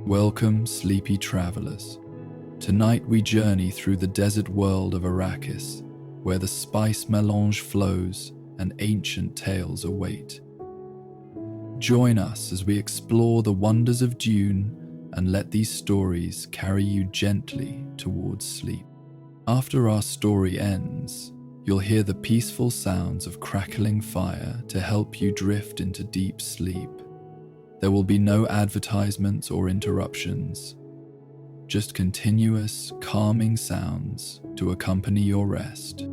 Welcome, sleepy travelers. Tonight we journey through the desert world of Arrakis, where the spice melange flows and ancient tales await. Join us as we explore the wonders of Dune and let these stories carry you gently towards sleep. After our story ends, you'll hear the peaceful sounds of crackling fire to help you drift into deep sleep. There will be no advertisements or interruptions, just continuous, calming sounds to accompany your rest.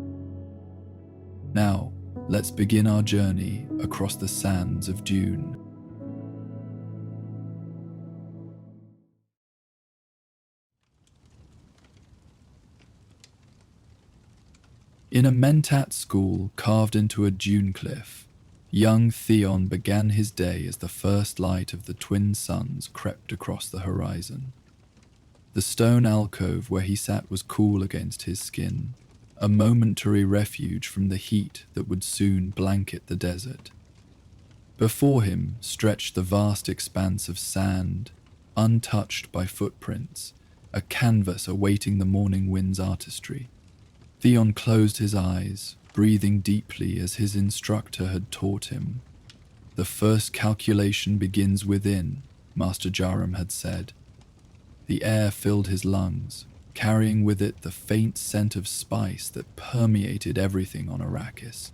Now, let's begin our journey across the sands of Dune. In a Mentat school carved into a dune cliff, young Theon began his day as the first light of the twin suns crept across the horizon. The stone alcove where he sat was cool against his skin, a momentary refuge from the heat that would soon blanket the desert. Before him stretched the vast expanse of sand, untouched by footprints, a canvas awaiting the morning wind's artistry. Theon closed his eyes, breathing deeply as his instructor had taught him. "The first calculation begins within," Master Jaram had said. The air filled his lungs, carrying with it the faint scent of spice that permeated everything on Arrakis.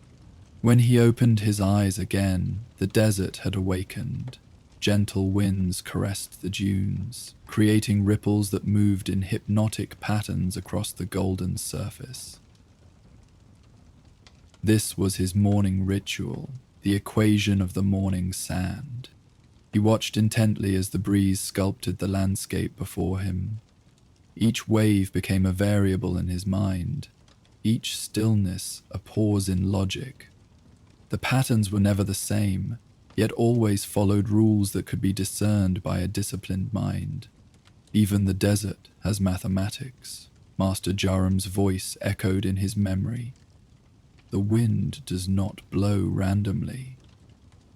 When he opened his eyes again, the desert had awakened. Gentle winds caressed the dunes, creating ripples that moved in hypnotic patterns across the golden surface. This was his morning ritual, the equation of the morning sand. He watched intently as the breeze sculpted the landscape before him. Each wave became a variable in his mind, each stillness a pause in logic. The patterns were never the same, yet always followed rules that could be discerned by a disciplined mind. "Even the desert has mathematics," Master Jaram's voice echoed in his memory. "The wind does not blow randomly.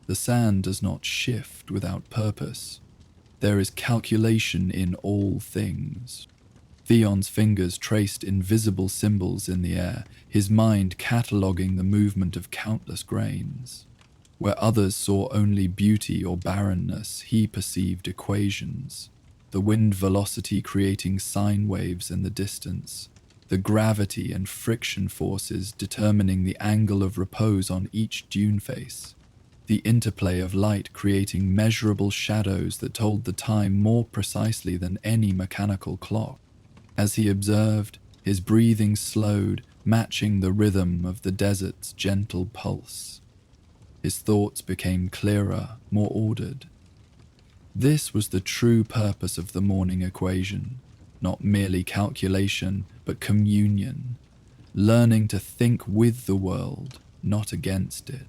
The sand does not shift without purpose. There is calculation in all things." Theon's fingers traced invisible symbols in the air, his mind cataloguing the movement of countless grains. Where others saw only beauty or barrenness, he perceived equations. The wind velocity creating sine waves in the distance, the gravity and friction forces determining the angle of repose on each dune face, the interplay of light creating measurable shadows that told the time more precisely than any mechanical clock. As he observed, his breathing slowed, matching the rhythm of the desert's gentle pulse. His thoughts became clearer, more ordered. This was the true purpose of the morning equation, not merely calculation, but communion, learning to think with the world, not against it.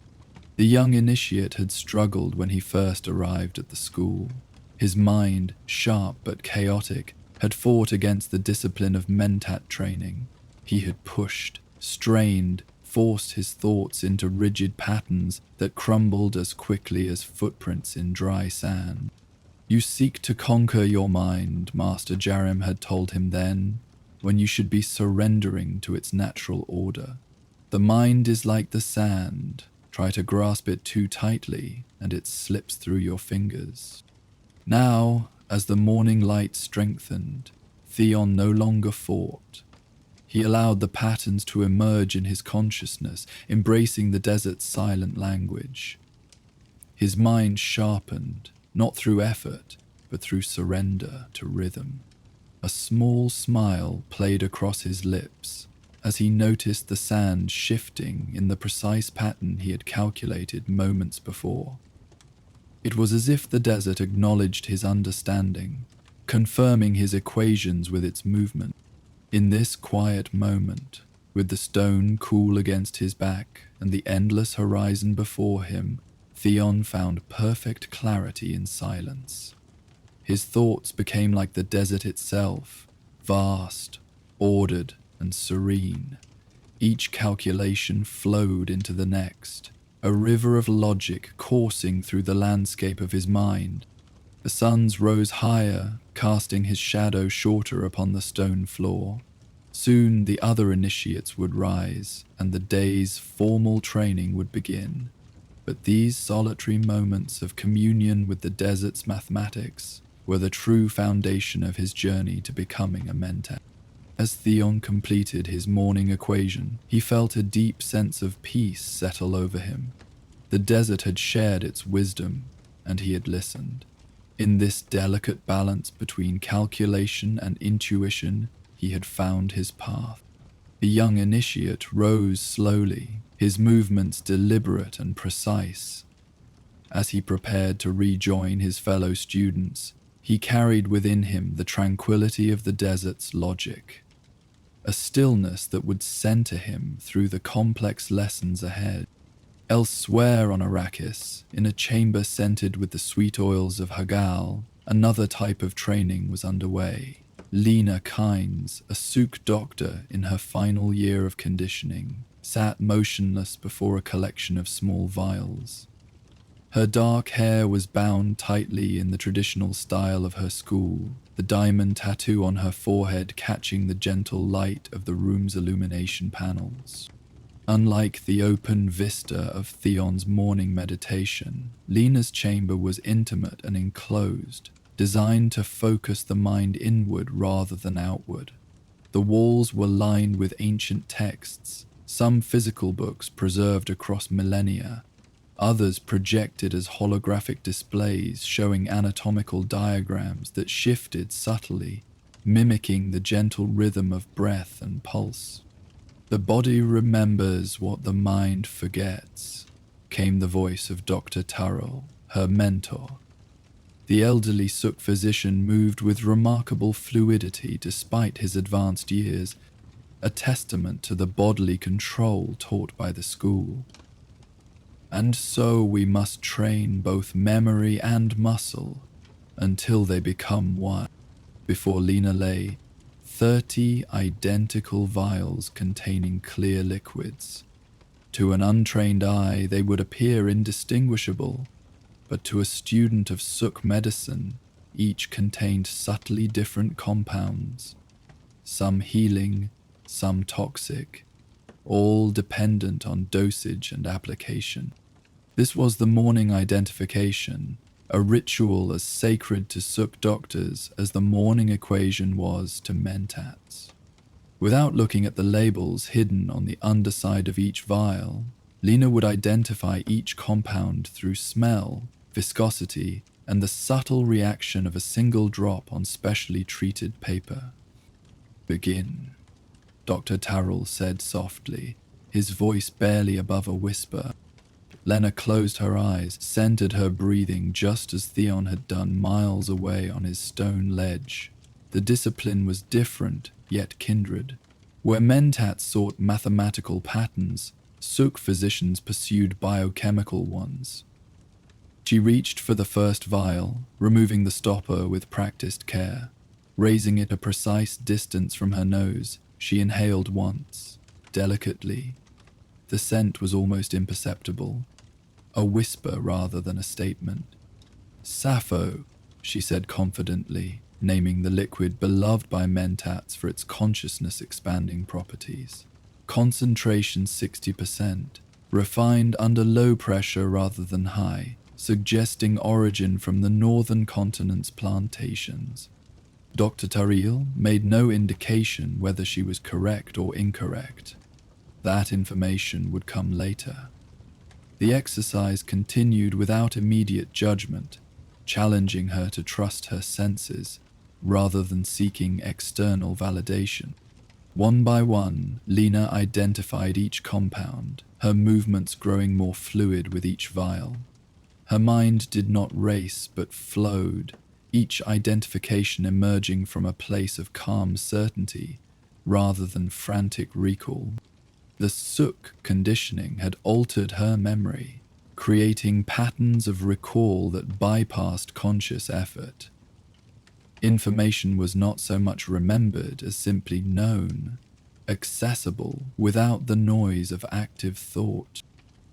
The young initiate had struggled when he first arrived at the school. His mind, sharp but chaotic, had fought against the discipline of Mentat training. He had pushed, strained, forced his thoughts into rigid patterns that crumbled as quickly as footprints in dry sand. "You seek to conquer your mind," Master Jaram had told him then, "when you should be surrendering to its natural order. The mind is like the sand. Try to grasp it too tightly, and it slips through your fingers." Now, as the morning light strengthened, Theon no longer fought. He allowed the patterns to emerge in his consciousness, embracing the desert's silent language. His mind sharpened, not through effort, but through surrender to rhythm. A small smile played across his lips as he noticed the sand shifting in the precise pattern he had calculated moments before. It was as if the desert acknowledged his understanding, confirming his equations with its movement. In this quiet moment, with the stone cool against his back and the endless horizon before him, Theon found perfect clarity in silence. His thoughts became like the desert itself, vast, ordered, and serene. Each calculation flowed into the next, a river of logic coursing through the landscape of his mind. The suns rose higher, casting his shadow shorter upon the stone floor. Soon the other initiates would rise, and the day's formal training would begin. But these solitary moments of communion with the desert's mathematics were the true foundation of his journey to becoming a Mentat. As Theon completed his morning equation, he felt a deep sense of peace settle over him. The desert had shared its wisdom, and he had listened. In this delicate balance between calculation and intuition, he had found his path. The young initiate rose slowly, his movements deliberate and precise. As he prepared to rejoin his fellow students, he carried within him the tranquility of the desert's logic, a stillness that would center him through the complex lessons ahead. Elsewhere on Arrakis, in a chamber scented with the sweet oils of Hagal, another type of training was underway. Lena Kynes, a Suk doctor in her final year of conditioning, sat motionless before a collection of small vials. Her dark hair was bound tightly in the traditional style of her school, the diamond tattoo on her forehead catching the gentle light of the room's illumination panels. Unlike the open vista of Theon's morning meditation, Lena's chamber was intimate and enclosed, designed to focus the mind inward rather than outward. The walls were lined with ancient texts, some physical books preserved across millennia, others projected as holographic displays showing anatomical diagrams that shifted subtly, mimicking the gentle rhythm of breath and pulse. "The body remembers what the mind forgets," came the voice of Dr. Tyrrell, her mentor. The elderly Suk physician moved with remarkable fluidity despite his advanced years, a testament to the bodily control taught by the school. "And so we must train both memory and muscle until they become one." Before Lena lay 30 identical vials containing clear liquids. To an untrained eye, they would appear indistinguishable, but to a student of Suk medicine, each contained subtly different compounds, some healing, some toxic, all dependent on dosage and application. This was the morning identification, a ritual as sacred to Suk doctors as the morning equation was to Mentats. Without looking at the labels hidden on the underside of each vial, Lena would identify each compound through smell, viscosity, and the subtle reaction of a single drop on specially treated paper. "Begin," Dr. Tyrrell said softly, his voice barely above a whisper. Lena closed her eyes, centered her breathing just as Theon had done miles away on his stone ledge. The discipline was different, yet kindred. Where Mentats sought mathematical patterns, Suk physicians pursued biochemical ones. She reached for the first vial, removing the stopper with practiced care. Raising it a precise distance from her nose, she inhaled once, delicately. The scent was almost imperceptible, a whisper rather than a statement. "Sappho," she said confidently, naming the liquid beloved by Mentats for its consciousness-expanding properties. Concentration 60%, refined under low pressure rather than high, suggesting origin from the northern continent's plantations. Dr. Tariel made no indication whether she was correct or incorrect. That information would come later. The exercise continued without immediate judgment, challenging her to trust her senses rather than seeking external validation. One by one, Lena identified each compound, her movements growing more fluid with each vial. Her mind did not race but flowed, each identification emerging from a place of calm certainty rather than frantic recall. The Suk conditioning had altered her memory, creating patterns of recall that bypassed conscious effort. Information was not so much remembered as simply known, accessible without the noise of active thought.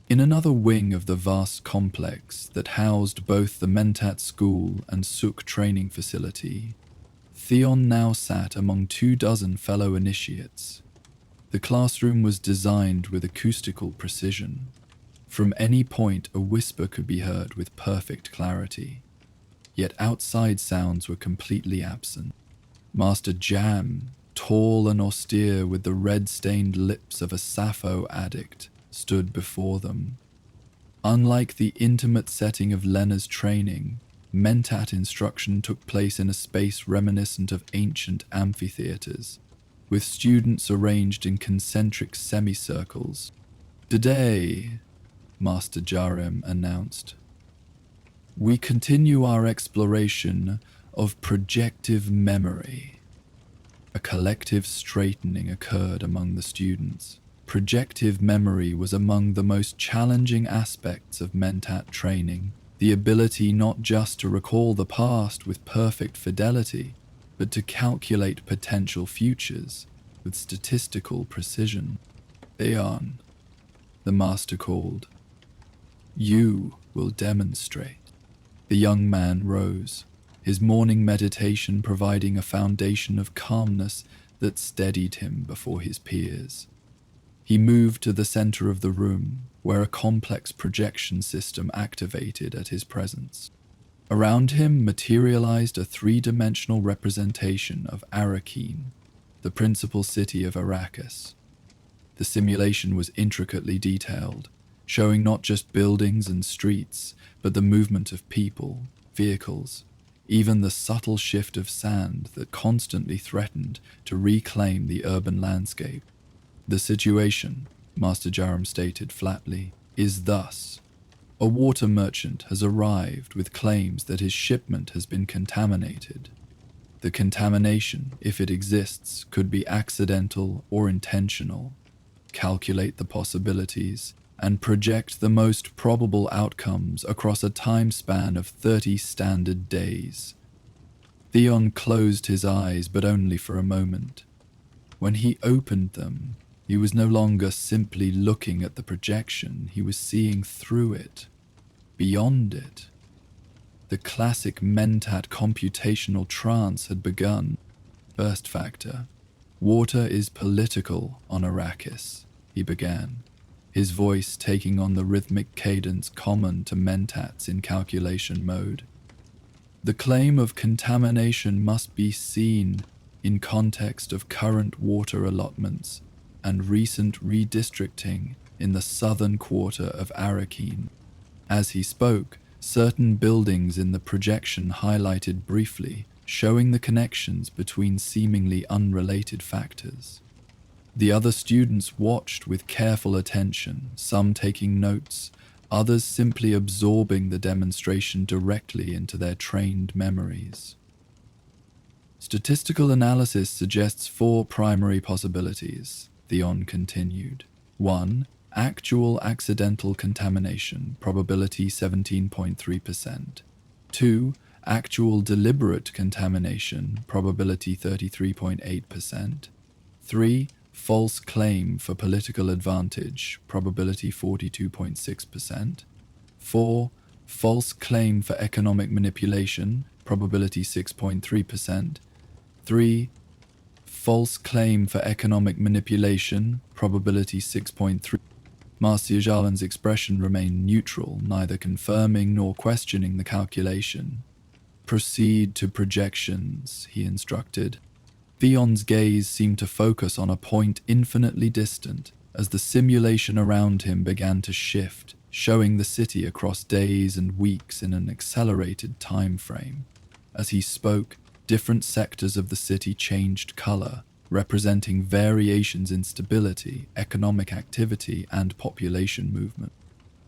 In another wing of the vast complex that housed both the Mentat school and Suk training facility, Theon now sat among 24 fellow initiates. The classroom was designed with acoustical precision. From any point, a whisper could be heard with perfect clarity. Yet outside sounds were completely absent. Master Jam, tall and austere with the red-stained lips of a Sappho addict, stood before them. Unlike the intimate setting of Lena's training, Mentat instruction took place in a space reminiscent of ancient amphitheaters, with students arranged in concentric semicircles. "Today," Master Jarem announced, "we continue our exploration of projective memory." A collective straightening occurred among the students. Projective memory was among the most challenging aspects of Mentat training, the ability not just to recall the past with perfect fidelity, but to calculate potential futures with statistical precision. "Theon," the master called, "you will demonstrate." The young man rose, his morning meditation providing a foundation of calmness that steadied him before his peers. He moved to the center of the room, where a complex projection system activated at his presence. Around him materialized a three-dimensional representation of Arrakis, the principal city of Arrakis. The simulation was intricately detailed, showing not just buildings and streets, but the movement of people, vehicles, even the subtle shift of sand that constantly threatened to reclaim the urban landscape. "The situation," Master Jarem stated flatly, "is thus. A water merchant has arrived with claims that his shipment has been contaminated. The contamination, if it exists, could be accidental or intentional. Calculate the possibilities and project the most probable outcomes across a time span of 30 standard days." Theon closed his eyes, but only for a moment. When he opened them, he was no longer simply looking at the projection, he was seeing through it, beyond it. The classic Mentat computational trance had begun. "First factor. Water is political on Arrakis," he began, his voice taking on the rhythmic cadence common to Mentats in calculation mode. "The claim of contamination must be seen in context of current water allotments and recent redistricting in the southern quarter of Arrakis." As he spoke, certain buildings in the projection highlighted briefly, showing the connections between seemingly unrelated factors. The other students watched with careful attention, some taking notes, others simply absorbing the demonstration directly into their trained memories. "Statistical analysis suggests 4 primary possibilities," Theon continued. 1. Actual accidental contamination, probability 17.3%. 2. Actual deliberate contamination, probability 33.8%. 3. False claim for political advantage, probability 42.6%. 4. False claim for economic manipulation, probability 6.3%. 3. False claim for economic manipulation, probability 6.3%. Master Jalen's expression remained neutral, neither confirming nor questioning the calculation. "Proceed to projections," he instructed. Theon's gaze seemed to focus on a point infinitely distant as the simulation around him began to shift, showing the city across days and weeks in an accelerated time frame. As he spoke, different sectors of the city changed color, representing variations in stability, economic activity, and population movement.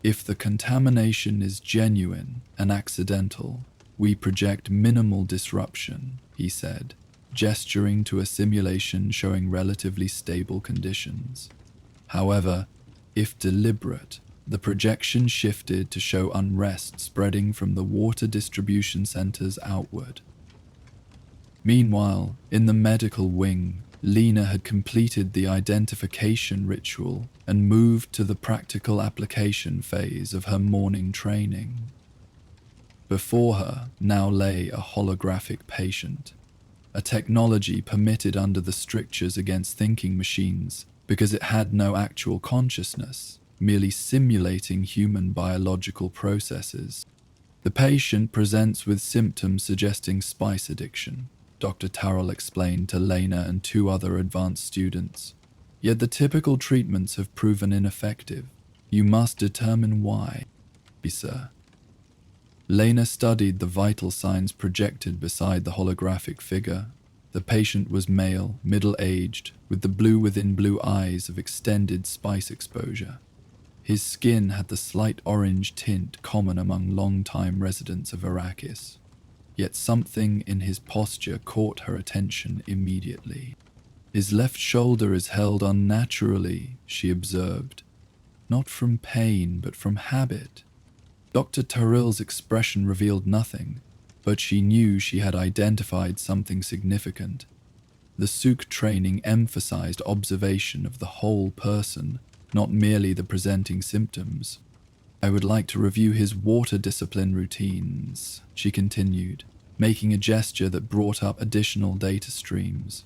"If the contamination is genuine and accidental, we project minimal disruption," he said, gesturing to a simulation showing relatively stable conditions. However, if deliberate, the projection shifted to show unrest spreading from the water distribution centers outward. Meanwhile, in the medical wing, Lena had completed the identification ritual and moved to the practical application phase of her morning training. Before her now lay a holographic patient. a technology permitted under the strictures against thinking machines because it had no actual consciousness, merely simulating human biological processes. The patient presents with symptoms suggesting spice addiction, Dr. Tarrell explained to Lena and two other advanced students. Yet the typical treatments have proven ineffective. You must determine why, sir. Lena studied the vital signs projected beside the holographic figure. The patient was male, middle-aged, with the blue within blue eyes of extended spice exposure. His skin had the slight orange tint common among long-time residents of Arrakis. Yet something in his posture caught her attention immediately. His left shoulder is held unnaturally, she observed. Not from pain, but from habit. Dr. Tarrell's expression revealed nothing, but she knew she had identified something significant. The Suk training emphasized observation of the whole person, not merely the presenting symptoms. I would like to review his water discipline routines, she continued, making a gesture that brought up additional data streams.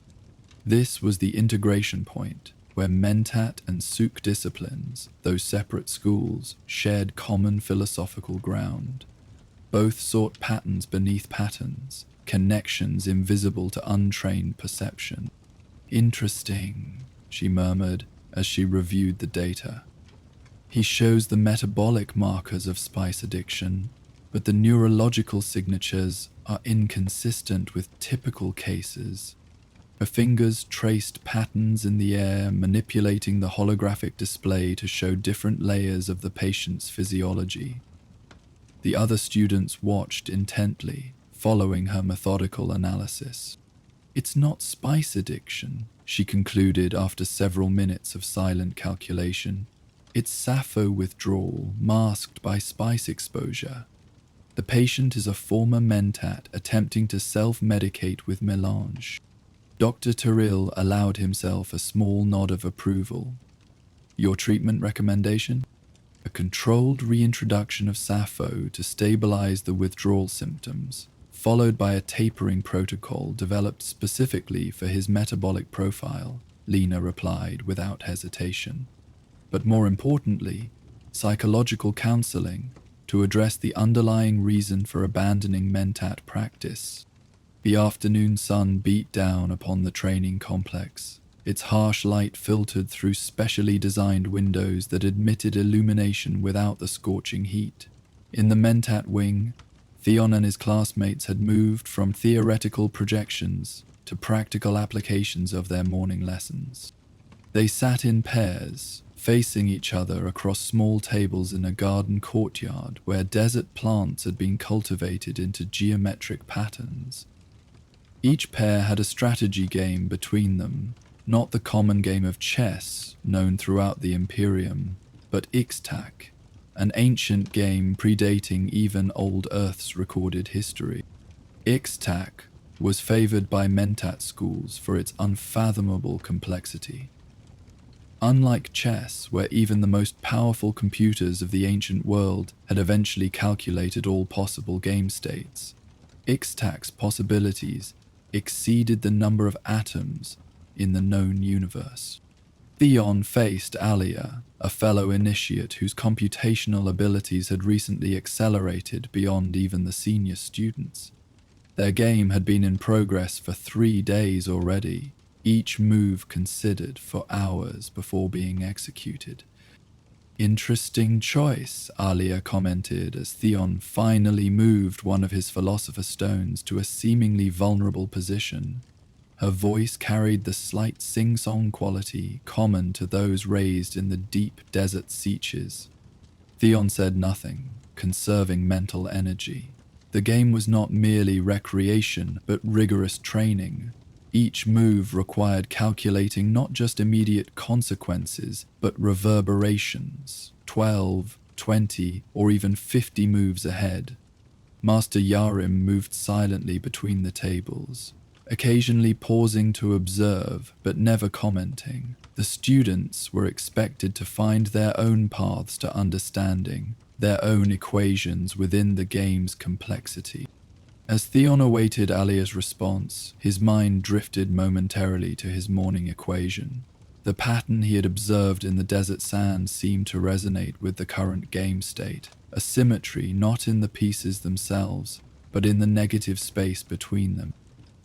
This was the integration point, where Mentat and Suk disciplines, though separate schools, shared common philosophical ground. Both sought patterns beneath patterns, connections invisible to untrained perception. Interesting, she murmured as she reviewed the data. He shows the metabolic markers of spice addiction, but the neurological signatures are inconsistent with typical cases. Her fingers traced patterns in the air, manipulating the holographic display to show different layers of the patient's physiology. The other students watched intently, following her methodical analysis. It's not spice addiction, she concluded after several minutes of silent calculation. It's sappho withdrawal, masked by spice exposure. The patient is a former Mentat attempting to self-medicate with melange. Dr. Tarrell allowed himself a small nod of approval. Your treatment recommendation? A controlled reintroduction of sappho to stabilize the withdrawal symptoms, followed by a tapering protocol developed specifically for his metabolic profile, Lena replied without hesitation. But more importantly, psychological counseling to address the underlying reason for abandoning Mentat practice. The afternoon sun beat down upon the training complex. Its harsh light filtered through specially designed windows that admitted illumination without the scorching heat. In the Mentat wing, Theon and his classmates had moved from theoretical projections to practical applications of their morning lessons. They sat in pairs, facing each other across small tables in a garden courtyard where desert plants had been cultivated into geometric patterns. Each pair had a strategy game between them, not the common game of chess known throughout the Imperium, but Ixtac, an ancient game predating even Old Earth's recorded history. Ixtac was favored by Mentat schools for its unfathomable complexity. Unlike chess, where even the most powerful computers of the ancient world had eventually calculated all possible game states, Ixtac's possibilities exceeded the number of atoms in the known universe. Theon faced Alia, a fellow initiate whose computational abilities had recently accelerated beyond even the senior students. Their game had been in progress for 3 days already, each move considered for hours before being executed. Interesting choice, Alia commented as Theon finally moved one of his Philosopher's Stones to a seemingly vulnerable position. Her voice carried the slight sing-song quality common to those raised in the deep desert Seaches. Theon said nothing, conserving mental energy. The game was not merely recreation, but rigorous training. Each move required calculating not just immediate consequences, but reverberations, 12, 20, or even 50 moves ahead. Master Yarim moved silently between the tables, occasionally pausing to observe, but never commenting. The students were expected to find their own paths to understanding, their own equations within the game's complexity. As Theon awaited Alia's response, his mind drifted momentarily to his morning equation. The pattern he had observed in the desert sand seemed to resonate with the current game state, a symmetry not in the pieces themselves, but in the negative space between them.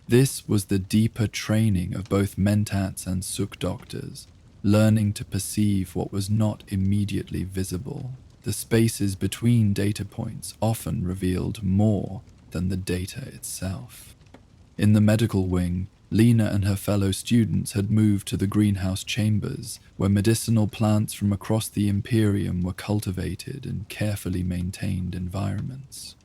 This was the deeper training of both Mentats and Suk doctors, learning to perceive what was not immediately visible. The spaces between data points often revealed more than the data itself. In the medical wing, Lena and her fellow students had moved to the greenhouse chambers, where medicinal plants from across the Imperium were cultivated in carefully maintained environments.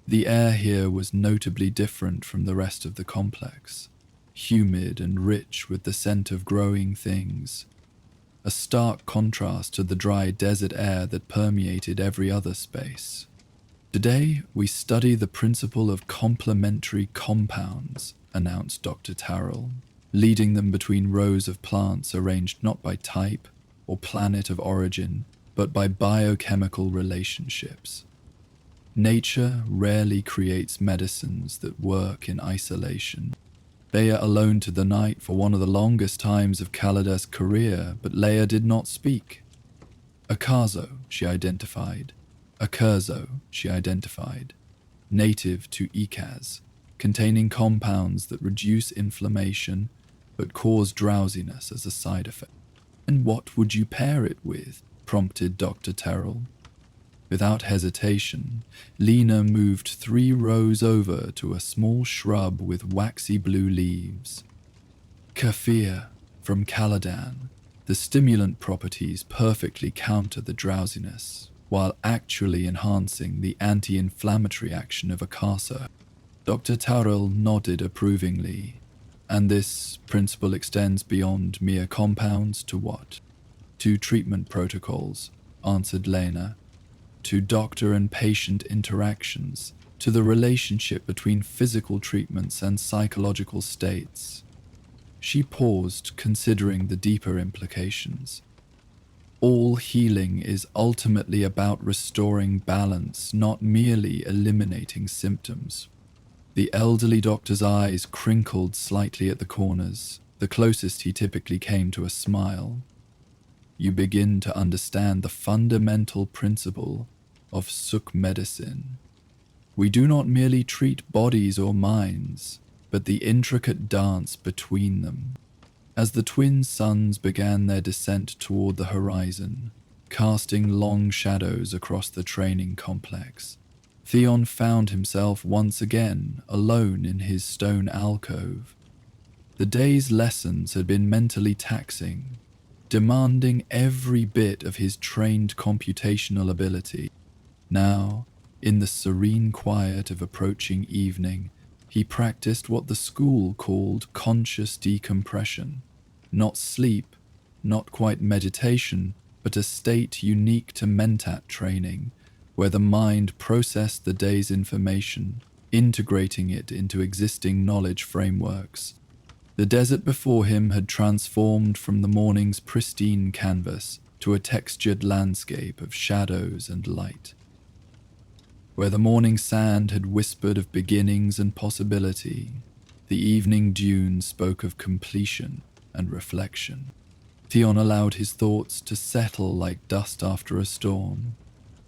The air here was notably different from the rest of the complex, humid and rich with the scent of growing things, a stark contrast to the dry desert air that permeated every other space. Today, we study the principle of complementary compounds, announced Dr. Tarrell, leading them between rows of plants arranged not by type or planet of origin, but by biochemical relationships. Nature rarely creates medicines that work in isolation. Leia alone to the night for one of the longest times of Kaladar's career, but Leia did not speak. Akazo, she identified. Akurzo, she identified. Native to Ikaz, containing compounds that reduce inflammation, but cause drowsiness as a side effect. And what would you pair it with? Prompted Dr. Terrell. Without hesitation, Lena moved 3 rows over to a small shrub with waxy blue leaves. Kaffir, from Caladan. The stimulant properties perfectly counter the drowsiness, while actually enhancing the anti-inflammatory action of Akasa. Dr. Tarrell nodded approvingly. And this principle extends beyond mere compounds to what? To treatment protocols, answered Lena. To doctor and patient interactions, to the relationship between physical treatments and psychological states. She paused, considering the deeper implications. All healing is ultimately about restoring balance, not merely eliminating symptoms. The elderly doctor's eyes crinkled slightly at the corners, the closest he typically came to a smile. You begin to understand the fundamental principle of Suk medicine. We do not merely treat bodies or minds, but the intricate dance between them. As the twin suns began their descent toward the horizon, casting long shadows across the training complex, Theon found himself once again alone in his stone alcove. The day's lessons had been mentally taxing, demanding every bit of his trained computational ability. Now, in the serene quiet of approaching evening, he practiced what the school called conscious decompression. Not sleep, not quite meditation, but a state unique to Mentat training, where the mind processed the day's information, integrating it into existing knowledge frameworks. The desert before him had transformed from the morning's pristine canvas to a textured landscape of shadows and light. Where the morning sand had whispered of beginnings and possibility, the evening dune spoke of completion and reflection. Theon allowed his thoughts to settle like dust after a storm.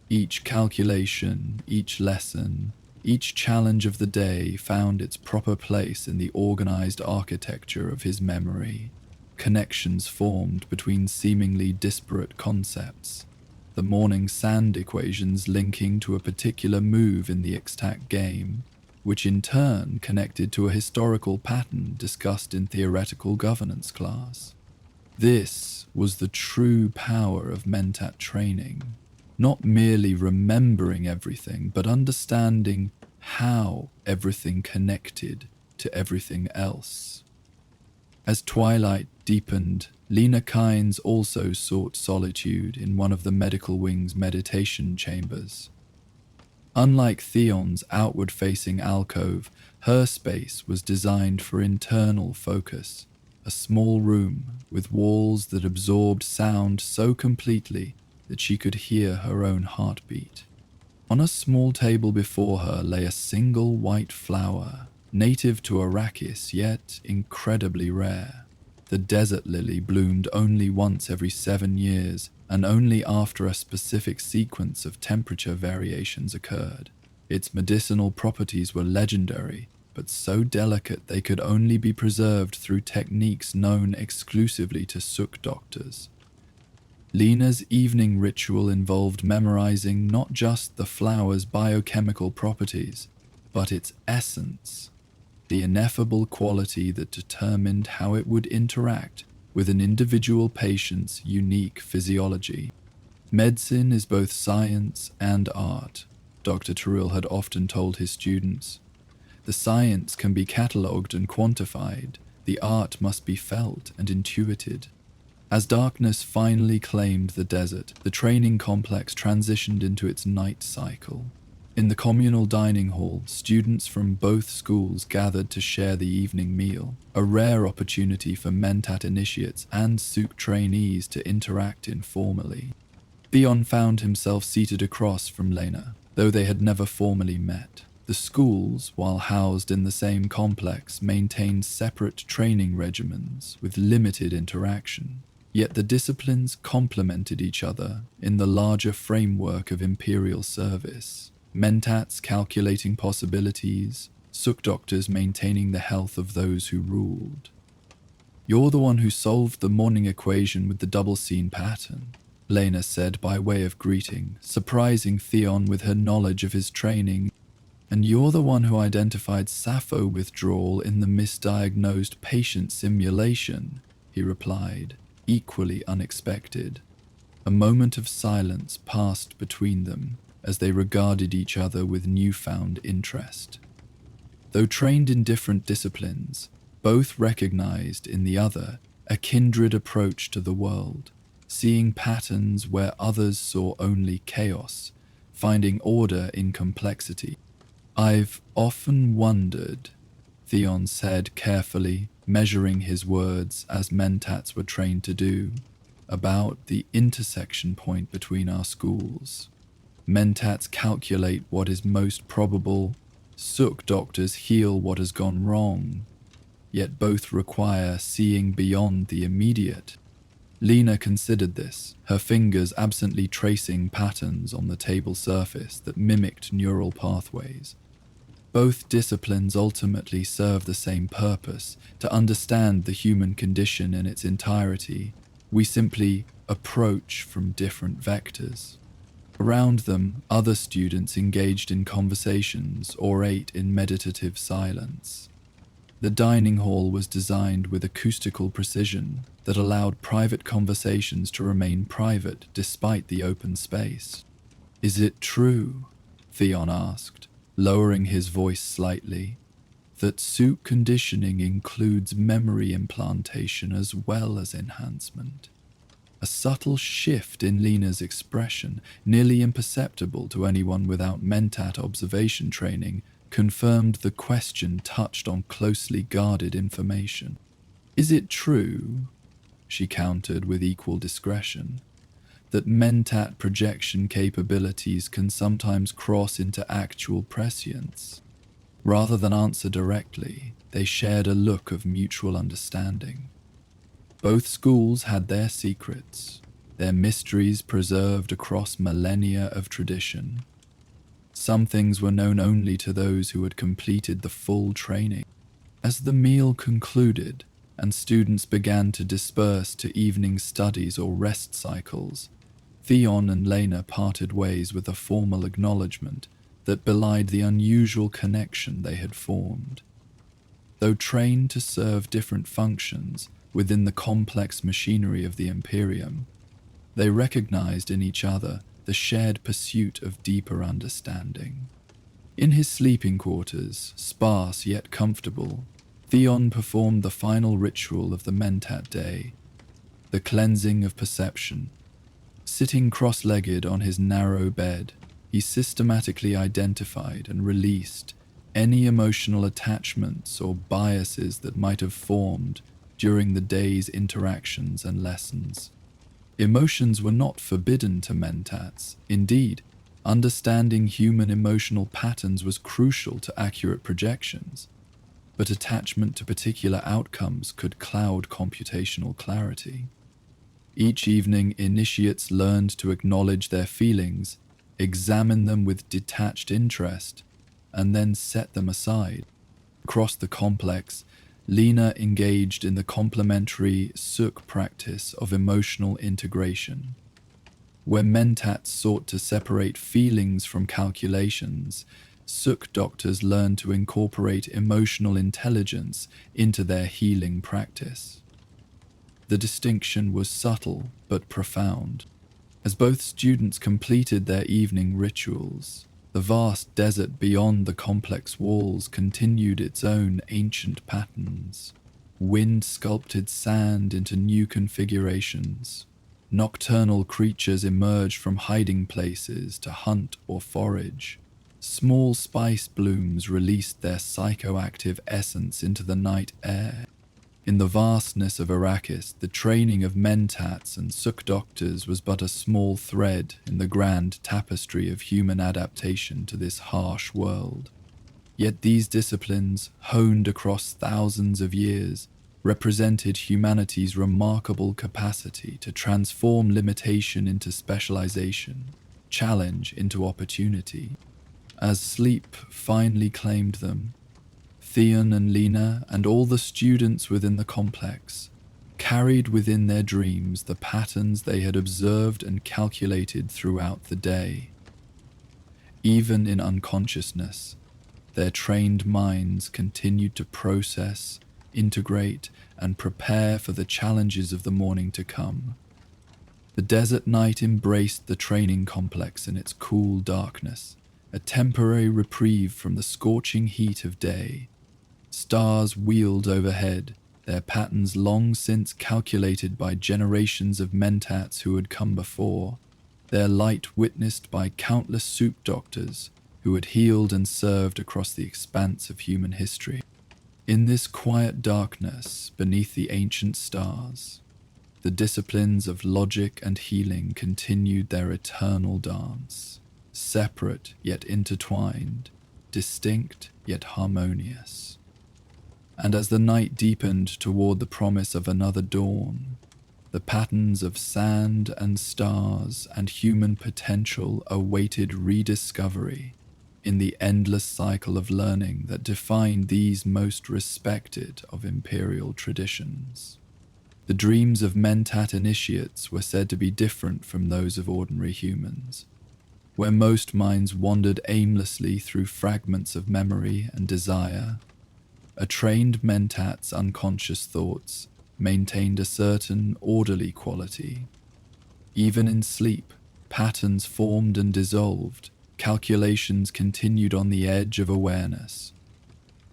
Each calculation, each lesson, each challenge of the day found its proper place in the organized architecture of his memory. Connections formed between seemingly disparate concepts. The morning sand equations linking to a particular move in the Ixtac game, which in turn connected to a historical pattern discussed in theoretical governance class. This was the true power of Mentat training, not merely remembering everything, but understanding how everything connected to everything else. As twilight deepened, Lena Kynes also sought solitude in one of the medical wing's meditation chambers. Unlike Theon's outward-facing alcove, her space was designed for internal focus, a small room with walls that absorbed sound so completely that she could hear her own heartbeat. On a small table before her lay a single white flower, native to Arrakis, yet incredibly rare. The desert lily bloomed only once every 7 years, and only after a specific sequence of temperature variations occurred. Its medicinal properties were legendary, but so delicate they could only be preserved through techniques known exclusively to Suk doctors. Lena's evening ritual involved memorizing not just the flower's biochemical properties, but its essence, the ineffable quality that determined how it would interact with an individual patient's unique physiology. Medicine is both science and art, Dr. Terrell had often told his students. The science can be catalogued and quantified, the art must be felt and intuited. As darkness finally claimed the desert, the training complex transitioned into its night cycle. In the communal dining hall, students from both schools gathered to share the evening meal, a rare opportunity for Mentat initiates and Suk trainees to interact informally. Theon found himself seated across from Lena, though they had never formally met. The schools, while housed in the same complex, maintained separate training regimens with limited interaction. Yet the disciplines complemented each other in the larger framework of imperial service. Mentats calculating possibilities, Suk doctors maintaining the health of those who ruled. "You're the one who solved the morning equation with the double scene pattern," Lena said by way of greeting, surprising Theon with her knowledge of his training. "And you're the one who identified Sappho withdrawal in the misdiagnosed patient simulation," he replied, equally unexpected. A moment of silence passed between them as they regarded each other with newfound interest. Though trained in different disciplines, both recognized in the other a kindred approach to the world, seeing patterns where others saw only chaos, finding order in complexity. "I've often wondered," Theon said carefully, measuring his words as Mentats were trained to do, "about the intersection point between our schools. Mentats calculate what is most probable, Suk doctors heal what has gone wrong, yet both require seeing beyond the immediate." Lena considered this, her fingers absently tracing patterns on the table surface that mimicked neural pathways. Both disciplines ultimately serve the same purpose, to understand the human condition in its entirety. We simply approach from different vectors. Around them, other students engaged in conversations or ate in meditative silence. The dining hall was designed with acoustical precision that allowed private conversations to remain private despite the open space. "Is it true," Theon asked, lowering his voice slightly, "that Suk conditioning includes memory implantation as well as enhancement?" A subtle shift in Lena's expression, nearly imperceptible to anyone without Mentat observation training, confirmed the question touched on closely guarded information. "Is it true," she countered with equal discretion, "that Mentat projection capabilities can sometimes cross into actual prescience?" Rather than answer directly, they shared a look of mutual understanding. Both schools had their secrets, their mysteries preserved across millennia of tradition. Some things were known only to those who had completed the full training. As the meal concluded and students began to disperse to evening studies or rest cycles, Theon and Lena parted ways with a formal acknowledgement that belied the unusual connection they had formed. Though trained to serve different functions within the complex machinery of the Imperium, they recognized in each other the shared pursuit of deeper understanding. In his sleeping quarters, sparse yet comfortable, Theon performed the final ritual of the Mentat day, the cleansing of perception. Sitting cross-legged on his narrow bed, he systematically identified and released any emotional attachments or biases that might have formed during the day's interactions and lessons. Emotions were not forbidden to Mentats. Indeed, Understanding human emotional patterns was crucial to accurate projections, but attachment to particular outcomes could cloud computational clarity. Each evening, initiates learned to acknowledge their feelings, examine them with detached interest, and then set them aside. Across the complex, Lena engaged in the complementary Suk practice of emotional integration, where Mentats sought to separate feelings from calculations. Suk doctors learned to incorporate emotional intelligence into their healing practice. The distinction was subtle but profound. As both students completed their evening rituals, the vast desert beyond the complex walls continued its own ancient patterns. Wind sculpted sand into new configurations. Nocturnal creatures emerged from hiding places to hunt or forage. Small spice blooms released their psychoactive essence into the night air. In the vastness of Arrakis, the training of Mentats and Suk doctors was but a small thread in the grand tapestry of human adaptation to this harsh world. Yet these disciplines, honed across thousands of years, represented humanity's remarkable capacity to transform limitation into specialization, challenge into opportunity. As sleep finally claimed them, Theon and Lena and all the students within the complex carried within their dreams the patterns they had observed and calculated throughout the day. Even in unconsciousness, their trained minds continued to process, integrate, and prepare for the challenges of the morning to come. The desert night embraced the training complex in its cool darkness, a temporary reprieve from the scorching heat of day. Stars wheeled overhead, their patterns long since calculated by generations of Mentats who had come before, their light witnessed by countless soup doctors who had healed and served across the expanse of human history. In this quiet darkness beneath the ancient stars, the disciplines of logic and healing continued their eternal dance, separate yet intertwined, distinct yet harmonious. And as the night deepened toward the promise of another dawn, the patterns of sand and stars and human potential awaited rediscovery in the endless cycle of learning that defined these most respected of imperial traditions. The dreams of Mentat initiates were said to be different from those of ordinary humans, where most minds wandered aimlessly through fragments of memory and desire. A trained Mentat's unconscious thoughts maintained a certain orderly quality. Even in sleep, patterns formed and dissolved, calculations continued on the edge of awareness.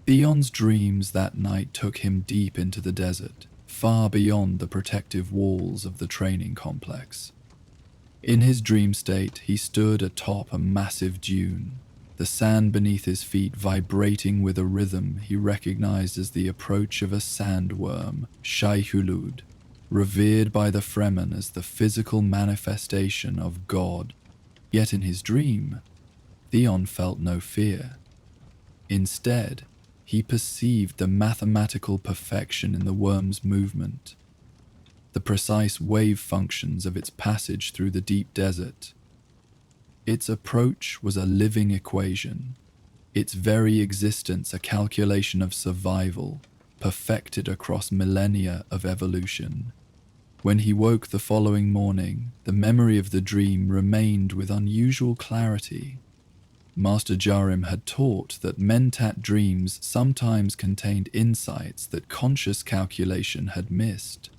Theon's dreams that night took him deep into the desert, far beyond the protective walls of the training complex. In his dream state, he stood atop a massive dune, the sand beneath his feet vibrating with a rhythm he recognized as the approach of a sandworm, Shai-Hulud, revered by the Fremen as the physical manifestation of God. Yet in his dream, Theon felt no fear. Instead, he perceived the mathematical perfection in the worm's movement, the precise wave functions of its passage through the deep desert. Its approach was a living equation, its very existence a calculation of survival, perfected across millennia of evolution. When he woke the following morning, the memory of the dream remained with unusual clarity. Master Jarim had taught that Mentat dreams sometimes contained insights that conscious calculation had missed,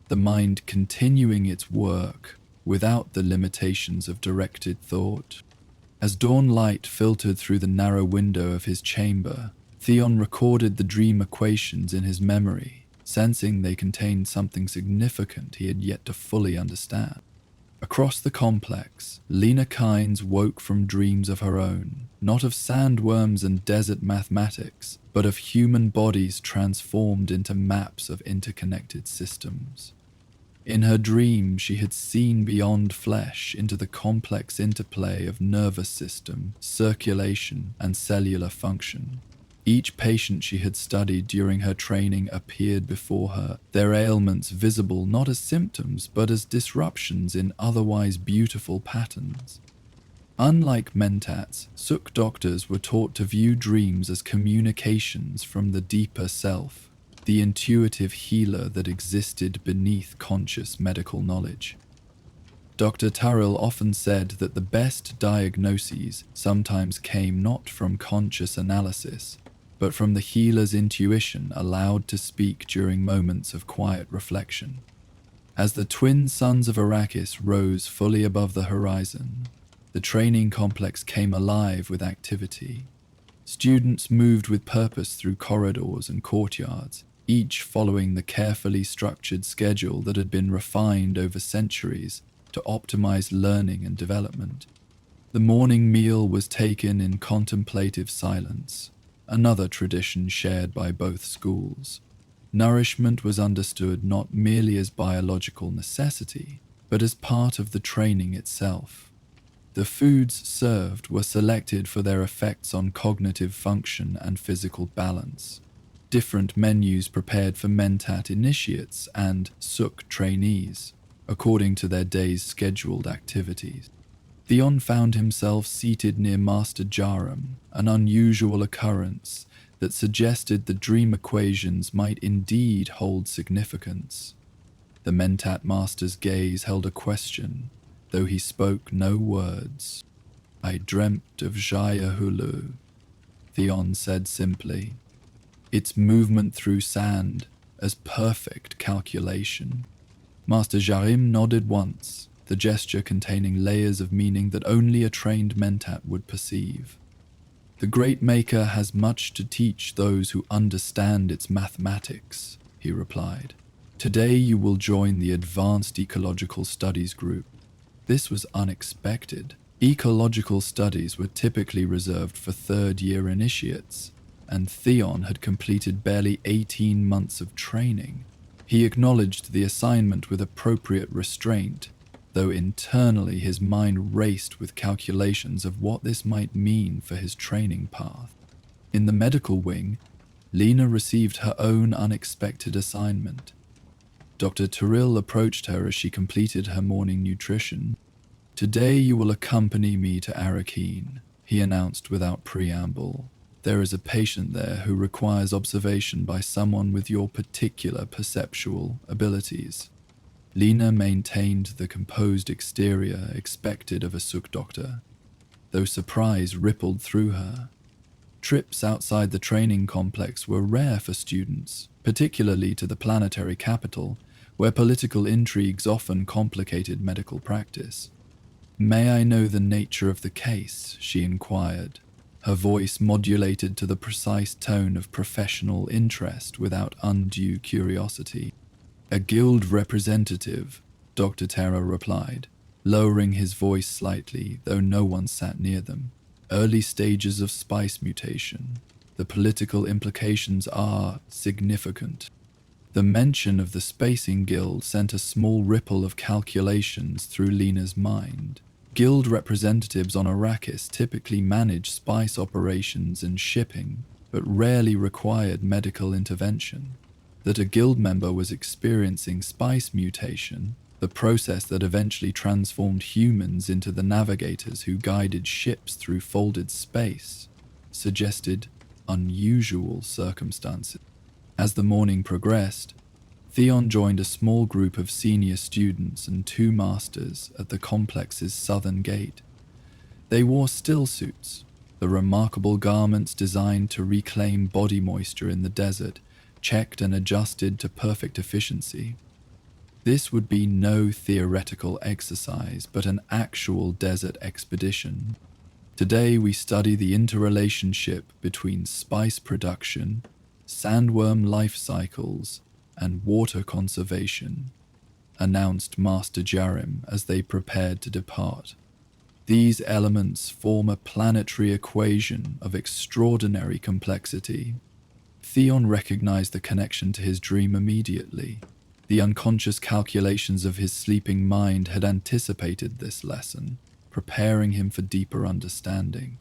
the mind continuing its work without the limitations of directed thought. As dawn light filtered through the narrow window of his chamber, Theon recorded the dream equations in his memory, sensing they contained something significant he had yet to fully understand. Across the complex, Lena Kynes woke from dreams of her own, not of sandworms and desert mathematics, but of human bodies transformed into maps of interconnected systems. In her dream, she had seen beyond flesh into the complex interplay of nervous system, circulation, and cellular function. Each patient she had studied during her training appeared before her, their ailments visible not as symptoms but as disruptions in otherwise beautiful patterns. Unlike Mentats, Suk doctors were taught to view dreams as communications from the deeper self, the intuitive healer that existed beneath conscious medical knowledge. Dr. Turrell often said that the best diagnoses sometimes came not from conscious analysis, but from the healer's intuition allowed to speak during moments of quiet reflection. As the twin suns of Arrakis rose fully above the horizon, the training complex came alive with activity. Students moved with purpose through corridors and courtyards, each following the carefully structured schedule that had been refined over centuries to optimize learning and development. The morning meal was taken in contemplative silence, another tradition shared by both schools. Nourishment was understood not merely as biological necessity, but as part of the training itself. The foods served were selected for their effects on cognitive function and physical balance. Different menus prepared for Mentat initiates and Suk trainees, according to their day's scheduled activities. Theon found himself seated near Master Jarum, an unusual occurrence that suggested the dream equations might indeed hold significance. The Mentat master's gaze held a question, though he spoke no words. "I dreamt of Jaya Hulu," Theon said simply, its movement through sand as perfect calculation. Master Jarim nodded once, the gesture containing layers of meaning that only a trained Mentat would perceive. "The Great Maker has much to teach those who understand its mathematics," he replied. "Today you will join the Advanced Ecological Studies group." This was unexpected. Ecological studies were typically reserved for third-year initiates, and Theon had completed barely 18 months of training. He acknowledged the assignment with appropriate restraint, though internally his mind raced with calculations of what this might mean for his training path. In the medical wing, Lena received her own unexpected assignment. Dr. Turrell approached her as she completed her morning nutrition. "Today you will accompany me to Arrakis," he announced without preamble. "There is a patient there who requires observation by someone with your particular perceptual abilities." Lena maintained the composed exterior expected of a Suk doctor, though surprise rippled through her. Trips outside the training complex were rare for students, particularly to the planetary capital, where political intrigues often complicated medical practice. "May I know the nature of the case?" she inquired, her voice modulated to the precise tone of professional interest without undue curiosity. "A guild representative," Dr. Terra replied, lowering his voice slightly, though no one sat near them. "Early stages of spice mutation. The political implications are significant." The mention of the Spacing Guild sent a small ripple of calculations through Lena's mind. Guild representatives on Arrakis typically manage spice operations and shipping, but rarely required medical intervention. That a guild member was experiencing spice mutation, the process that eventually transformed humans into the navigators who guided ships through folded space, suggested unusual circumstances. As the morning progressed, Theon joined a small group of senior students and 2 masters at the complex's southern gate. They wore still suits, the remarkable garments designed to reclaim body moisture in the desert, checked and adjusted to perfect efficiency. This would be no theoretical exercise, but an actual desert expedition. Today we study the interrelationship between spice production, sandworm life cycles, and water conservation, announced Master Jarim as they prepared to depart. These elements form a planetary equation of extraordinary complexity. Theon recognized the connection to his dream immediately. The unconscious calculations of his sleeping mind had anticipated this lesson, preparing him for deeper understanding.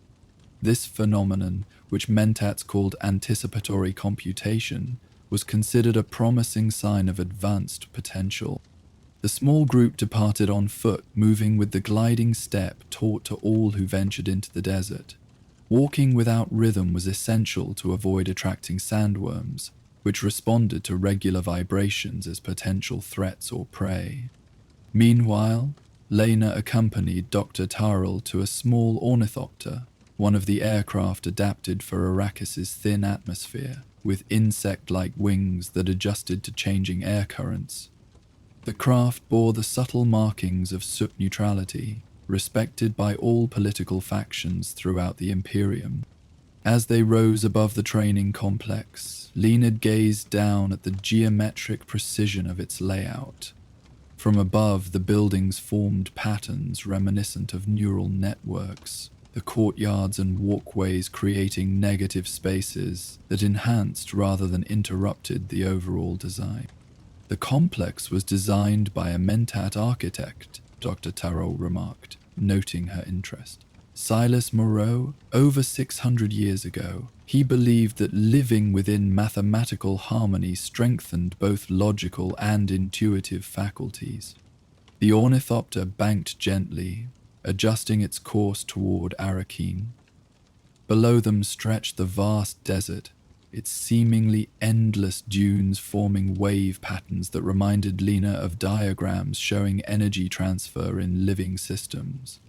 This phenomenon, which Mentats called anticipatory computation, was considered a promising sign of advanced potential. The small group departed on foot, moving with the gliding step taught to all who ventured into the desert. Walking without rhythm was essential to avoid attracting sandworms, which responded to regular vibrations as potential threats or prey. Meanwhile, Lena accompanied Dr. Tyrrell to a small ornithopter, one of the aircraft adapted for Arrakis's thin atmosphere, with insect-like wings that adjusted to changing air currents. The craft bore the subtle markings of soot neutrality, respected by all political factions throughout the Imperium. As they rose above the training complex, Lena gazed down at the geometric precision of its layout. From above, the buildings formed patterns reminiscent of neural networks, the courtyards and walkways creating negative spaces that enhanced rather than interrupted the overall design. The complex was designed by a Mentat architect, Dr. Tyrrell remarked, noting her interest. Silas Moreau, over 600 years ago, he believed that living within mathematical harmony strengthened both logical and intuitive faculties. The ornithopter banked gently, adjusting its course toward Arrakis. Below them stretched the vast desert, its seemingly endless dunes forming wave patterns that reminded Lena of diagrams showing energy transfer in living systems.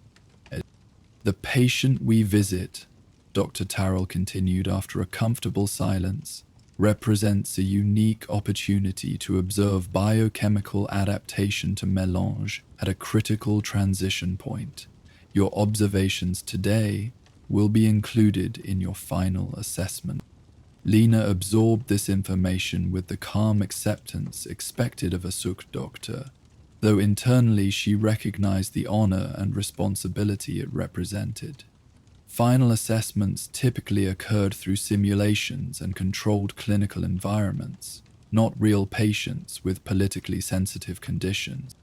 The patient we visit, Dr. Tyrrell continued after a comfortable silence, represents a unique opportunity to observe biochemical adaptation to melange at a critical transition point. Your observations today will be included in your final assessment. Lena absorbed this information with the calm acceptance expected of a Suk doctor, though internally she recognized the honor and responsibility it represented. Final assessments typically occurred through simulations and controlled clinical environments, not real patients with politically sensitive conditions.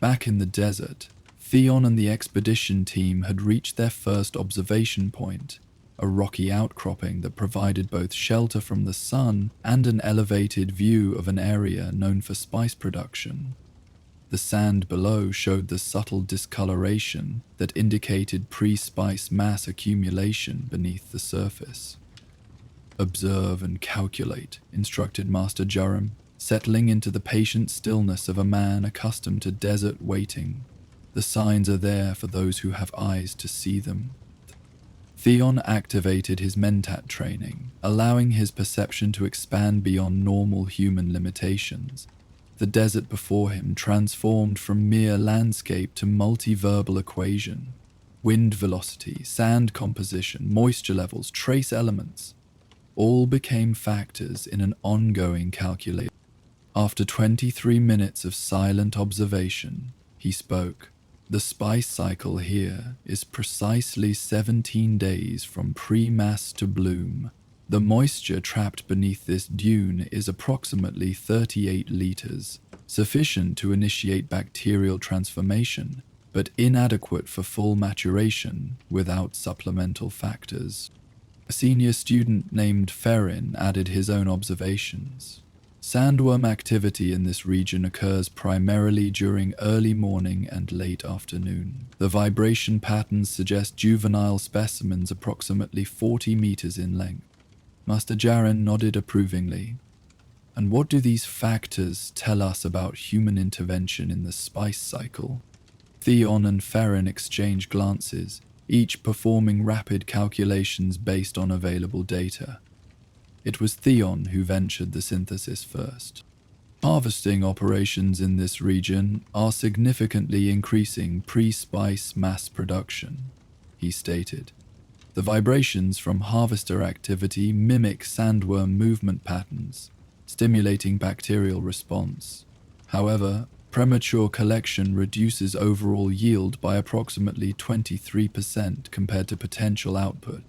Back in the desert, Theon and the expedition team had reached their first observation point, a rocky outcropping that provided both shelter from the sun and an elevated view of an area known for spice production. The sand below showed the subtle discoloration that indicated pre-spice mass accumulation beneath the surface. Observe and calculate, instructed Master Durham, settling into the patient stillness of a man accustomed to desert waiting. The signs are there for those who have eyes to see them. Theon activated his Mentat training, allowing his perception to expand beyond normal human limitations. The desert before him transformed from mere landscape to multi-verbal equation. Wind velocity, sand composition, moisture levels, trace elements, all became factors in an ongoing calculation. After 23 minutes of silent observation, he spoke. The spice cycle here is precisely 17 days from pre-mass to bloom. The moisture trapped beneath this dune is approximately 38 liters, sufficient to initiate bacterial transformation, but inadequate for full maturation without supplemental factors. A senior student named Ferrin added his own observations. Sandworm activity in this region occurs primarily during early morning and late afternoon. The vibration patterns suggest juvenile specimens approximately 40 meters in length. Master Jaren nodded approvingly. And what do these factors tell us about human intervention in the spice cycle? Theon and Ferrin exchanged glances, each performing rapid calculations based on available data. It was Theon who ventured the synthesis first. Harvesting operations in this region are significantly increasing pre-spice mass production, he stated. The vibrations from harvester activity mimic sandworm movement patterns, stimulating bacterial response. However, premature collection reduces overall yield by approximately 23% compared to potential output.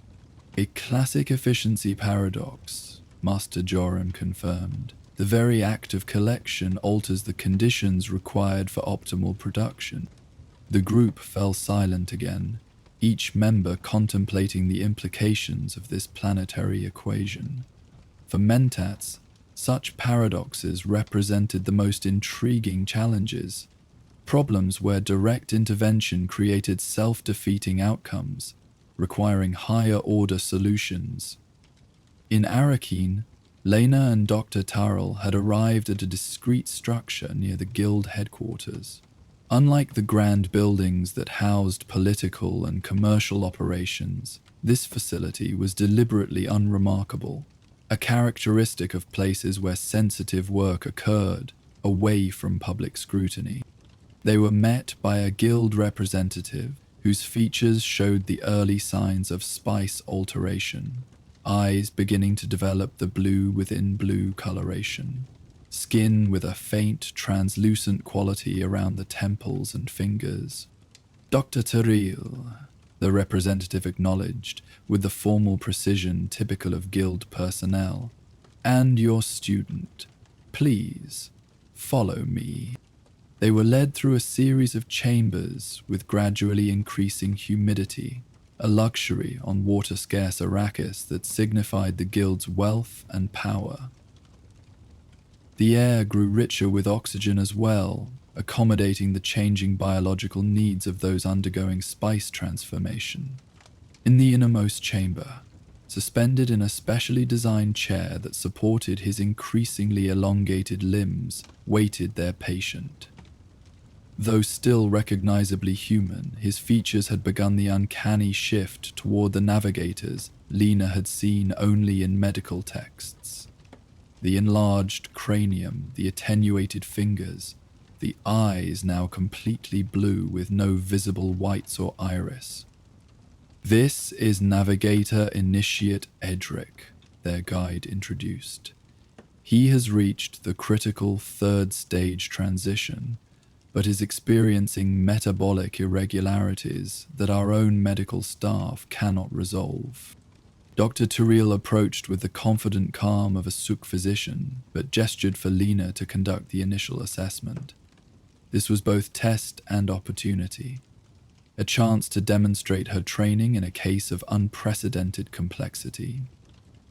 A classic efficiency paradox, Master Joram confirmed. The very act of collection alters the conditions required for optimal production. The group fell silent again, each member contemplating the implications of this planetary equation. For Mentats, such paradoxes represented the most intriguing challenges, problems where direct intervention created self-defeating outcomes, requiring higher-order solutions. In Arrakis, Lena and Dr. Tyrrell had arrived at a discreet structure near the guild headquarters. Unlike the grand buildings that housed political and commercial operations, this facility was deliberately unremarkable, a characteristic of places where sensitive work occurred, away from public scrutiny. They were met by a guild representative whose features showed the early signs of spice alteration, eyes beginning to develop the blue within blue coloration, skin with a faint, translucent quality around the temples and fingers. Dr. Tyrrell, the representative acknowledged, with the formal precision typical of guild personnel. And your student, please, follow me. They were led through a series of chambers with gradually increasing humidity, a luxury on water-scarce Arrakis that signified the guild's wealth and power. The air grew richer with oxygen as well, accommodating the changing biological needs of those undergoing spice transformation. In the innermost chamber, suspended in a specially designed chair that supported his increasingly elongated limbs, waited their patient. Though still recognizably human, his features had begun the uncanny shift toward the navigators Lena had seen only in medical texts. The enlarged cranium, the attenuated fingers, the eyes now completely blue with no visible whites or iris. This is Navigator Initiate Edric, their guide introduced. He has reached the critical third stage transition, but is experiencing metabolic irregularities that our own medical staff cannot resolve. Dr. Tyrrell approached with the confident calm of a Suk physician, but gestured for Lena to conduct the initial assessment. This was both test and opportunity, a chance to demonstrate her training in a case of unprecedented complexity.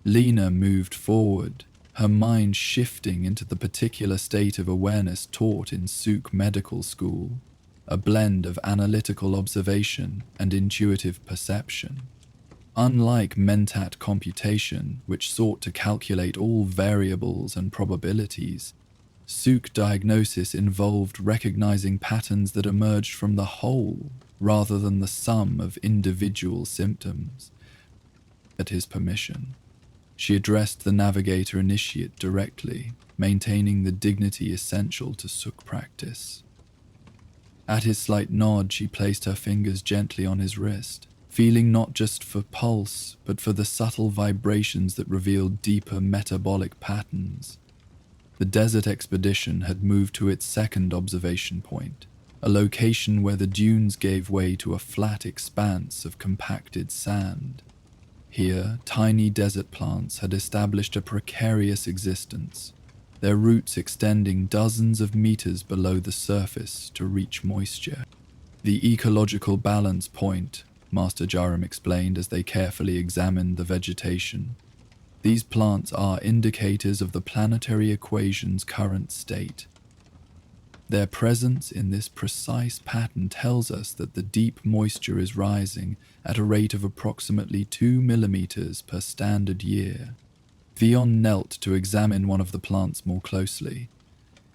Lena moved forward, her mind shifting into the particular state of awareness taught in Suk Medical School, a blend of analytical observation and intuitive perception. Unlike Mentat computation, which sought to calculate all variables and probabilities, Suk diagnosis involved recognizing patterns that emerged from the whole rather than the sum of individual symptoms. At his permission, she addressed the Navigator Initiate directly, maintaining the dignity essential to Suk practice. At his slight nod, she placed her fingers gently on his wrist, feeling not just for pulse, but for the subtle vibrations that revealed deeper metabolic patterns. The desert expedition had moved to its second observation point, a location where the dunes gave way to a flat expanse of compacted sand. Here, tiny desert plants had established a precarious existence, their roots extending dozens of meters below the surface to reach moisture. The ecological balance point, Master Jaram explained as they carefully examined the vegetation. These plants are indicators of the planetary equation's current state. Their presence in this precise pattern tells us that the deep moisture is rising at a rate of approximately 2 millimeters per standard year. Theon knelt to examine one of the plants more closely.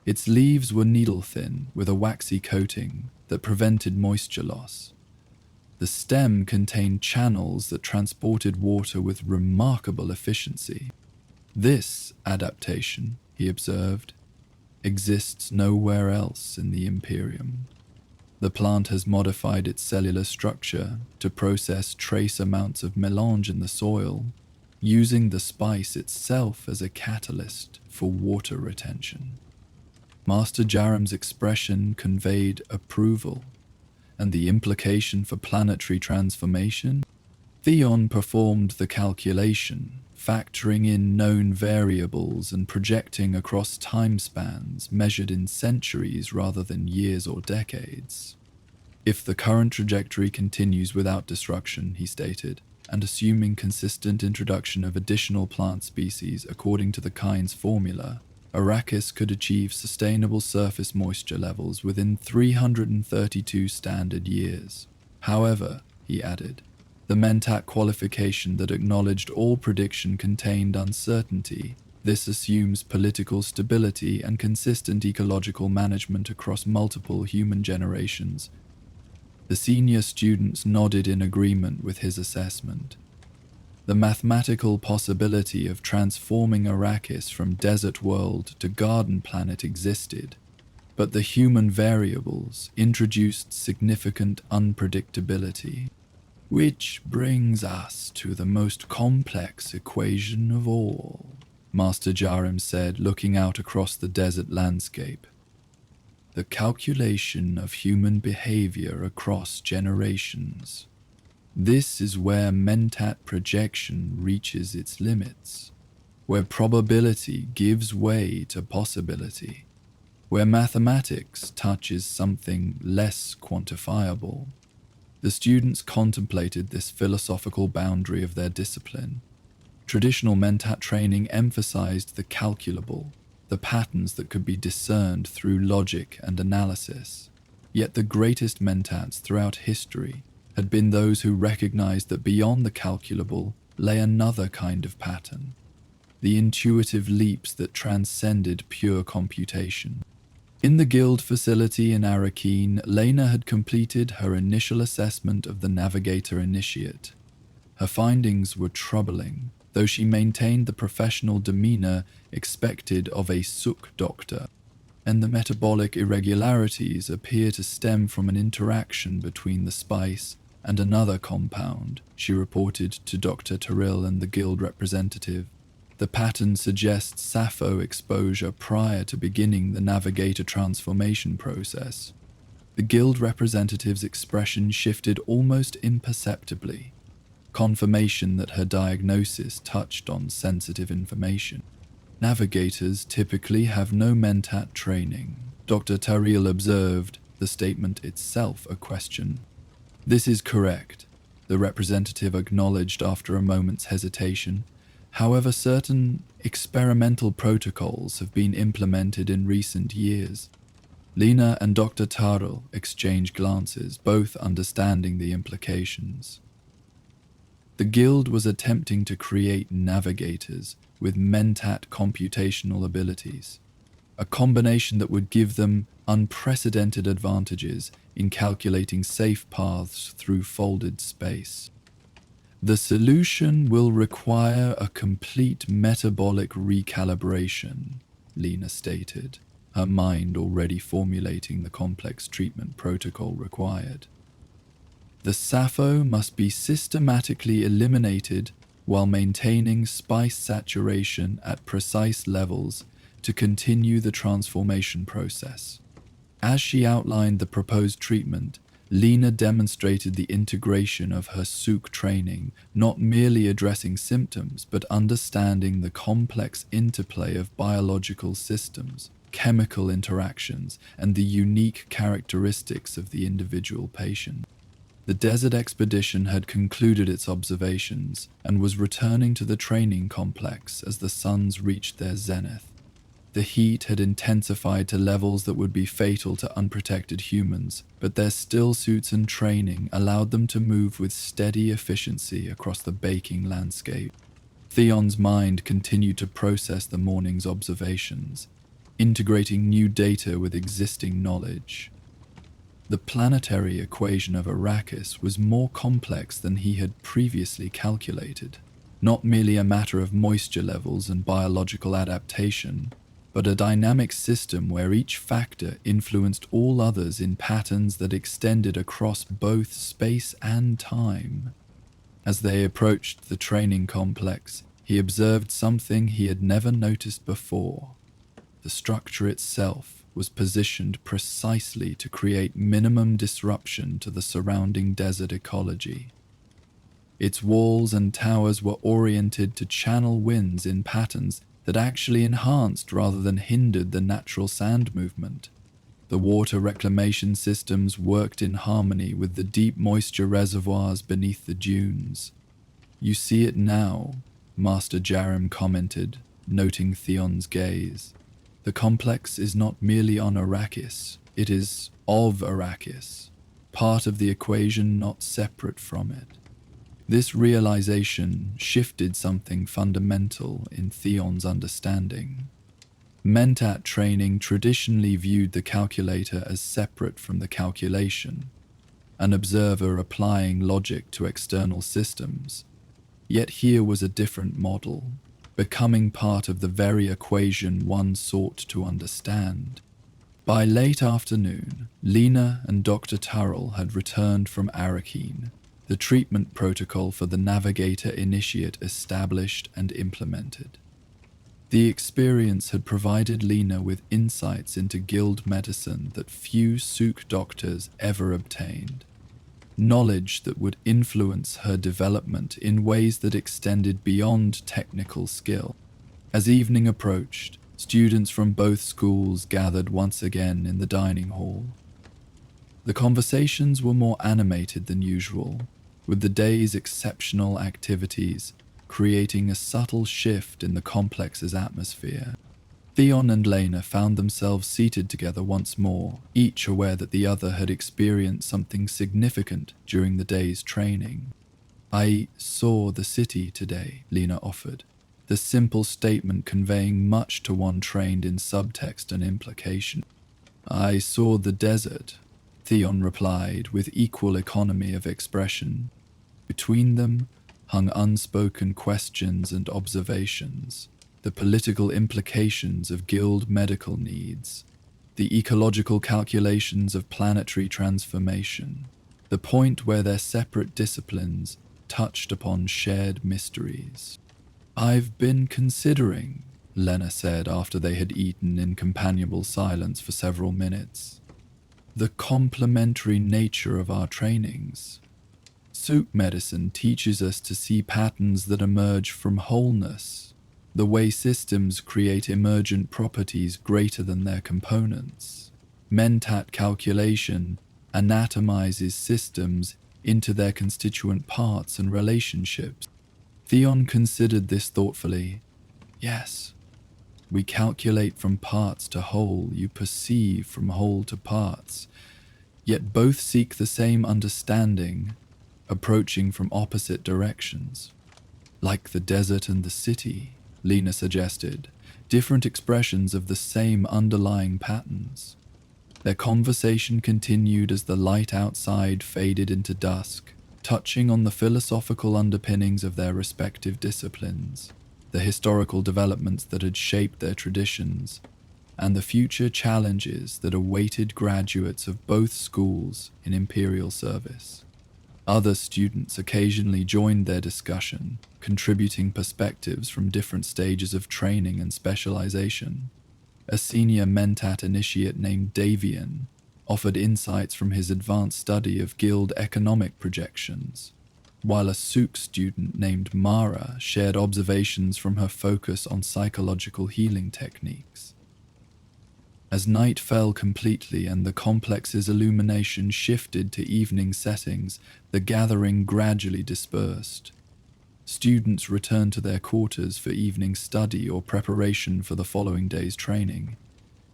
Its leaves were needle-thin with a waxy coating that prevented moisture loss. The stem contained channels that transported water with remarkable efficiency. This adaptation, he observed, exists nowhere else in the Imperium. The plant has modified its cellular structure to process trace amounts of melange in the soil, using the spice itself as a catalyst for water retention. Master Jaram's expression conveyed approval, and the implication for planetary transformation? Theon performed the calculation, factoring in known variables and projecting across time spans measured in centuries rather than years or decades. If the current trajectory continues without destruction, he stated, and assuming consistent introduction of additional plant species according to the kind's formula, Arrakis could achieve sustainable surface moisture levels within 332 standard years. However, he added, the Mentat qualification that acknowledged all prediction contained uncertainty. This assumes political stability and consistent ecological management across multiple human generations. The senior students nodded in agreement with his assessment. The mathematical possibility of transforming Arrakis from desert world to garden planet existed, but the human variables introduced significant unpredictability. Which brings us to the most complex equation of all, Master Jarim said, looking out across the desert landscape. The calculation of human behavior across generations. This is where Mentat projection reaches its limits, where probability gives way to possibility, where mathematics touches something less quantifiable. The students contemplated this philosophical boundary of their discipline. Traditional Mentat training emphasized the calculable, the patterns that could be discerned through logic and analysis. Yet the greatest Mentats throughout history had been those who recognized that beyond the calculable lay another kind of pattern, the intuitive leaps that transcended pure computation. In the guild facility in Arrakis, Lena had completed her initial assessment of the Navigator Initiate. Her findings were troubling, though she maintained the professional demeanor expected of a Suk doctor, and the metabolic irregularities appear to stem from an interaction between the spice and another compound, she reported to Dr. Terrell and the guild representative. The pattern suggests Sappho exposure prior to beginning the Navigator transformation process. The guild representative's expression shifted almost imperceptibly, confirmation that her diagnosis touched on sensitive information. Navigators typically have no Mentat training, Dr. Tariel observed, the statement itself a question. This is correct, the representative acknowledged after a moment's hesitation. However, certain experimental protocols have been implemented in recent years. Lena and Dr. Taro exchanged glances, both understanding the implications. The guild was attempting to create navigators with Mentat computational abilities, a combination that would give them unprecedented advantages in calculating safe paths through folded space. The solution will require a complete metabolic recalibration, Lena stated, her mind already formulating the complex treatment protocol required. The Sappho must be systematically eliminated while maintaining spice saturation at precise levels to continue the transformation process. As she outlined the proposed treatment, Lena demonstrated the integration of her Suk training, not merely addressing symptoms, but understanding the complex interplay of biological systems, chemical interactions, and the unique characteristics of the individual patient. The desert expedition had concluded its observations and was returning to the training complex as the suns reached their zenith. The heat had intensified to levels that would be fatal to unprotected humans, but their still suits and training allowed them to move with steady efficiency across the baking landscape. Theon's mind continued to process the morning's observations, integrating new data with existing knowledge. The planetary equation of Arrakis was more complex than he had previously calculated, not merely a matter of moisture levels and biological adaptation, but a dynamic system where each factor influenced all others in patterns that extended across both space and time. As they approached the training complex, he observed something he had never noticed before. The structure itself was positioned precisely to create minimum disruption to the surrounding desert ecology. Its walls and towers were oriented to channel winds in patterns that actually enhanced rather than hindered the natural sand movement. The water reclamation systems worked in harmony with the deep moisture reservoirs beneath the dunes. "You see it now," Master Jarim commented, noting Theon's gaze. "The complex is not merely on Arrakis, it is of Arrakis, part of the equation, not separate from it." This realization shifted something fundamental in Theon's understanding. Mentat training traditionally viewed the calculator as separate from the calculation, an observer applying logic to external systems. Yet here was a different model, becoming part of the very equation one sought to understand. By late afternoon, Lena and Dr. Turrell had returned from Arrakis, the treatment protocol for the Navigator Initiate established and implemented. The experience had provided Lena with insights into guild medicine that few Suk doctors ever obtained, knowledge that would influence her development in ways that extended beyond technical skill. As evening approached, students from both schools gathered once again in the dining hall. The conversations were more animated than usual, with the day's exceptional activities creating a subtle shift in the complex's atmosphere. Theon and Lena found themselves seated together once more, each aware that the other had experienced something significant during the day's training. "I saw the city today," Lena offered, the simple statement conveying much to one trained in subtext and implication. "I saw the desert," Theon replied with equal economy of expression. Between them hung unspoken questions and observations, the political implications of guild medical needs, the ecological calculations of planetary transformation, the point where their separate disciplines touched upon shared mysteries. "I've been considering," Lena said after they had eaten in companionable silence for several minutes, "the complementary nature of our trainings. Suk medicine teaches us to see patterns that emerge from wholeness, the way systems create emergent properties greater than their components. Mentat calculation anatomizes systems into their constituent parts and relationships." Theon considered this thoughtfully. "Yes, we calculate from parts to whole, you perceive from whole to parts, yet both seek the same understanding, approaching from opposite directions." "Like the desert and the city," Lena suggested, different expressions of the same underlying patterns. Their conversation continued as the light outside faded into dusk, touching on the philosophical underpinnings of their respective disciplines, the historical developments that had shaped their traditions, and the future challenges that awaited graduates of both schools in imperial service. Other students occasionally joined their discussion, contributing perspectives from different stages of training and specialization. A senior Mentat initiate named Davian offered insights from his advanced study of guild economic projections, while a Suk student named Mara shared observations from her focus on psychological healing techniques. As night fell completely and the complex's illumination shifted to evening settings, the gathering gradually dispersed. Students returned to their quarters for evening study or preparation for the following day's training.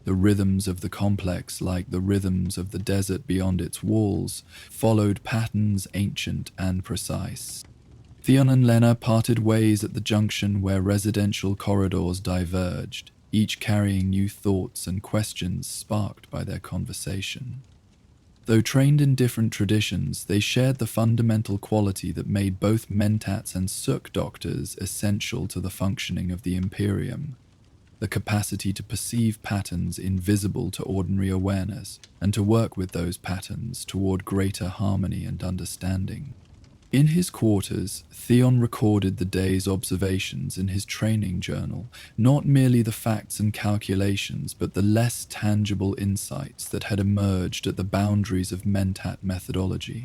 The rhythms of the complex, like the rhythms of the desert beyond its walls, followed patterns ancient and precise. Theon and Lena parted ways at the junction where residential corridors diverged, each carrying new thoughts and questions sparked by their conversation. Though trained in different traditions, they shared the fundamental quality that made both Mentats and Suk doctors essential to the functioning of the Imperium: the capacity to perceive patterns invisible to ordinary awareness, and to work with those patterns toward greater harmony and understanding. In his quarters, Theon recorded the day's observations in his training journal, not merely the facts and calculations, but the less tangible insights that had emerged at the boundaries of Mentat methodology.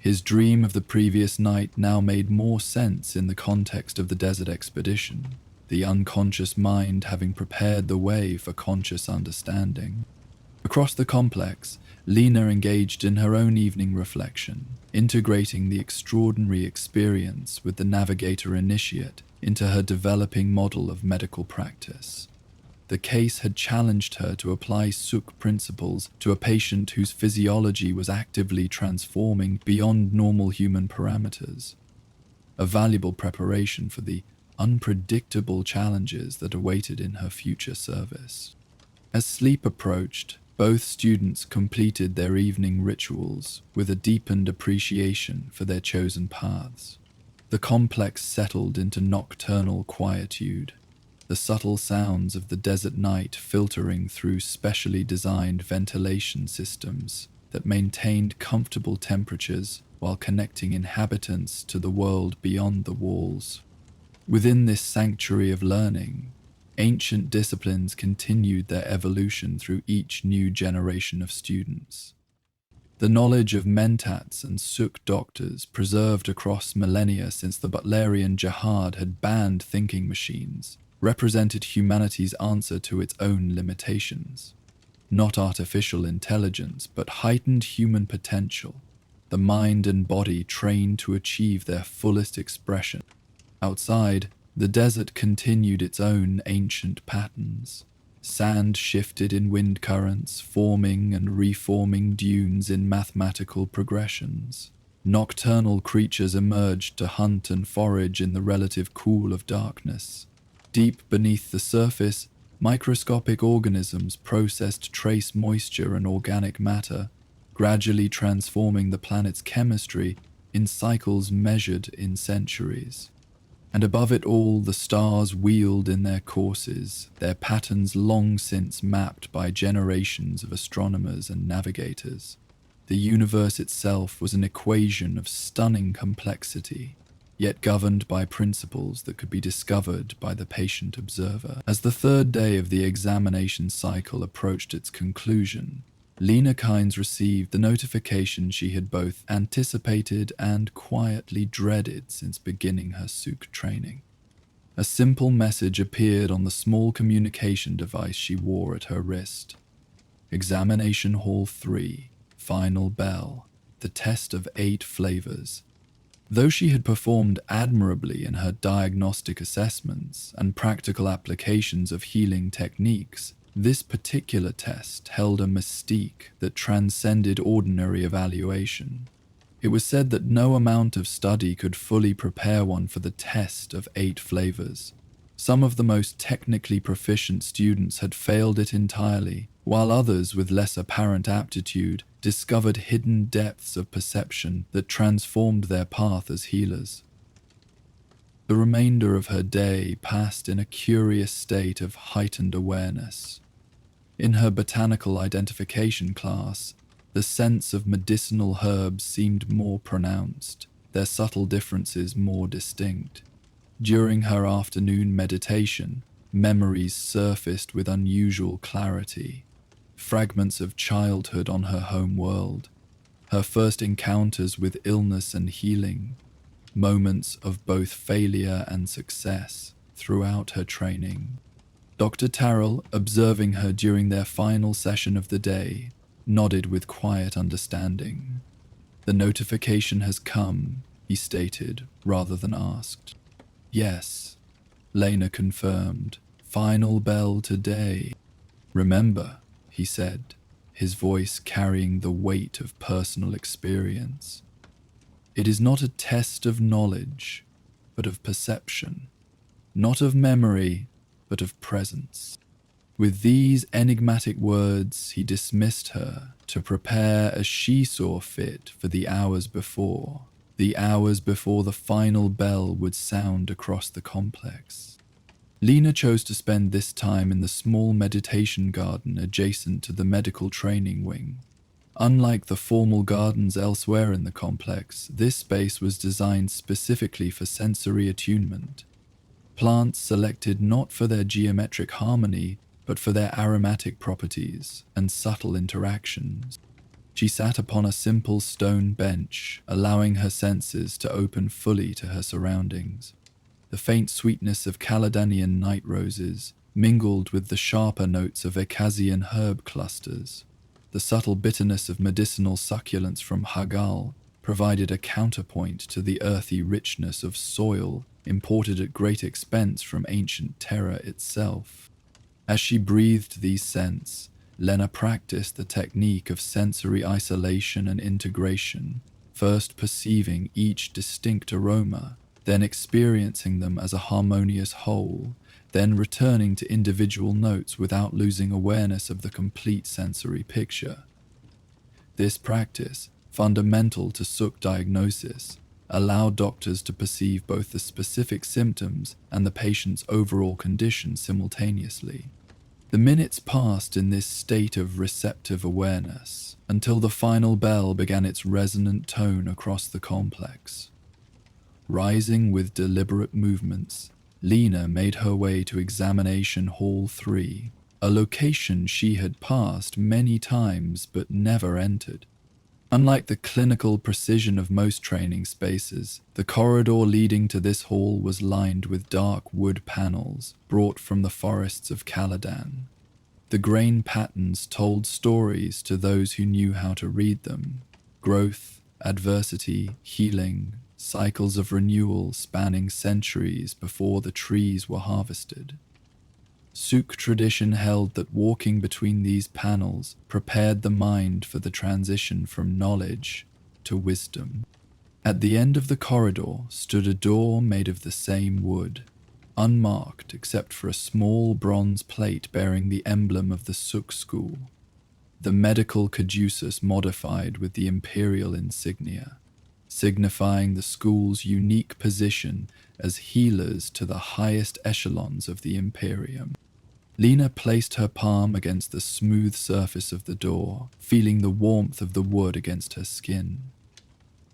His dream of the previous night now made more sense in the context of the desert expedition, the unconscious mind having prepared the way for conscious understanding. Across the complex, Lena engaged in her own evening reflection, integrating the extraordinary experience with the navigator initiate into her developing model of medical practice. The case had challenged her to apply Suk principles to a patient whose physiology was actively transforming beyond normal human parameters, a valuable preparation for the unpredictable challenges that awaited in her future service. As sleep approached, both students completed their evening rituals with a deepened appreciation for their chosen paths. The complex settled into nocturnal quietude, the subtle sounds of the desert night filtering through specially designed ventilation systems that maintained comfortable temperatures while connecting inhabitants to the world beyond the walls. Within this sanctuary of learning, ancient disciplines continued their evolution through each new generation of students. The knowledge of Mentats and Suk doctors preserved across millennia since the Butlerian Jihad had banned thinking machines represented humanity's answer to its own limitations. Not artificial intelligence, but heightened human potential, the mind and body trained to achieve their fullest expression. Outside, the desert continued its own ancient patterns. Sand shifted in wind currents, forming and reforming dunes in mathematical progressions. Nocturnal creatures emerged to hunt and forage in the relative cool of darkness. Deep beneath the surface, microscopic organisms processed trace moisture and organic matter, gradually transforming the planet's chemistry in cycles measured in centuries. And above it all, the stars wheeled in their courses, their patterns long since mapped by generations of astronomers and navigators. The universe itself was an equation of stunning complexity, yet governed by principles that could be discovered by the patient observer. As the third day of the examination cycle approached its conclusion, Lena Kynes received the notification she had both anticipated and quietly dreaded since beginning her Suk training. A simple message appeared on the small communication device she wore at her wrist. Examination Hall 3, final bell, the test of 8 flavors. Though she had performed admirably in her diagnostic assessments and practical applications of healing techniques, this particular test held a mystique that transcended ordinary evaluation. It was said that no amount of study could fully prepare one for the test of 8 flavors. Some of the most technically proficient students had failed it entirely, while others with less apparent aptitude discovered hidden depths of perception that transformed their path as healers. The remainder of her day passed in a curious state of heightened awareness. In her botanical identification class, the sense of medicinal herbs seemed more pronounced, their subtle differences more distinct. During her afternoon meditation, memories surfaced with unusual clarity. Fragments of childhood on her home world, her first encounters with illness and healing, moments of both failure and success throughout her training. Dr. Tarrell, observing her during their final session of the day, nodded with quiet understanding. "The notification has come," he stated, rather than asked. "Yes," Lena confirmed. "Final bell today." "Remember," he said, his voice carrying the weight of personal experience, "it is not a test of knowledge, but of perception. Not of memory, but of presence." With these enigmatic words, he dismissed her to prepare as she saw fit for the hours before the final bell would sound across the complex. Lena chose to spend this time in the small meditation garden adjacent to the medical training wing. Unlike the formal gardens elsewhere in the complex, this space was designed specifically for sensory attunement. Plants selected not for their geometric harmony, but for their aromatic properties and subtle interactions. She sat upon a simple stone bench, allowing her senses to open fully to her surroundings. The faint sweetness of Caledonian night roses mingled with the sharper notes of Icasian herb clusters. The subtle bitterness of medicinal succulents from Hagal provided a counterpoint to the earthy richness of soil imported at great expense from ancient Terra itself. As she breathed these scents, Lena practiced the technique of sensory isolation and integration, first perceiving each distinct aroma, then experiencing them as a harmonious whole, then returning to individual notes without losing awareness of the complete sensory picture. This practice, fundamental to Suk diagnosis, allowed doctors to perceive both the specific symptoms and the patient's overall condition simultaneously. The minutes passed in this state of receptive awareness until the final bell began its resonant tone across the complex. Rising with deliberate movements, Lena made her way to Examination Hall 3, a location she had passed many times but never entered. Unlike the clinical precision of most training spaces, the corridor leading to this hall was lined with dark wood panels brought from the forests of Caladan. The grain patterns told stories to those who knew how to read them: growth, adversity, healing, cycles of renewal spanning centuries before the trees were harvested. Suk tradition held that walking between these panels prepared the mind for the transition from knowledge to wisdom. At the end of the corridor stood a door made of the same wood, unmarked except for a small bronze plate bearing the emblem of the Suk school, the medical caduceus modified with the imperial insignia, signifying the school's unique position as healers to the highest echelons of the Imperium. Lena placed her palm against the smooth surface of the door, feeling the warmth of the wood against her skin.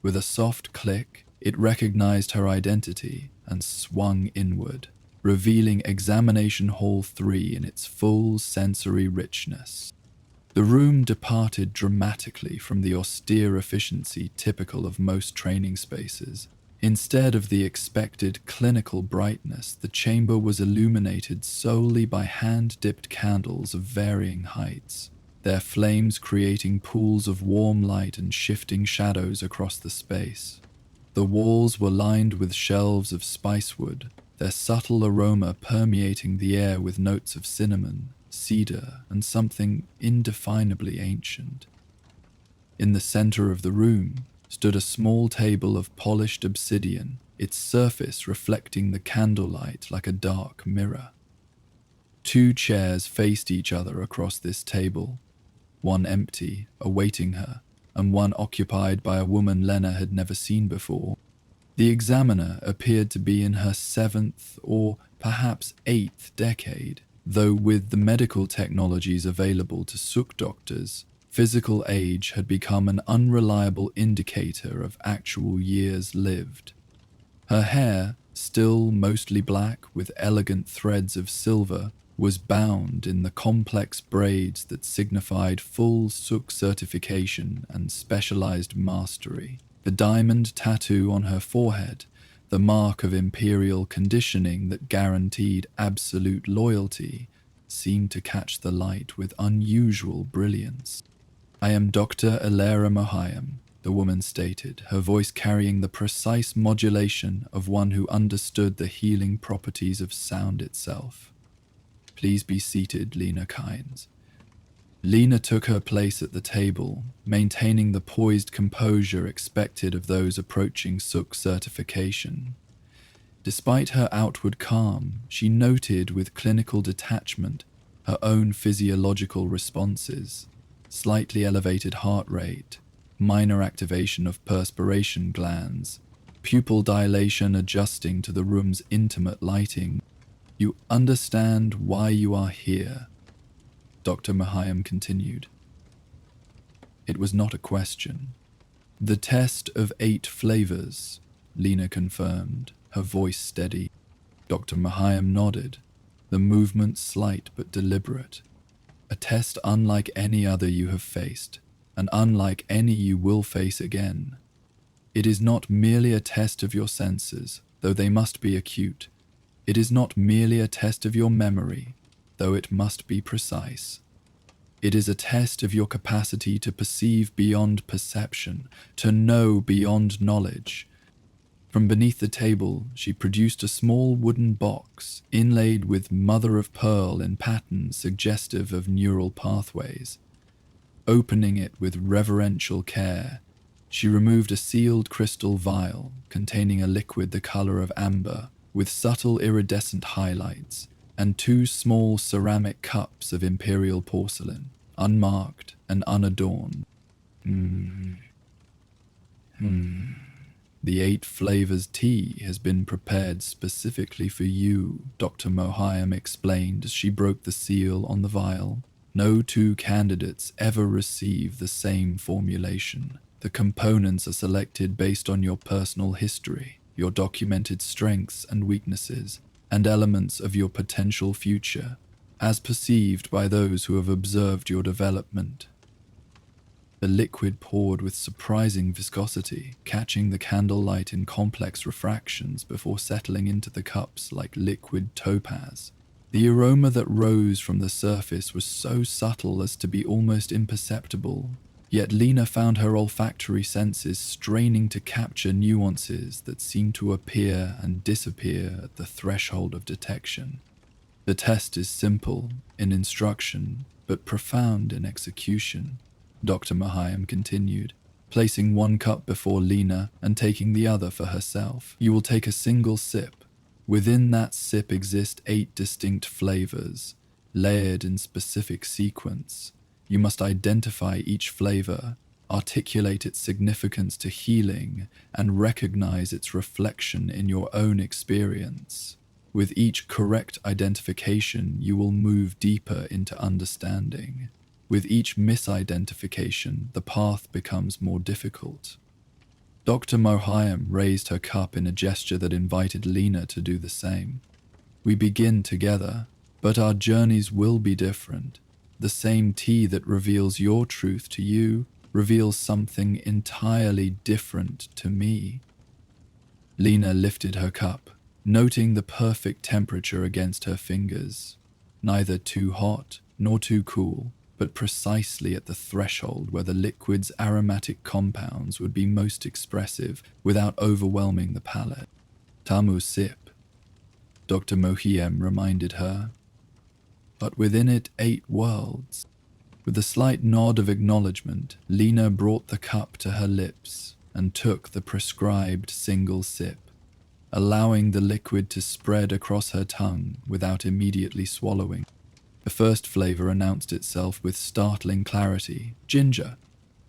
With a soft click, it recognized her identity and swung inward, revealing Examination Hall 3 in its full sensory richness. The room departed dramatically from the austere efficiency typical of most training spaces. Instead of the expected clinical brightness, the chamber was illuminated solely by hand-dipped candles of varying heights, their flames creating pools of warm light and shifting shadows across the space. The walls were lined with shelves of spicewood, their subtle aroma permeating the air with notes of cinnamon, cedar, and something indefinably ancient. In the center of the room stood a small table of polished obsidian, its surface reflecting the candlelight like a dark mirror. 2 chairs faced each other across this table, one empty, awaiting her, and one occupied by a woman Lena had never seen before. The examiner appeared to be in her 7th or perhaps 8th decade, though with the medical technologies available to Suk doctors, physical age had become an unreliable indicator of actual years lived. Her hair, still mostly black with elegant threads of silver, was bound in the complex braids that signified full Suk certification and specialized mastery. The diamond tattoo on her forehead, the mark of imperial conditioning that guaranteed absolute loyalty, seemed to catch the light with unusual brilliance. "I am Dr. Elera Mohayam," the woman stated, her voice carrying the precise modulation of one who understood the healing properties of sound itself. "Please be seated, Lena Kynes." Lena took her place at the table, maintaining the poised composure expected of those approaching Suk certification. Despite her outward calm, she noted with clinical detachment her own physiological responses: slightly elevated heart rate, minor activation of perspiration glands, pupil dilation adjusting to the room's intimate lighting. "You understand why you are here," Dr. Mohayam continued. It was not a question. "The test of 8 flavors," Lena confirmed, her voice steady. Dr. Mohayam nodded, the movement slight but deliberate. "A test unlike any other you have faced, and unlike any you will face again. It is not merely a test of your senses, though they must be acute. It is not merely a test of your memory, though it must be precise. It is a test of your capacity to perceive beyond perception, to know beyond knowledge. From beneath the table, she produced a small wooden box inlaid with mother-of-pearl in patterns suggestive of neural pathways. Opening it with reverential care, she removed a sealed crystal vial containing a liquid the color of amber with subtle iridescent highlights, and 2 small ceramic cups of imperial porcelain, unmarked and unadorned. The 8 flavors tea has been prepared specifically for you, Dr. Mohayem explained as she broke the seal on the vial. No 2 candidates ever receive the same formulation. The components are selected based on your personal history, your documented strengths and weaknesses, and elements of your potential future, as perceived by those who have observed your development. The liquid poured with surprising viscosity, catching the candlelight in complex refractions before settling into the cups like liquid topaz. The aroma that rose from the surface was so subtle as to be almost imperceptible, yet Lena found her olfactory senses straining to capture nuances that seemed to appear and disappear at the threshold of detection. The test is simple in instruction, but profound in execution, Dr. Mohayem continued, placing 1 cup before Lena and taking the other for herself. You will take a single sip. Within that sip exist 8 distinct flavors, layered in specific sequence. You must identify each flavor, articulate its significance to healing, and recognize its reflection in your own experience. With each correct identification, you will move deeper into understanding. With each misidentification, the path becomes more difficult. Dr. Mohayem raised her cup in a gesture that invited Lena to do the same. We begin together, but our journeys will be different. The same tea that reveals your truth to you reveals something entirely different to me. Lena lifted her cup, noting the perfect temperature against her fingers, neither too hot nor too cool, but precisely at the threshold where the liquid's aromatic compounds would be most expressive without overwhelming the palate. Tamu sip, Dr. Mohayem reminded her. But within it 8 worlds. With a slight nod of acknowledgement, Lena brought the cup to her lips and took the prescribed single sip, allowing the liquid to spread across her tongue without immediately swallowing. The first flavor announced itself with startling clarity: ginger,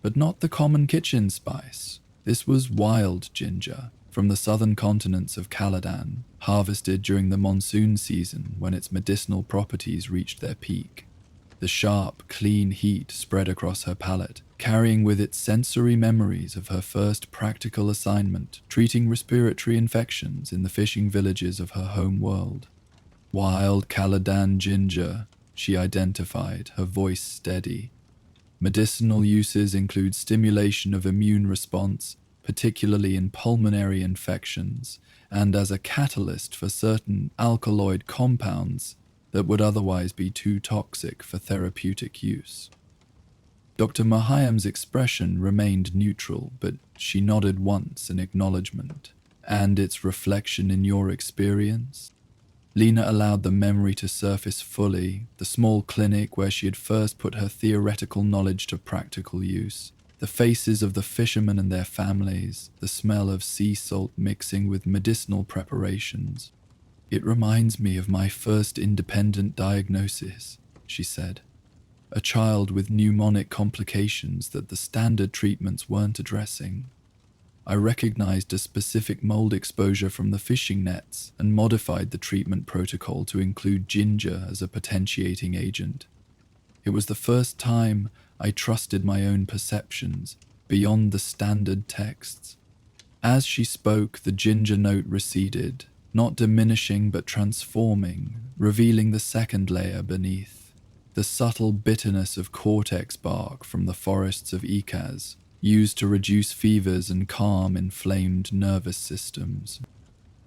but not the common kitchen spice. This was wild ginger, from the southern continents of Caladan, harvested during the monsoon season when its medicinal properties reached their peak. The sharp, clean heat spread across her palate, carrying with it sensory memories of her first practical assignment, treating respiratory infections in the fishing villages of her home world. Wild Caladan ginger, she identified, her voice steady. Medicinal uses include stimulation of immune response, particularly in pulmonary infections, and as a catalyst for certain alkaloid compounds that would otherwise be too toxic for therapeutic use. Dr. Mohayem's expression remained neutral, but she nodded once in acknowledgement. And its reflection in your experience? Lena allowed the memory to surface fully, the small clinic where she had first put her theoretical knowledge to practical use, the faces of the fishermen and their families, the smell of sea salt mixing with medicinal preparations. It reminds me of my first independent diagnosis, she said. A child with pneumonic complications that the standard treatments weren't addressing. I recognized a specific mold exposure from the fishing nets and modified the treatment protocol to include ginger as a potentiating agent. It was the first time I trusted my own perceptions beyond the standard texts. As she spoke, the ginger note receded, not diminishing but transforming, revealing the second layer beneath. the subtle bitterness of cortex bark from the forests of Ikaz, used to reduce fevers and calm inflamed nervous systems.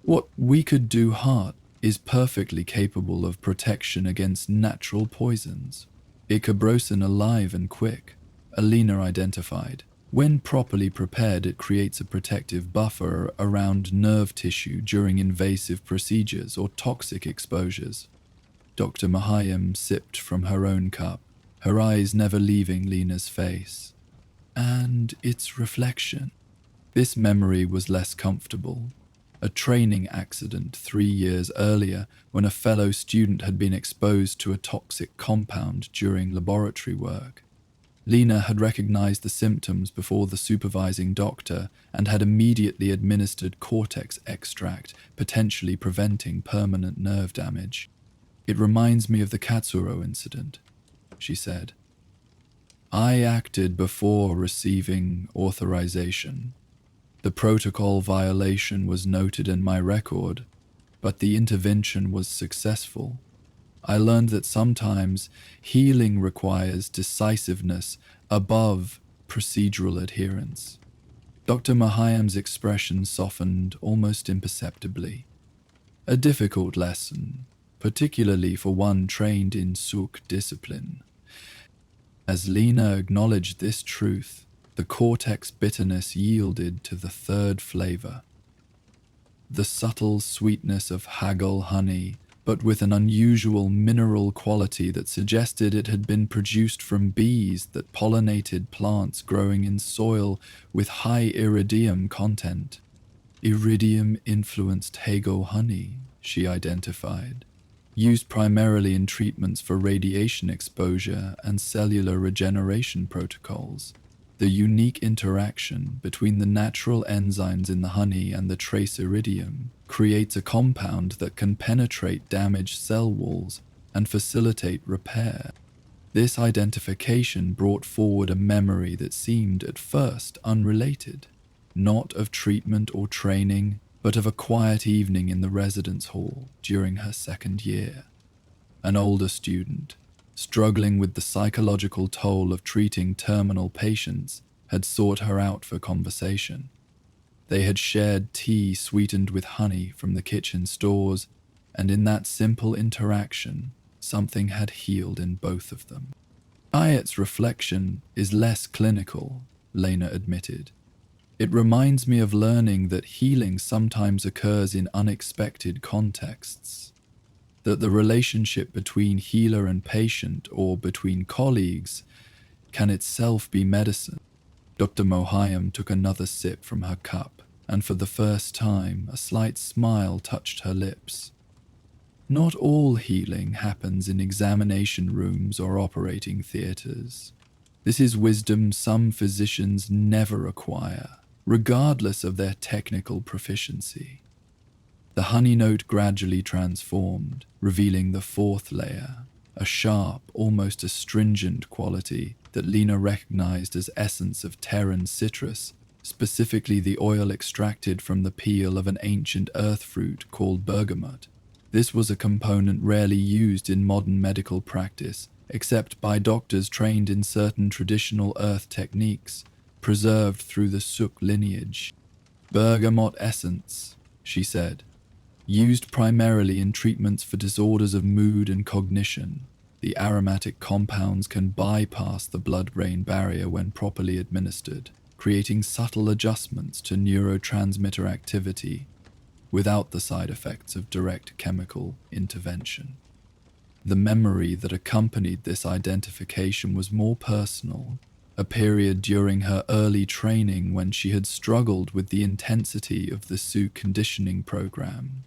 What we could do heart is perfectly capable of protection against natural poisons. Icabrosin alive and quick, Alina identified. When properly prepared, it creates a protective buffer around nerve tissue during invasive procedures or toxic exposures. Dr. Mahayam sipped from her own cup, her eyes never leaving Lena's face. And its reflection. This memory was less comfortable. A training accident 3 years earlier when a fellow student had been exposed to a toxic compound during laboratory work. Lena had recognized the symptoms before the supervising doctor and had immediately administered cortex extract, potentially preventing permanent nerve damage. "It reminds me of the Katsuro incident," she said. "I acted before receiving authorization. The protocol violation was noted in my record, but the intervention was successful. I learned that sometimes healing requires decisiveness above procedural adherence." Dr. Mahayam's expression softened almost imperceptibly. A difficult lesson, particularly for one trained in Suk discipline. As Lena acknowledged this truth, the cortex bitterness yielded to the third flavor. The subtle sweetness of haggle honey, but with an unusual mineral quality that suggested it had been produced from bees that pollinated plants growing in soil with high iridium content. Iridium-influenced Hago honey, she identified, used primarily in treatments for radiation exposure and cellular regeneration protocols. The unique interaction between the natural enzymes in the honey and the trace iridium creates a compound that can penetrate damaged cell walls and facilitate repair. This identification brought forward a memory that seemed at first unrelated, not of treatment or training, but of a quiet evening in the residence hall during her second year. An older student, struggling with the psychological toll of treating terminal patients, had sought her out for conversation. They had shared tea sweetened with honey from the kitchen stores, and in that simple interaction, something had healed in both of them. "Ayet's reflection is less clinical," Lena admitted. "It reminds me of learning that healing sometimes occurs in unexpected contexts, that the relationship between healer and patient or between colleagues can itself be medicine." Dr. Mohayam took another sip from her cup, and for the first time a slight smile touched her lips. "Not all healing happens in examination rooms or operating theaters. This is wisdom some physicians never acquire, regardless of their technical proficiency." The honey note gradually transformed, revealing the fourth layer, a sharp, almost astringent quality that Lena recognized as essence of Terran citrus, specifically the oil extracted from the peel of an ancient earth fruit called bergamot. This was a component rarely used in modern medical practice, except by doctors trained in certain traditional earth techniques, preserved through the Suk lineage. "Bergamot essence," she said, "used primarily in treatments for disorders of mood and cognition. The aromatic compounds can bypass the blood-brain barrier when properly administered, creating subtle adjustments to neurotransmitter activity without the side effects of direct chemical intervention." The memory that accompanied this identification was more personal, a period during her early training when she had struggled with the intensity of the Su conditioning program.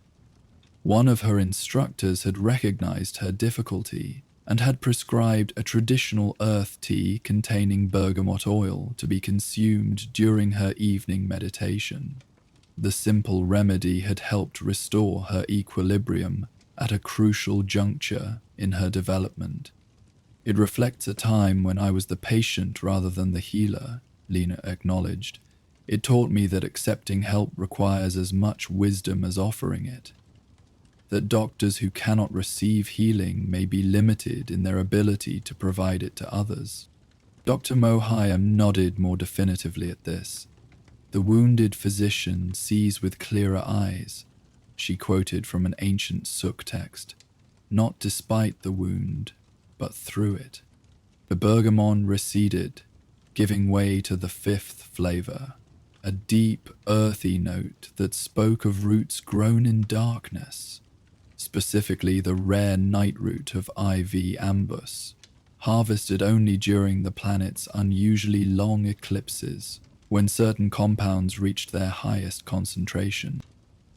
One of her instructors had recognized her difficulty and had prescribed a traditional earth tea containing bergamot oil to be consumed during her evening meditation. The simple remedy had helped restore her equilibrium at a crucial juncture in her development. "It reflects a time when I was the patient rather than the healer," Lena acknowledged. "It taught me that accepting help requires as much wisdom as offering it." that doctors who cannot receive healing may be limited in their ability to provide it to others. Dr. Mohayam nodded more definitively at this. The wounded physician sees with clearer eyes, she quoted from an ancient Sukh text, not despite the wound, but through it. The bergamot receded, giving way to the fifth flavor, a deep, earthy note that spoke of roots grown in darkness, specifically the rare night root of IV ambus, harvested only during the planet's unusually long eclipses, when certain compounds reached their highest concentration.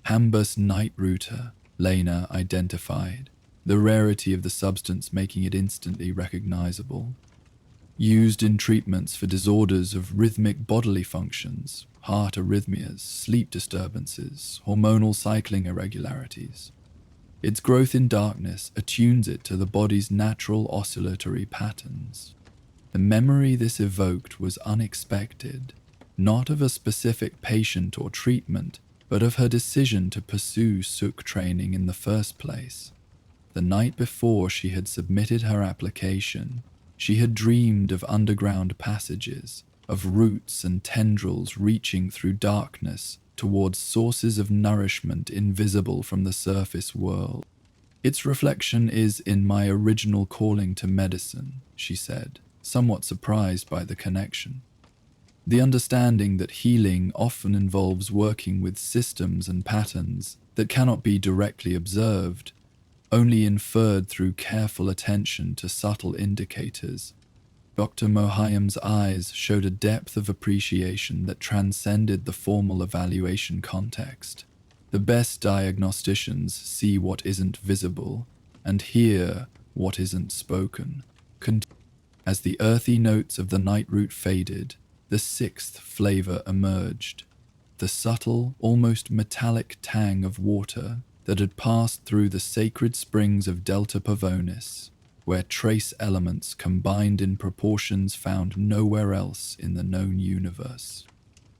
Ambus nightrooter, Lena identified, the rarity of the substance making it instantly recognizable. Used in treatments for disorders of rhythmic bodily functions, heart arrhythmias, sleep disturbances, hormonal cycling irregularities. Its growth in darkness attunes it to the body's natural oscillatory patterns. The memory this evoked was unexpected, not of a specific patient or treatment, but of her decision to pursue Sukh training in the first place. The night before she had submitted her application, she had dreamed of underground passages, of roots and tendrils reaching through darkness towards sources of nourishment invisible from the surface world. Its reflection is in my original calling to medicine, she said, somewhat surprised by the connection. The understanding that healing often involves working with systems and patterns that cannot be directly observed, only inferred through careful attention to subtle indicators. Dr. Mohayam's eyes showed a depth of appreciation that transcended the formal evaluation context. The best diagnosticians see what isn't visible and hear what isn't spoken. As the earthy notes of the nightroot faded, the sixth flavor emerged, the subtle, almost metallic tang of water that had passed through the sacred springs of Delta Pavonis, where trace elements combined in proportions found nowhere else in the known universe.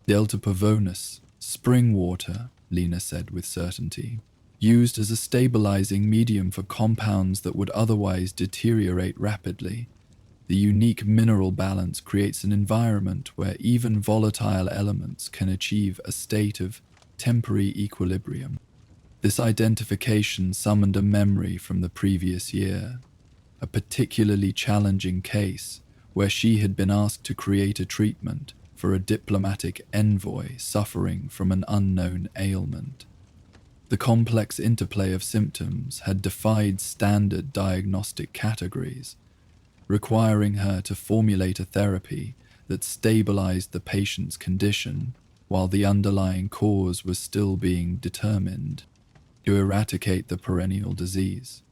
Delta Pavonis, spring water, Lena said with certainty, used as a stabilizing medium for compounds that would otherwise deteriorate rapidly. The unique mineral balance creates an environment where even volatile elements can achieve a state of temporary equilibrium. This identification summoned a memory from the previous year, a particularly challenging case where she had been asked to create a treatment for a diplomatic envoy suffering from an unknown ailment. The complex interplay of symptoms had defied standard diagnostic categories, requiring her to formulate a therapy that stabilized the patient's condition while the underlying cause was still being determined, to eradicate the perennial disease.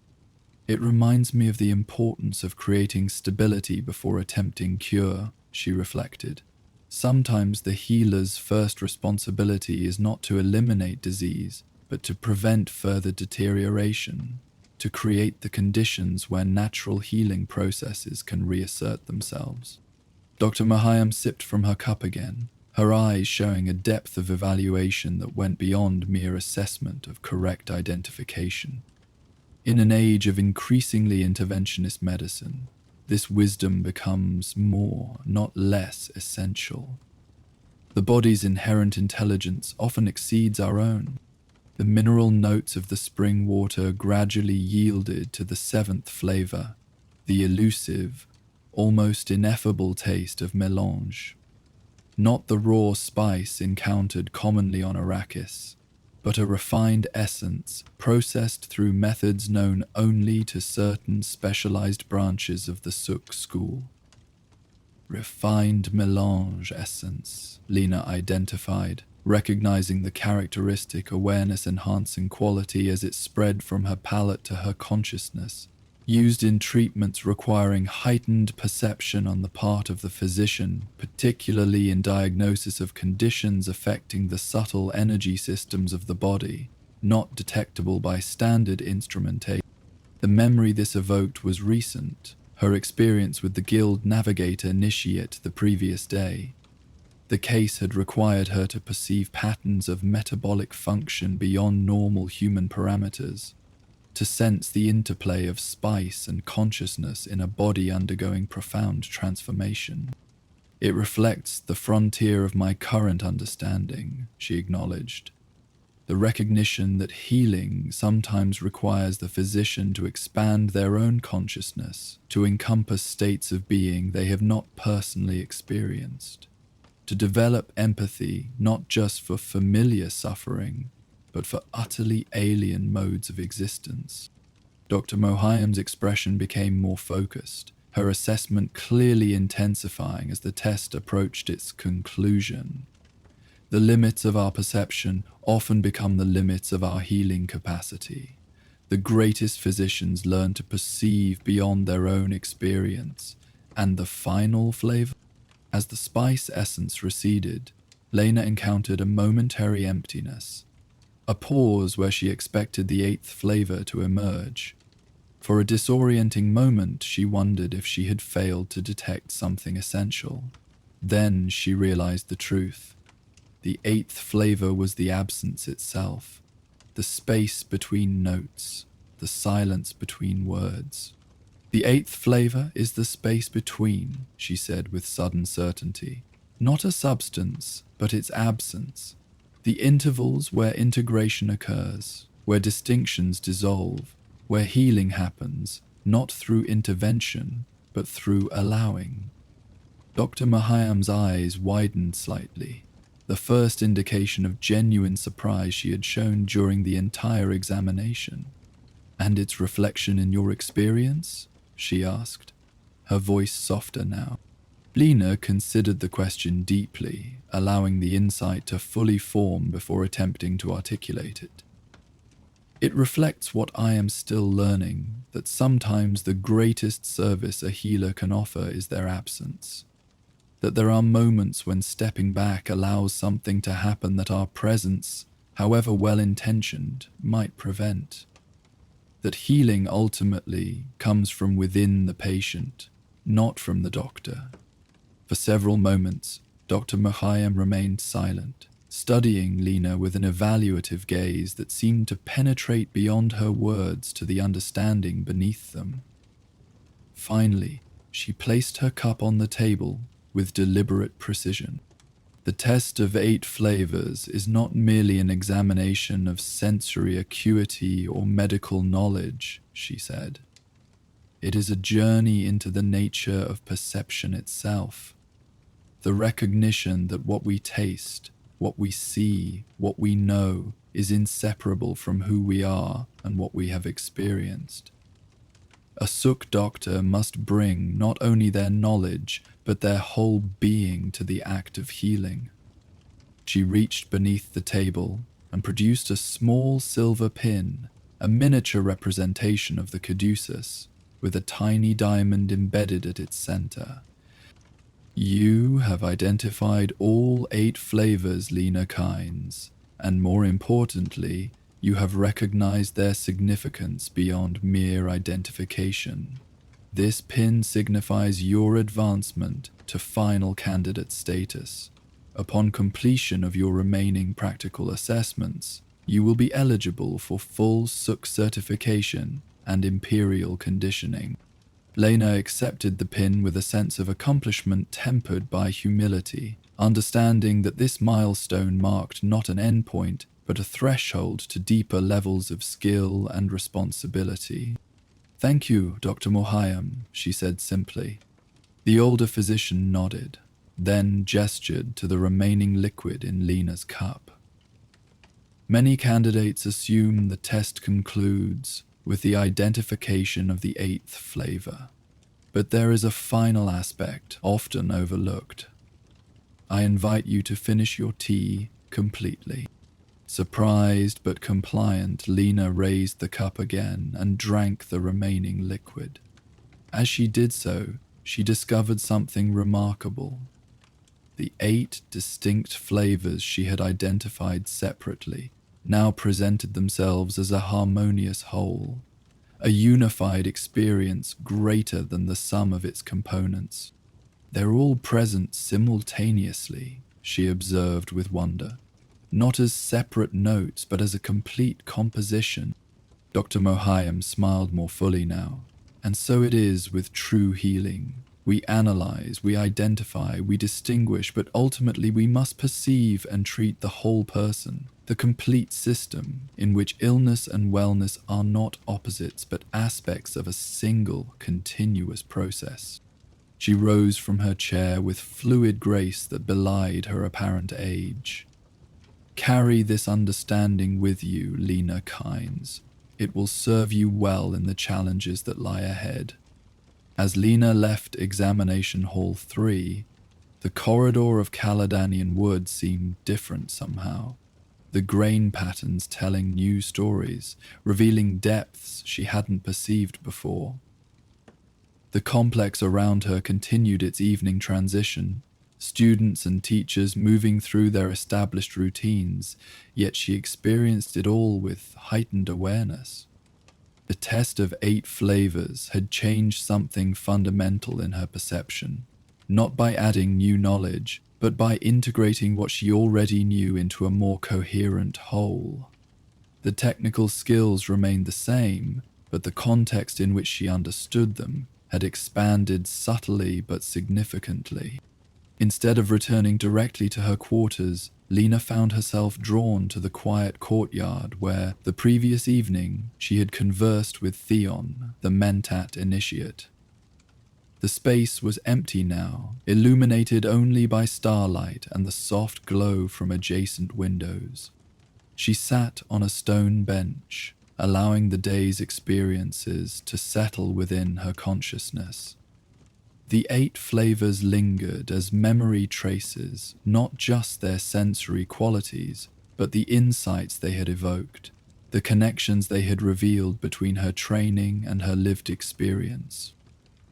It reminds me of the importance of creating stability before attempting cure, she reflected. Sometimes the healer's first responsibility is not to eliminate disease, but to prevent further deterioration, to create the conditions where natural healing processes can reassert themselves. Dr. Mohayam sipped from her cup again, her eyes showing a depth of evaluation that went beyond mere assessment of correct identification. In an age of increasingly interventionist medicine, this wisdom becomes more, not less, essential. The body's inherent intelligence often exceeds our own. The mineral notes of the spring water gradually yielded to the seventh flavor, the elusive, almost ineffable taste of melange. Not the raw spice encountered commonly on Arrakis, but a refined essence processed through methods known only to certain specialized branches of the Sukh school. Refined melange essence, Lena identified, recognizing the characteristic awareness-enhancing quality as it spread from her palate to her consciousness, used in treatments requiring heightened perception on the part of the physician, particularly in diagnosis of conditions affecting the subtle energy systems of the body, not detectable by standard instrumentation. The memory this evoked was recent, her experience with the Guild Navigator initiate the previous day. The case had required her to perceive patterns of metabolic function beyond normal human parameters, to sense the interplay of spice and consciousness in a body undergoing profound transformation. It reflects the frontier of my current understanding, she acknowledged. The recognition that healing sometimes requires the physician to expand their own consciousness to encompass states of being they have not personally experienced, to develop empathy not just for familiar suffering, but for utterly alien modes of existence. Dr. Mohiam's expression became more focused, her assessment clearly intensifying as the test approached its conclusion. The limits of our perception often become the limits of our healing capacity. The greatest physicians learn to perceive beyond their own experience, and the final flavor? As the spice essence receded, Lena encountered a momentary emptiness, a pause where she expected the eighth flavor to emerge. For a disorienting moment, she wondered if she had failed to detect something essential. Then she realized the truth. The eighth flavor was the absence itself, the space between notes, the silence between words. The eighth flavor is the space between, she said with sudden certainty. Not a substance, but its absence. The intervals where integration occurs, where distinctions dissolve, where healing happens, not through intervention, but through allowing. Dr. Mohiam's eyes widened slightly, the first indication of genuine surprise she had shown during the entire examination. And its reflection in your experience? She asked, her voice softer now. Lena considered the question deeply, allowing the insight to fully form before attempting to articulate it. It reflects what I am still learning, that sometimes the greatest service a healer can offer is their absence. That there are moments when stepping back allows something to happen that our presence, however well-intentioned, might prevent. That healing ultimately comes from within the patient, not from the doctor. For several moments, Dr. Mohiam remained silent, studying Lena with an evaluative gaze that seemed to penetrate beyond her words to the understanding beneath them. Finally, she placed her cup on the table with deliberate precision. The test of 8 flavors is not merely an examination of sensory acuity or medical knowledge, she said. It is a journey into the nature of perception itself. The recognition that what we taste, what we see, what we know is inseparable from who we are and what we have experienced. A Suk doctor must bring not only their knowledge, but their whole being to the act of healing. She reached beneath the table and produced a small silver pin, a miniature representation of the caduceus, with a tiny diamond embedded at its center. You have identified all 8 flavors, Lena Kynes, and more importantly, you have recognized their significance beyond mere identification. This pin signifies your advancement to final candidate status. Upon completion of your remaining practical assessments, you will be eligible for full Suk certification and imperial conditioning. Lena accepted the pin with a sense of accomplishment tempered by humility, understanding that this milestone marked not an endpoint, but a threshold to deeper levels of skill and responsibility. Thank you, Dr. Mohiam, she said simply. The older physician nodded, then gestured to the remaining liquid in Lena's cup. Many candidates assume the test concludes with the identification of the 8th flavor, but there is a final aspect often overlooked. I invite you to finish your tea completely. Surprised but compliant, Lena raised the cup again and drank the remaining liquid. As she did so, she discovered something remarkable. The 8 distinct flavors she had identified separately now presented themselves as a harmonious whole, a unified experience greater than the sum of its components. They're all present simultaneously, she observed with wonder, not as separate notes but as a complete composition. Dr. Mohayem smiled more fully now. And so it is with true healing. We analyze, we identify, we distinguish, but ultimately we must perceive and treat the whole person, the complete system in which illness and wellness are not opposites but aspects of a single continuous process. She rose from her chair with fluid grace that belied her apparent age. Carry this understanding with you, Lena Kynes. It will serve you well in the challenges that lie ahead. As Lena left Examination Hall 3, the corridor of Caledonian Wood seemed different somehow. The grain patterns telling new stories, revealing depths she hadn't perceived before. The complex around her continued its evening transition, students and teachers moving through their established routines, yet she experienced it all with heightened awareness. The test of 8 flavors had changed something fundamental in her perception, not by adding new knowledge, but by integrating what she already knew into a more coherent whole. The technical skills remained the same, but the context in which she understood them had expanded subtly but significantly. Instead of returning directly to her quarters, Lena found herself drawn to the quiet courtyard where, the previous evening, she had conversed with Theon, the Mentat initiate. The space was empty now, illuminated only by starlight and the soft glow from adjacent windows. She sat on a stone bench, allowing the day's experiences to settle within her consciousness. The 8 flavors lingered as memory traces, not just their sensory qualities, but the insights they had evoked, the connections they had revealed between her training and her lived experience.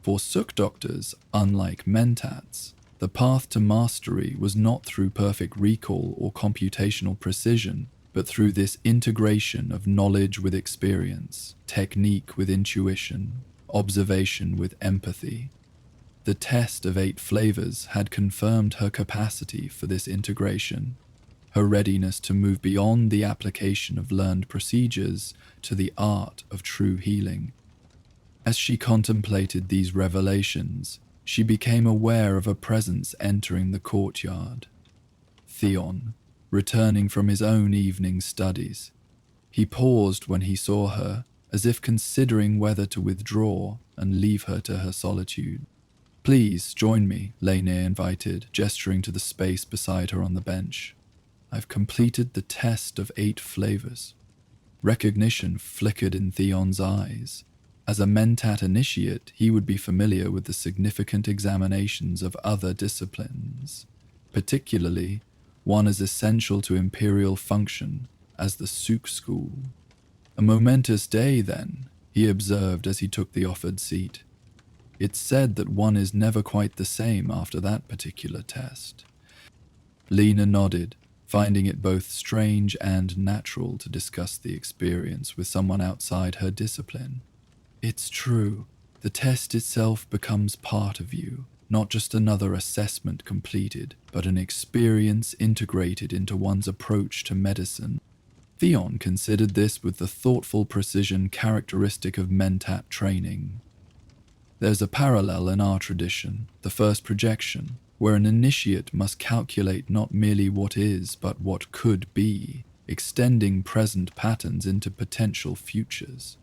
For Suk doctors, unlike Mentats, the path to mastery was not through perfect recall or computational precision, but through this integration of knowledge with experience, technique with intuition, observation with empathy. The test of 8 flavors had confirmed her capacity for this integration, her readiness to move beyond the application of learned procedures to the art of true healing. As she contemplated these revelations, she became aware of a presence entering the courtyard. Theon, returning from his own evening studies. He paused when he saw her, as if considering whether to withdraw and leave her to her solitude. "Please join me," Lena invited, gesturing to the space beside her on the bench. "I've completed the test of 8 flavors." Recognition flickered in Theon's eyes. As a Mentat initiate, he would be familiar with the significant examinations of other disciplines, particularly one as essential to imperial function as the Suk school. "A momentous day, then," he observed as he took the offered seat. "It's said that one is never quite the same after that particular test." Lena nodded, finding it both strange and natural to discuss the experience with someone outside her discipline. "It's true. The test itself becomes part of you, not just another assessment completed, but an experience integrated into one's approach to medicine." Theon considered this with the thoughtful precision characteristic of Mentat training. There's a parallel in our tradition, the first projection, where an initiate must calculate not merely what is, but what could be, extending present patterns into potential futures.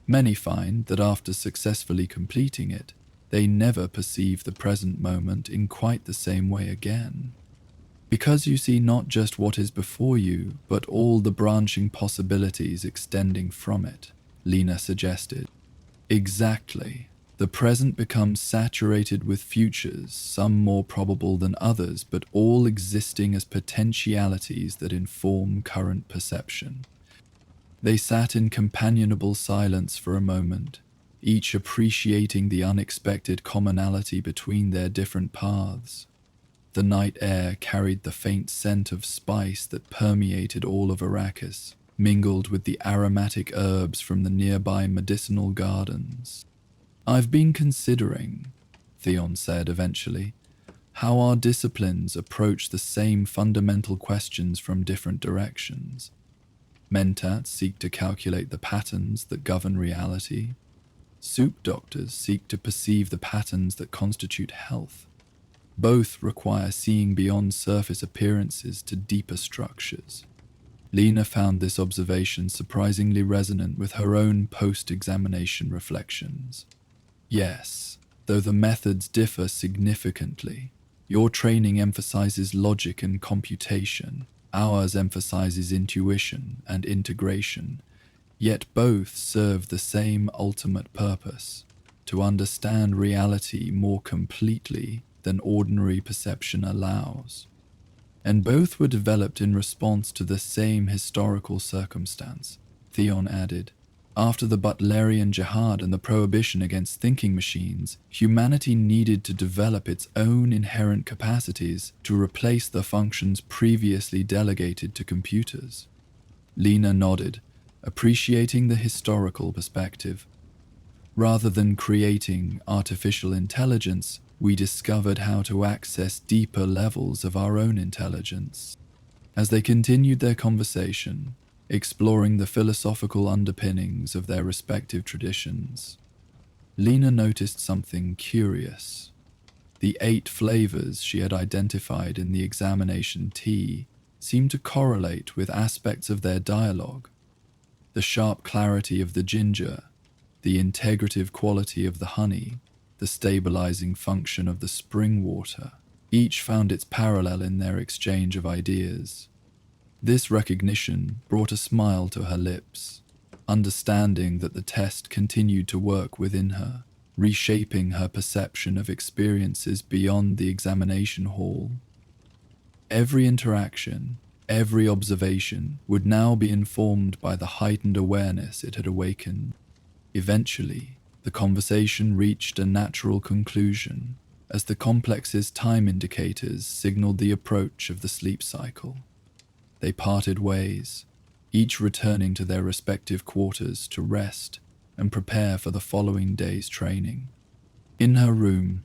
Many find that after successfully completing it, they never perceive the present moment in quite the same way again. Because you see not just what is before you, but all the branching possibilities extending from it, Lena suggested. Exactly. The present becomes saturated with futures, some more probable than others, but all existing as potentialities that inform current perception. They sat in companionable silence for a moment, each appreciating the unexpected commonality between their different paths. The night air carried the faint scent of spice that permeated all of Arrakis, mingled with the aromatic herbs from the nearby medicinal gardens. "I've been considering," Theon said eventually, "how our disciplines approach the same fundamental questions from different directions. Mentats seek to calculate the patterns that govern reality. Soup doctors seek to perceive the patterns that constitute health. Both require seeing beyond surface appearances to deeper structures. Lena found this observation surprisingly resonant with her own post-examination reflections. Yes, though the methods differ significantly, your training emphasizes logic and computation, ours emphasizes intuition and integration, yet both serve the same ultimate purpose: to understand reality more completely than ordinary perception allows. And both were developed in response to the same historical circumstance, Theon added. After the Butlerian Jihad and the prohibition against thinking machines, humanity needed to develop its own inherent capacities to replace the functions previously delegated to computers. Lena nodded, appreciating the historical perspective. Rather than creating artificial intelligence, we discovered how to access deeper levels of our own intelligence. As they continued their conversation, exploring the philosophical underpinnings of their respective traditions, Lena noticed something curious. The 8 flavors she had identified in the examination tea seemed to correlate with aspects of their dialogue. The sharp clarity of the ginger, the integrative quality of the honey, the stabilizing function of the spring water, each found its parallel in their exchange of ideas. This recognition brought a smile to her lips, understanding that the test continued to work within her, reshaping her perception of experiences beyond the examination hall. Every interaction, every observation would now be informed by the heightened awareness it had awakened. Eventually, the conversation reached a natural conclusion as the complex's time indicators signaled the approach of the sleep cycle. They parted ways, each returning to their respective quarters to rest and prepare for the following day's training. In her room,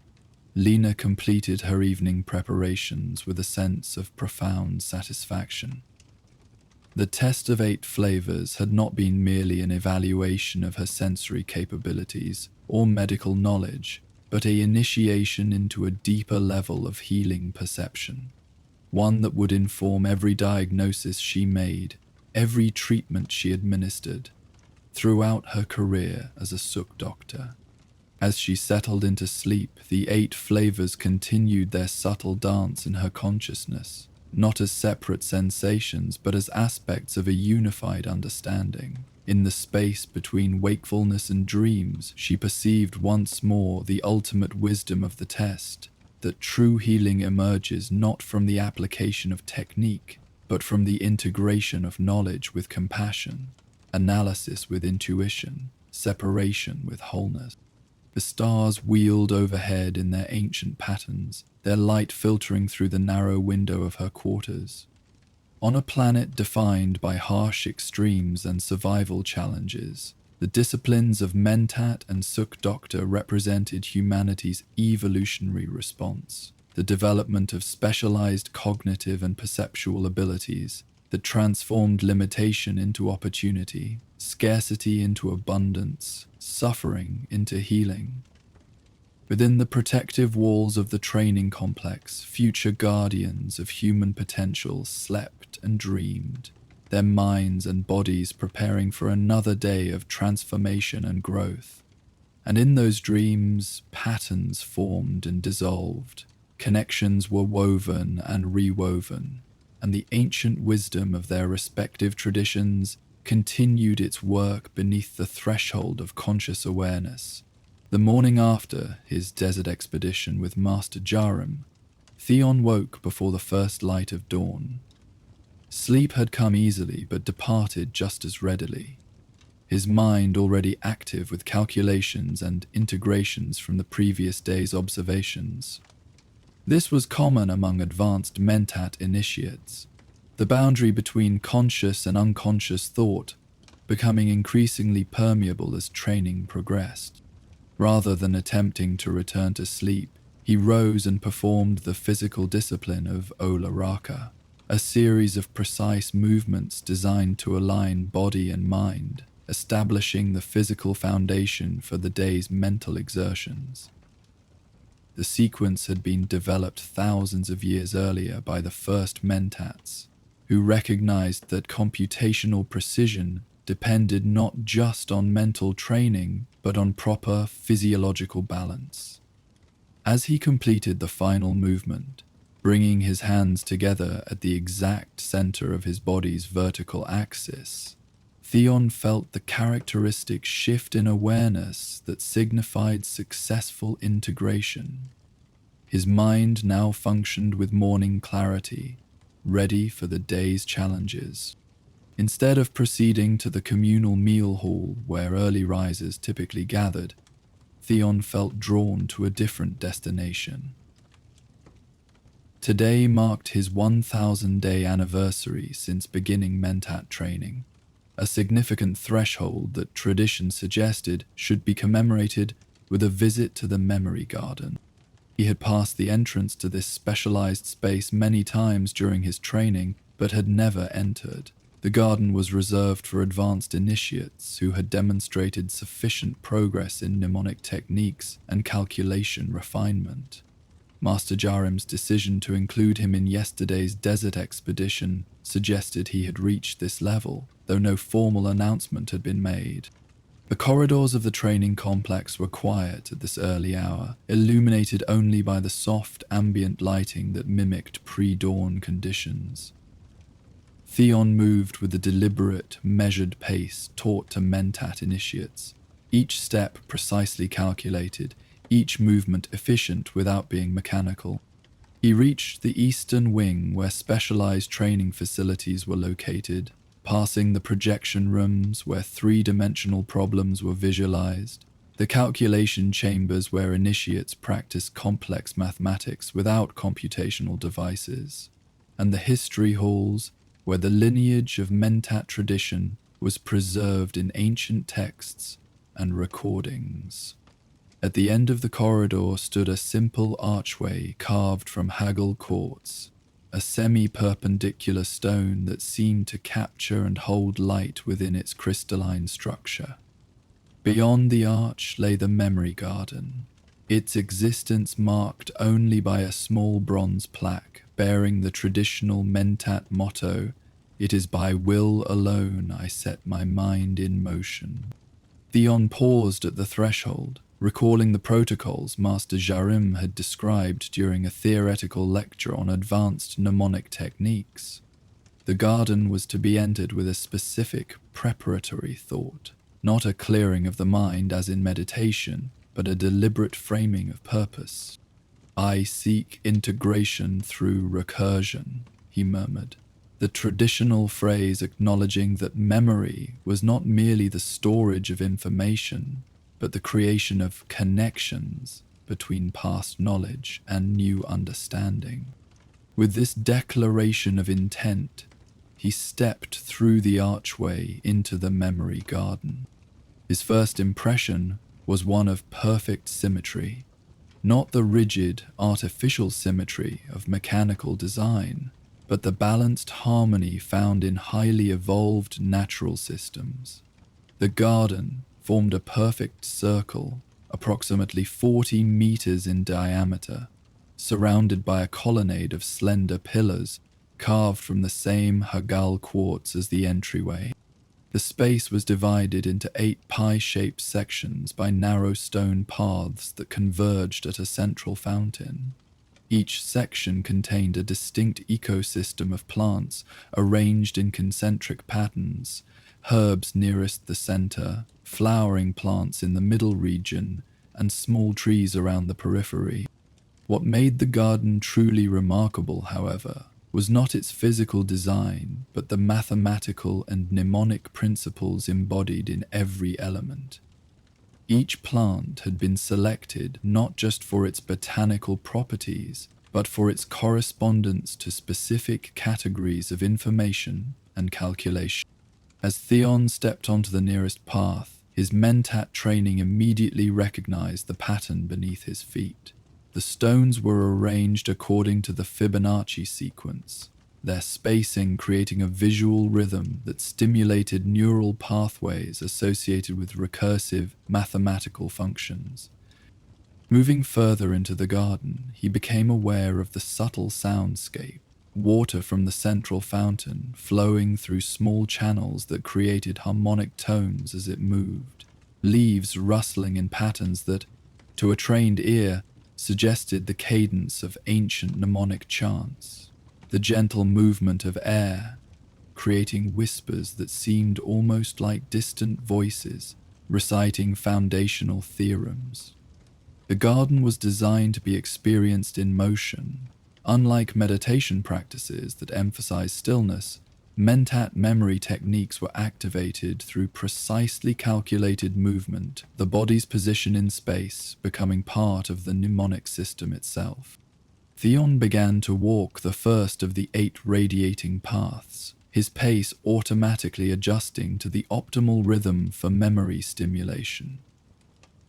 Lena completed her evening preparations with a sense of profound satisfaction. The test of 8 flavors had not been merely an evaluation of her sensory capabilities or medical knowledge, but an initiation into a deeper level of healing perception, one that would inform every diagnosis she made, every treatment she administered, throughout her career as a Suk doctor. As she settled into sleep, the 8 flavors continued their subtle dance in her consciousness, not as separate sensations, but as aspects of a unified understanding. In the space between wakefulness and dreams, she perceived once more the ultimate wisdom of the test, that true healing emerges not from the application of technique, but from the integration of knowledge with compassion, analysis with intuition, separation with wholeness. The stars wheeled overhead in their ancient patterns, their light filtering through the narrow window of her quarters. On a planet defined by harsh extremes and survival challenges, the disciplines of Mentat and Suk Doctor represented humanity's evolutionary response, the development of specialized cognitive and perceptual abilities that transformed limitation into opportunity, scarcity into abundance, suffering into healing. Within the protective walls of the training complex, future guardians of human potential slept and dreamed, their minds and bodies preparing for another day of transformation and growth. And in those dreams, patterns formed and dissolved, connections were woven and rewoven, and the ancient wisdom of their respective traditions continued its work beneath the threshold of conscious awareness. The morning after his desert expedition with Master Jarum, Theon woke before the first light of dawn. Sleep had come easily but departed just as readily, his mind already active with calculations and integrations from the previous day's observations. This was common among advanced Mentat initiates, the boundary between conscious and unconscious thought becoming increasingly permeable as training progressed. Rather than attempting to return to sleep, he rose and performed the physical discipline of Ola Raka, a series of precise movements designed to align body and mind, establishing the physical foundation for the day's mental exertions. The sequence had been developed thousands of years earlier by the first Mentats, who recognized that computational precision depended not just on mental training, but on proper physiological balance. As he completed the final movement, bringing his hands together at the exact center of his body's vertical axis, Theon felt the characteristic shift in awareness that signified successful integration. His mind now functioned with morning clarity, ready for the day's challenges. Instead of proceeding to the communal meal hall where early risers typically gathered, Theon felt drawn to a different destination. Today marked his 1,000-day anniversary since beginning Mentat training, a significant threshold that tradition suggested should be commemorated with a visit to the Memory Garden. He had passed the entrance to this specialized space many times during his training, but had never entered. The garden was reserved for advanced initiates who had demonstrated sufficient progress in mnemonic techniques and calculation refinement. Master Jarim's decision to include him in yesterday's desert expedition suggested he had reached this level, though no formal announcement had been made. The corridors of the training complex were quiet at this early hour, illuminated only by the soft ambient lighting that mimicked pre-dawn conditions. Theon moved with the deliberate, measured pace taught to Mentat initiates, each step precisely calculated, each movement efficient without being mechanical. He reached the eastern wing where specialized training facilities were located, passing the projection rooms where three-dimensional problems were visualized, the calculation chambers where initiates practiced complex mathematics without computational devices, and the history halls where the lineage of Mentat tradition was preserved in ancient texts and recordings. At the end of the corridor stood a simple archway carved from haggle quartz, a semi-perpendicular stone that seemed to capture and hold light within its crystalline structure. Beyond the arch lay the Memory Garden, its existence marked only by a small bronze plaque bearing the traditional Mentat motto, "It is by will alone I set my mind in motion." Theon paused at the threshold, recalling the protocols Master Jarim had described during a theoretical lecture on advanced mnemonic techniques. The garden was to be entered with a specific preparatory thought, not a clearing of the mind as in meditation, but a deliberate framing of purpose. "I seek integration through recursion," he murmured, the traditional phrase acknowledging that memory was not merely the storage of information, but the creation of connections between past knowledge and new understanding. With this declaration of intent, he stepped through the archway into the Memory Garden. His first impression was one of perfect symmetry, not the rigid, artificial symmetry of mechanical design, but the balanced harmony found in highly evolved natural systems. The garden formed a perfect circle, approximately 40 meters in diameter, surrounded by a colonnade of slender pillars carved from the same haggle quartz as the entryway. The space was divided into 8 pie-shaped sections by narrow stone paths that converged at a central fountain. Each section contained a distinct ecosystem of plants arranged in concentric patterns, herbs nearest the center, flowering plants in the middle region, and small trees around the periphery. What made the garden truly remarkable, however, was not its physical design, but the mathematical and mnemonic principles embodied in every element. Each plant had been selected not just for its botanical properties, but for its correspondence to specific categories of information and calculation. As Theon stepped onto the nearest path, his Mentat training immediately recognized the pattern beneath his feet. The stones were arranged according to the Fibonacci sequence, their spacing creating a visual rhythm that stimulated neural pathways associated with recursive mathematical functions. Moving further into the garden, he became aware of the subtle soundscape, water from the central fountain flowing through small channels that created harmonic tones as it moved, leaves rustling in patterns that, to a trained ear, suggested the cadence of ancient mnemonic chants, the gentle movement of air, creating whispers that seemed almost like distant voices reciting foundational theorems. The garden was designed to be experienced in motion. Unlike meditation practices that emphasize stillness, Mentat memory techniques were activated through precisely calculated movement, the body's position in space becoming part of the mnemonic system itself. Theon began to walk the first of the 8 radiating paths, his pace automatically adjusting to the optimal rhythm for memory stimulation.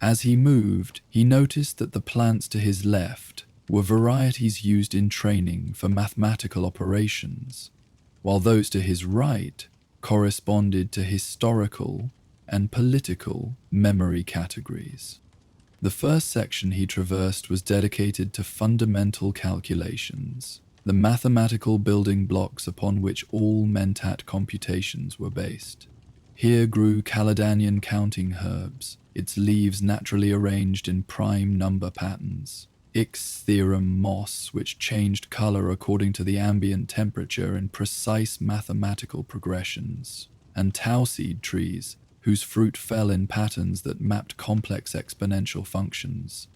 As he moved, he noticed that the plants to his left were varieties used in training for mathematical operations, while those to his right corresponded to historical and political memory categories. The first section he traversed was dedicated to fundamental calculations, the mathematical building blocks upon which all Mentat computations were based. Here grew Caledonian counting herbs, its leaves naturally arranged in prime number patterns, Ix theorem moss which changed color according to the ambient temperature in precise mathematical progressions, and tauseed trees whose fruit fell in patterns that mapped complex exponential functions.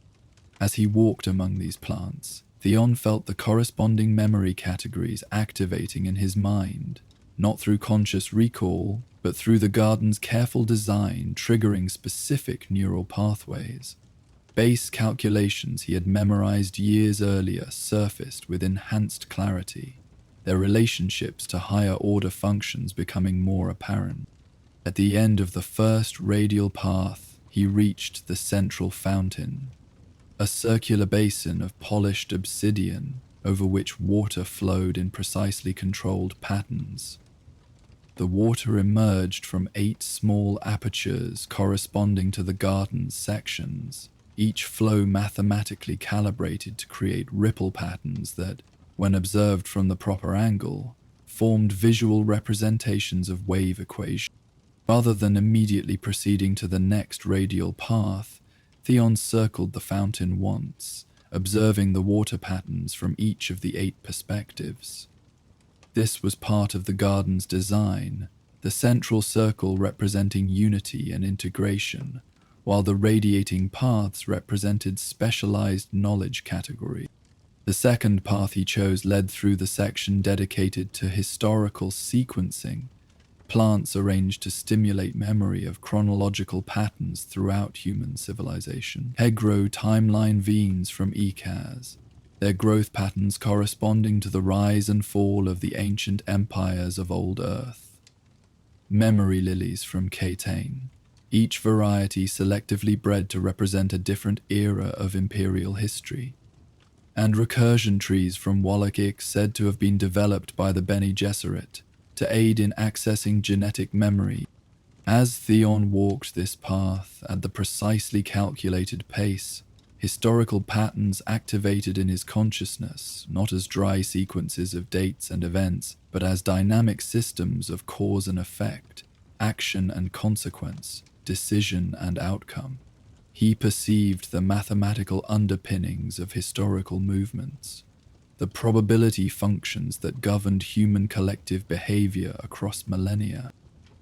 As he walked among these plants, Theon felt the corresponding memory categories activating in his mind, not through conscious recall, but through the garden's careful design triggering specific neural pathways. Base calculations he had memorized years earlier surfaced with enhanced clarity, their relationships to higher-order functions becoming more apparent. At the end of the first radial path, he reached the central fountain, a circular basin of polished obsidian over which water flowed in precisely controlled patterns. The water emerged from 8 small apertures corresponding to the garden's sections, each flow mathematically calibrated to create ripple patterns that, when observed from the proper angle, formed visual representations of wave equations. Rather than immediately proceeding to the next radial path, Theon circled the fountain once, observing the water patterns from each of the 8 perspectives. This was part of the garden's design, the central circle representing unity and integration, while the radiating paths represented specialized knowledge categories. The second path he chose led through the section dedicated to historical sequencing, plants arranged to stimulate memory of chronological patterns throughout human civilization. Here grow timeline veins from Ikaz, their growth patterns corresponding to the rise and fall of the ancient empires of old Earth. Memory lilies from Catane, each variety selectively bred to represent a different era of imperial history. And recursion trees from Wallach said to have been developed by the Bene Gesserit to aid in accessing genetic memory. As Theon walked this path at the precisely calculated pace, historical patterns activated in his consciousness, not as dry sequences of dates and events, but as dynamic systems of cause and effect, action and consequence, decision and outcome. He perceived the mathematical underpinnings of historical movements, the probability functions that governed human collective behavior across millennia.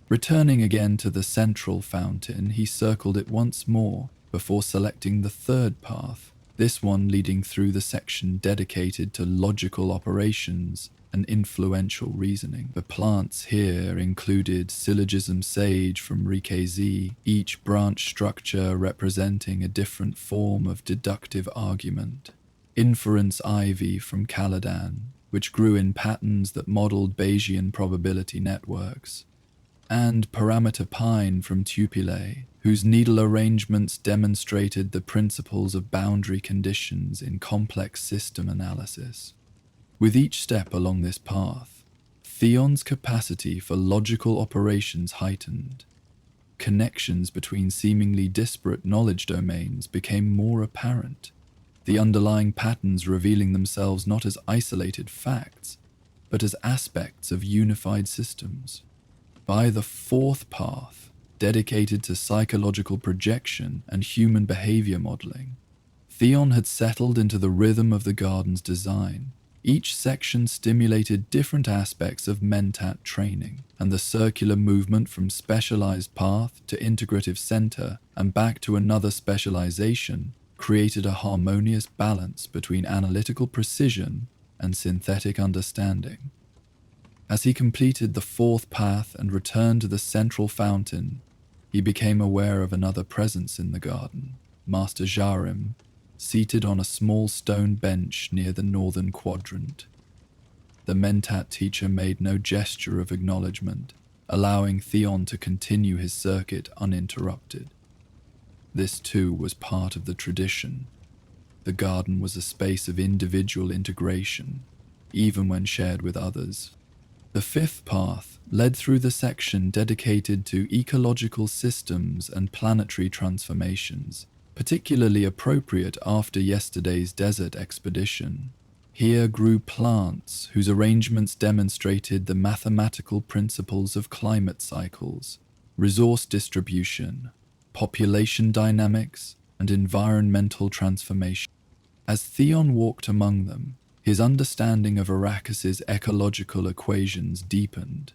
Returning again to the central fountain, he circled it once more before selecting the third path, this one leading through the section dedicated to logical operations and influential reasoning. The plants here included syllogism sage from Rikezi, each branch structure representing a different form of deductive argument. Inference ivy from Caladan, which grew in patterns that modeled Bayesian probability networks, and parameter pine from Tupile, whose needle arrangements demonstrated the principles of boundary conditions in complex system analysis. With each step along this path, Theon's capacity for logical operations heightened. Connections between seemingly disparate knowledge domains became more apparent, the underlying patterns revealing themselves not as isolated facts, but as aspects of unified systems. By the fourth path, dedicated to psychological projection and human behavior modeling, Theon had settled into the rhythm of the garden's design. Each section stimulated different aspects of Mentat training, and the circular movement from specialized path to integrative center and back to another specialization created a harmonious balance between analytical precision and synthetic understanding. As he completed the fourth path and returned to the central fountain, he became aware of another presence in the garden, Master Jarim, seated on a small stone bench near the northern quadrant. The Mentat teacher made no gesture of acknowledgement, allowing Theon to continue his circuit uninterrupted. This too was part of the tradition. The garden was a space of individual integration, even when shared with others. The fifth path led through the section dedicated to ecological systems and planetary transformations, particularly appropriate after yesterday's desert expedition. Here grew plants whose arrangements demonstrated the mathematical principles of climate cycles, resource distribution, population dynamics, and environmental transformation. As Theon walked among them, his understanding of Arrakis's ecological equations deepened.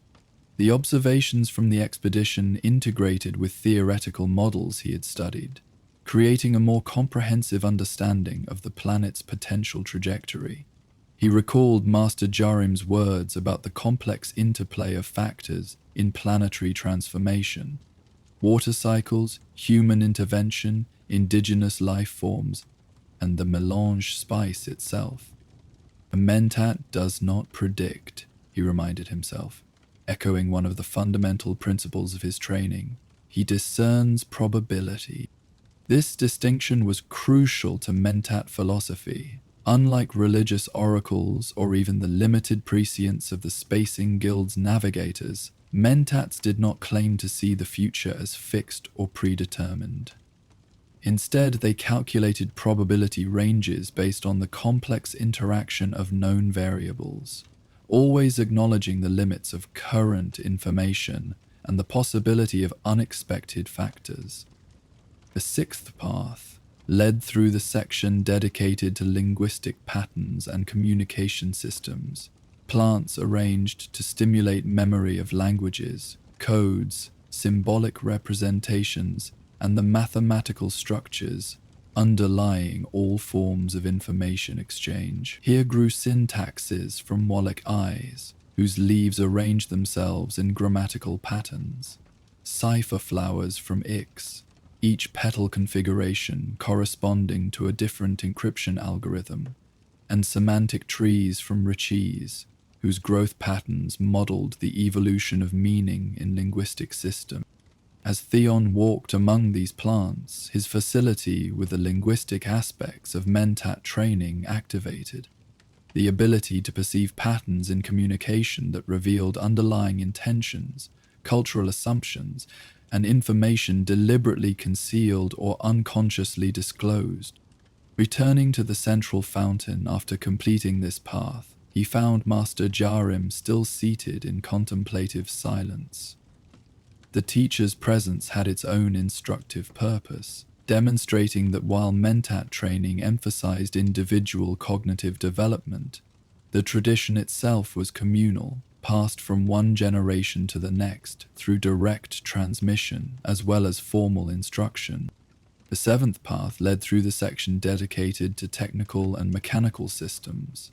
The observations from the expedition integrated with theoretical models he had studied, creating a more comprehensive understanding of the planet's potential trajectory. He recalled Master Jarim's words about the complex interplay of factors in planetary transformation: water cycles, human intervention, indigenous life forms, and the melange spice itself. A Mentat does not predict, he reminded himself, echoing one of the fundamental principles of his training. He discerns probability. This distinction was crucial to Mentat philosophy. Unlike religious oracles or even the limited prescience of the Spacing Guild's navigators, Mentats did not claim to see the future as fixed or predetermined. Instead, they calculated probability ranges based on the complex interaction of known variables, always acknowledging the limits of current information and the possibility of unexpected factors. The sixth path led through the section dedicated to linguistic patterns and communication systems, plants arranged to stimulate memory of languages, codes, symbolic representations, and the mathematical structures underlying all forms of information exchange. Here grew syntaxes from Wallach eyes, whose leaves arranged themselves in grammatical patterns, cipher flowers from Ix, each petal configuration corresponding to a different encryption algorithm, and semantic trees from Richies, whose growth patterns modeled the evolution of meaning in linguistic systems. As Theon walked among these plants, his facility with the linguistic aspects of Mentat training activated, the ability to perceive patterns in communication that revealed underlying intentions, cultural assumptions, and information deliberately concealed or unconsciously disclosed. Returning to the central fountain after completing this path, he found Master Jarim still seated in contemplative silence. The teacher's presence had its own instructive purpose, demonstrating that while Mentat training emphasized individual cognitive development, the tradition itself was communal, passed from one generation to the next through direct transmission as well as formal instruction. The seventh path led through the section dedicated to technical and mechanical systems,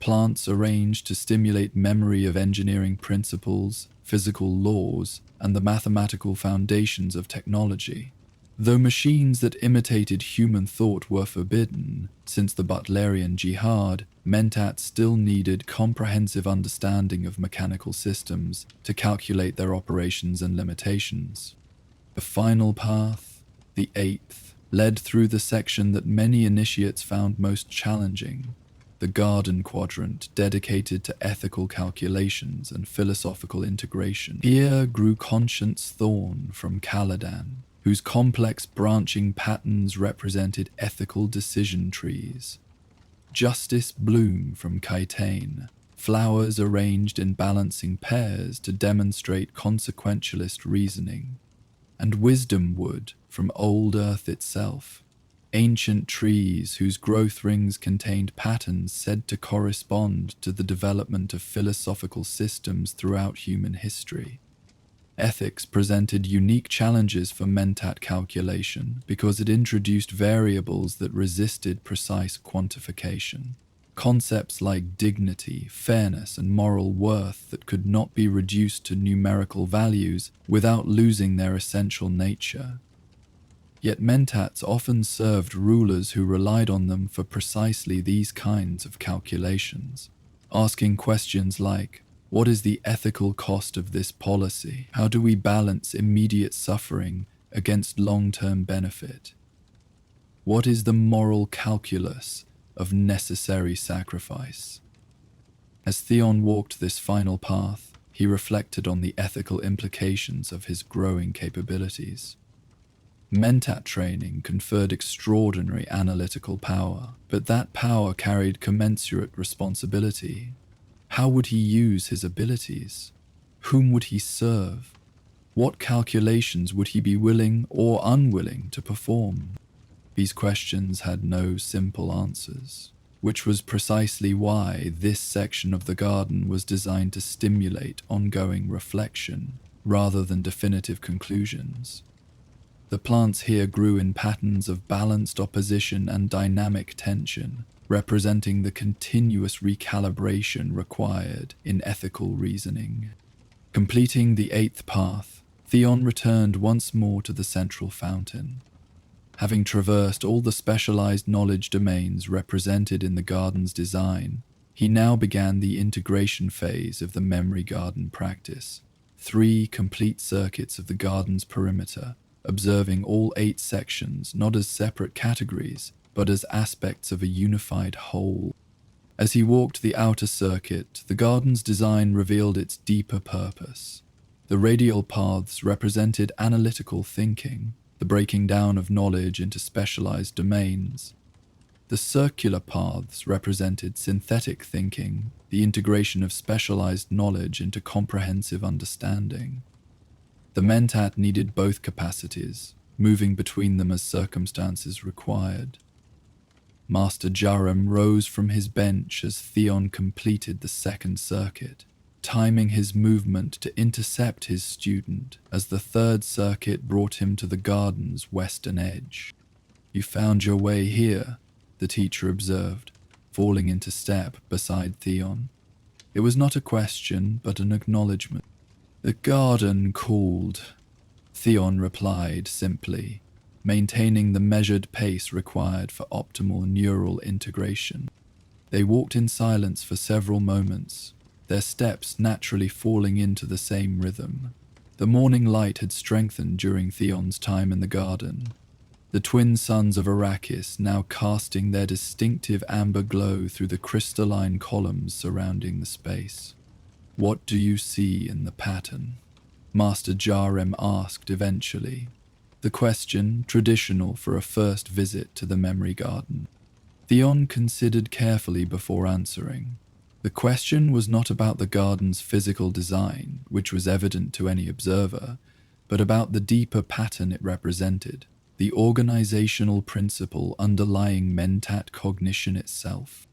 plants arranged to stimulate memory of engineering principles, physical laws, and the mathematical foundations of technology. Though machines that imitated human thought were forbidden, since the Butlerian Jihad, Mentat still needed comprehensive understanding of mechanical systems to calculate their operations and limitations. The final path, the eighth, led through the section that many initiates found most challenging, the garden quadrant dedicated to ethical calculations and philosophical integration. Here grew conscience thorn from Caladan, whose complex branching patterns represented ethical decision trees. Justice bloom from Chitain, flowers arranged in balancing pairs to demonstrate consequentialist reasoning. And wisdom wood from old earth itself, ancient trees whose growth rings contained patterns said to correspond to the development of philosophical systems throughout human history. Ethics presented unique challenges for Mentat calculation because it introduced variables that resisted precise quantification. Concepts like dignity, fairness, and moral worth that could not be reduced to numerical values without losing their essential nature. Yet Mentats often served rulers who relied on them for precisely these kinds of calculations, asking questions like, what is the ethical cost of this policy? How do we balance immediate suffering against long-term benefit? What is the moral calculus of necessary sacrifice? As Theon walked this final path, he reflected on the ethical implications of his growing capabilities. Mentat training conferred extraordinary analytical power, but that power carried commensurate responsibility. How would he use his abilities? Whom would he serve? What calculations would he be willing or unwilling to perform? These questions had no simple answers, which was precisely why this section of the garden was designed to stimulate ongoing reflection rather than definitive conclusions. The plants here grew in patterns of balanced opposition and dynamic tension, representing the continuous recalibration required in ethical reasoning. Completing the 8th path, Theon returned once more to the central fountain. Having traversed all the specialized knowledge domains represented in the garden's design, he now began the integration phase of the memory garden practice. 3 complete circuits of the garden's perimeter, observing all 8 sections not as separate categories, but as aspects of a unified whole. As he walked the outer circuit, the garden's design revealed its deeper purpose. The radial paths represented analytical thinking, the breaking down of knowledge into specialized domains. The circular paths represented synthetic thinking, the integration of specialized knowledge into comprehensive understanding. The Mentat needed both capacities, moving between them as circumstances required. Master Jaram rose from his bench as Theon completed the 2nd circuit, timing his movement to intercept his student as the 3rd circuit brought him to the garden's western edge. "You found your way here," the teacher observed, falling into step beside Theon. It was not a question, but an acknowledgement. "The garden called," Theon replied simply, maintaining the measured pace required for optimal neural integration. They walked in silence for several moments, their steps naturally falling into the same rhythm. The morning light had strengthened during Theon's time in the garden, the twin suns of Arrakis now casting their distinctive amber glow through the crystalline columns surrounding the space. "What do you see in the pattern?" Master Jarem asked eventually, the question traditional for a first visit to the memory garden. Theon considered carefully before answering. The question was not about the garden's physical design, which was evident to any observer, but about the deeper pattern it represented, the organizational principle underlying Mentat cognition itself.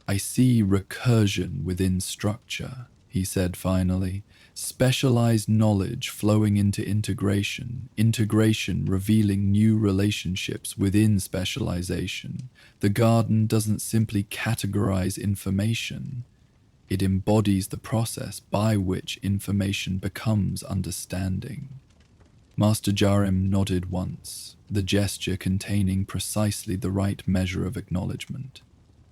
"I see recursion within structure," he said finally, "specialized knowledge flowing into integration, integration revealing new relationships within specialization. The garden doesn't simply categorize information, it embodies the process by which information becomes understanding." Master Jarim nodded once, the gesture containing precisely the right measure of acknowledgement.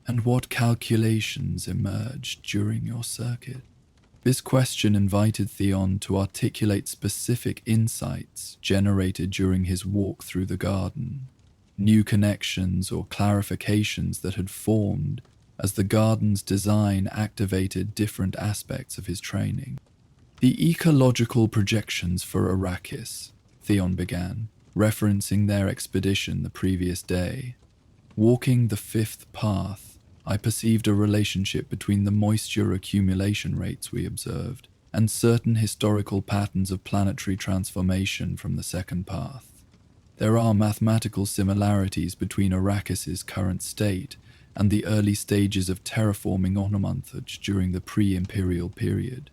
"And what calculations emerged during your circuit?" This question invited Theon to articulate specific insights generated during his walk through the garden, new connections or clarifications that had formed as the garden's design activated different aspects of his training. The ecological projections for Arrakis, Theon began, referencing their expedition the previous day. Walking the fifth path, I perceived a relationship between the moisture accumulation rates we observed and certain historical patterns of planetary transformation from the second path. There are mathematical similarities between Arrakis's current state and the early stages of terraforming Onomanthage during the pre-imperial period.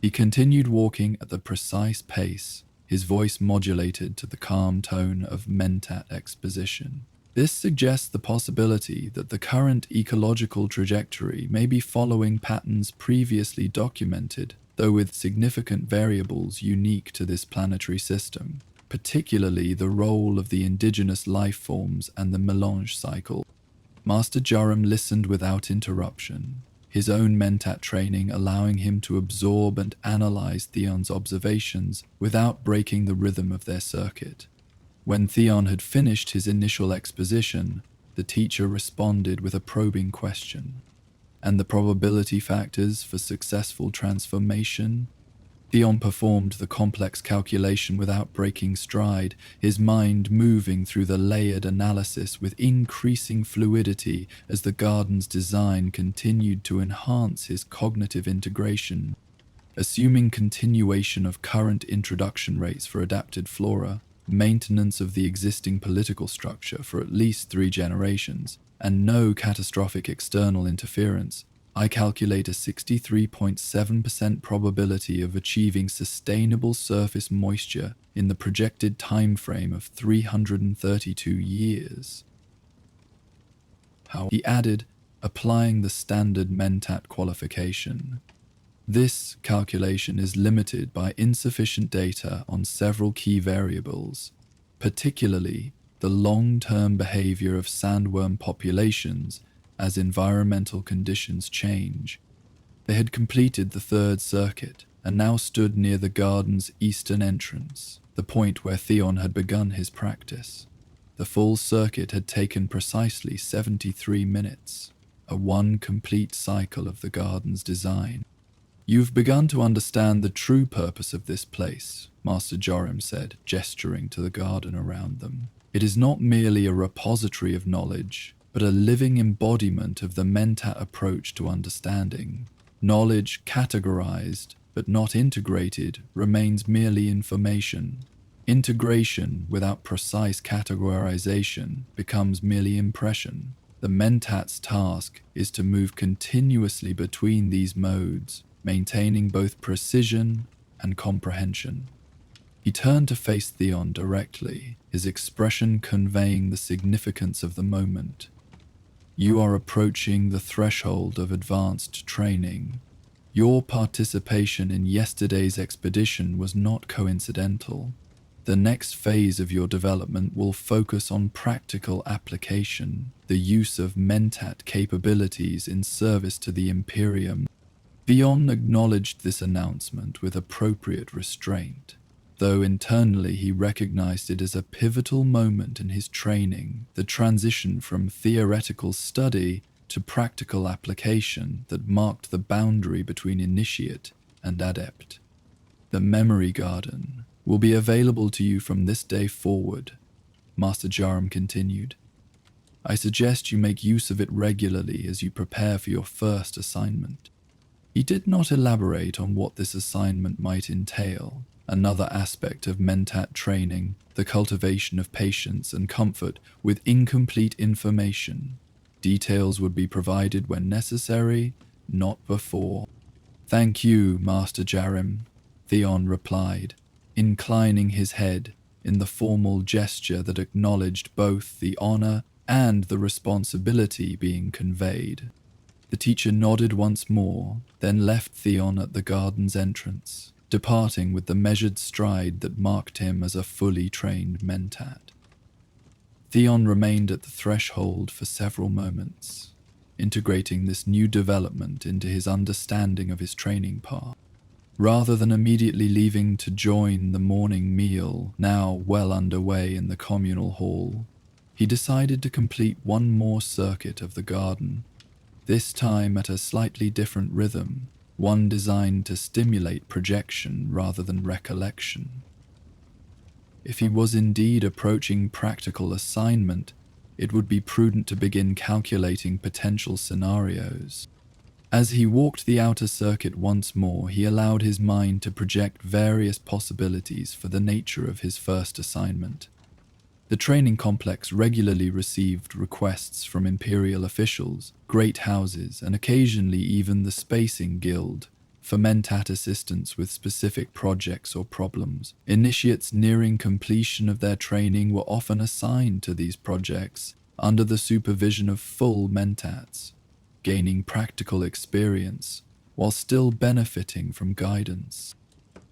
He continued walking at the precise pace, his voice modulated to the calm tone of Mentat exposition. This suggests the possibility that the current ecological trajectory may be following patterns previously documented, though with significant variables unique to this planetary system, particularly the role of the indigenous life forms and the melange cycle. Master Joram listened without interruption, his own Mentat training allowing him to absorb and analyze Theon's observations without breaking the rhythm of their circuit. When Theon had finished his initial exposition, the teacher responded with a probing question. And the probability factors for successful transformation? Theon performed the complex calculation without breaking stride, his mind moving through the layered analysis with increasing fluidity as the garden's design continued to enhance his cognitive integration. Assuming continuation of current introduction rates for adapted flora, maintenance of the existing political structure for at least 3 generations, and no catastrophic external interference, I calculate a 63.7% probability of achieving sustainable surface moisture in the projected time frame of 332 years. He added, applying the standard Mentat qualification. This calculation is limited by insufficient data on several key variables, particularly the long-term behavior of sandworm populations as environmental conditions change. They had completed the third circuit and now stood near the garden's eastern entrance, the point where Theon had begun his practice. The full circuit had taken precisely 73 minutes, a one complete cycle of the garden's design. "You've begun to understand the true purpose of this place," Master Joram said, gesturing to the garden around them. "It is not merely a repository of knowledge, but a living embodiment of the Mentat approach to understanding. Knowledge categorized, but not integrated, remains merely information. Integration without precise categorization becomes merely impression. The Mentat's task is to move continuously between these modes, maintaining both precision and comprehension." He turned to face Theon directly, his expression conveying the significance of the moment. "You are approaching the threshold of advanced training. Your participation in yesterday's expedition was not coincidental. The next phase of your development will focus on practical application, the use of Mentat capabilities in service to the Imperium." Theon acknowledged this announcement with appropriate restraint, though internally he recognized it as a pivotal moment in his training, the transition from theoretical study to practical application that marked the boundary between initiate and adept. "The memory garden will be available to you from this day forward," Master Joram continued. "I suggest you make use of it regularly as you prepare for your first assignment." He did not elaborate on what this assignment might entail, another aspect of Mentat training, the cultivation of patience and comfort with incomplete information. Details would be provided when necessary, not before. "Thank you, Master Joram," Theon replied, inclining his head in the formal gesture that acknowledged both the honor and the responsibility being conveyed. The teacher nodded once more, then left Theon at the garden's entrance, departing with the measured stride that marked him as a fully trained Mentat. Theon remained at the threshold for several moments, integrating this new development into his understanding of his training path. Rather than immediately leaving to join the morning meal, now well underway in the communal hall, he decided to complete one more circuit of the garden. this time at a slightly different rhythm, one designed to stimulate projection rather than recollection. If he was indeed approaching practical assignment, it would be prudent to begin calculating potential scenarios. As he walked the outer circuit once more, he allowed his mind to project various possibilities for the nature of his first assignment. The training complex regularly received requests from imperial officials, great houses, and occasionally even the Spacing Guild for Mentat assistance with specific projects or problems. Initiates nearing completion of their training were often assigned to these projects under the supervision of full Mentats, gaining practical experience while still benefiting from guidance.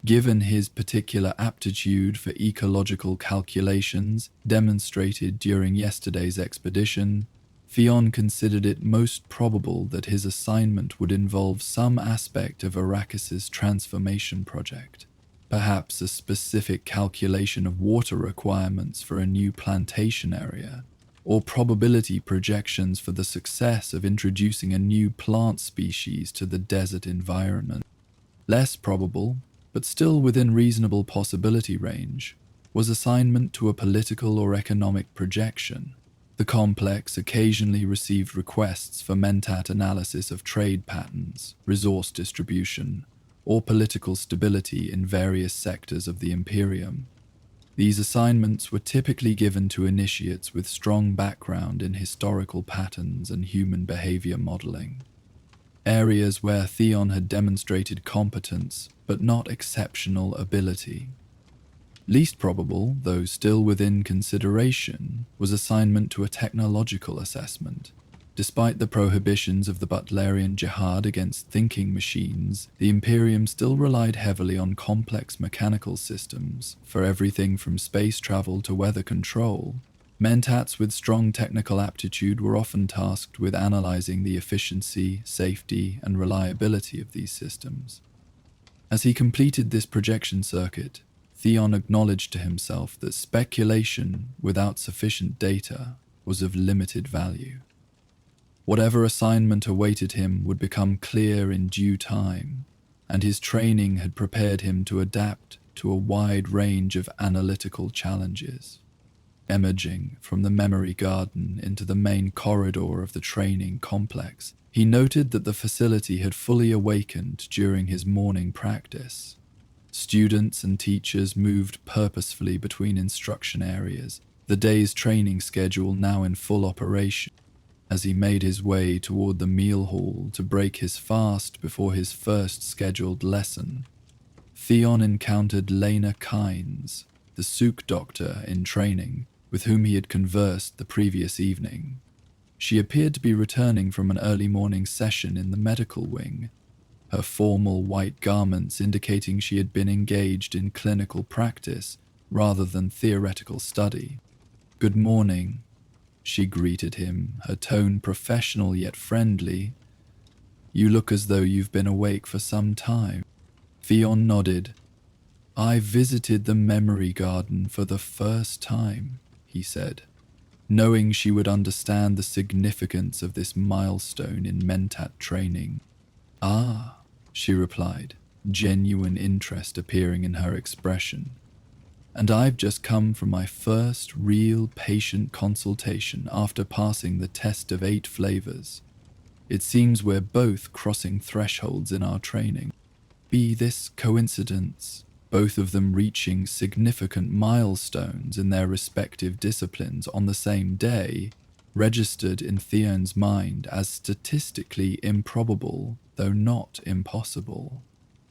Given his particular aptitude for ecological calculations demonstrated during yesterday's expedition, Theon considered it most probable that his assignment would involve some aspect of Arrakis's transformation project, perhaps a specific calculation of water requirements for a new plantation area, or probability projections for the success of introducing a new plant species to the desert environment. Less probable, but still within reasonable possibility range, was assignment to a political or economic projection. The complex occasionally received requests for Mentat analysis of trade patterns, resource distribution, or political stability in various sectors of the Imperium. These assignments were typically given to initiates with strong background in historical patterns and human behavior modeling, areas where Theon had demonstrated competence but not exceptional ability. Least probable, though still within consideration, was assignment to a technological assessment. Despite the prohibitions of the Butlerian Jihad against thinking machines, the Imperium still relied heavily on complex mechanical systems for everything from space travel to weather control. Mentats with strong technical aptitude were often tasked with analyzing the efficiency, safety, and reliability of these systems. As he completed this projection circuit, Theon acknowledged to himself that speculation without sufficient data was of limited value. Whatever assignment awaited him would become clear in due time, and his training had prepared him to adapt to a wide range of analytical challenges. Emerging from the memory garden into the main corridor of the training complex, he noted that the facility had fully awakened during his morning practice. Students and teachers moved purposefully between instruction areas, the day's training schedule now in full operation. As he made his way toward the meal hall to break his fast before his first scheduled lesson, Theon encountered Lena Kynes, the Sook doctor in training, with whom he had conversed the previous evening. She appeared to be returning from an early morning session in the medical wing, her formal white garments indicating she had been engaged in clinical practice rather than theoretical study. "Good morning," she greeted him, her tone professional yet friendly. "You look as though you've been awake for some time." Theon nodded. "I visited the memory garden for the first time," he said, knowing she would understand the significance of this milestone in Mentat training. "Ah," she replied, genuine interest appearing in her expression. "And I've just come from my first real patient consultation after passing the test of 8 flavors. It seems we're both crossing thresholds in our training. Be this coincidence, both of them reaching significant milestones in their respective disciplines on the same day, registered in Theon's mind as statistically improbable, though not impossible.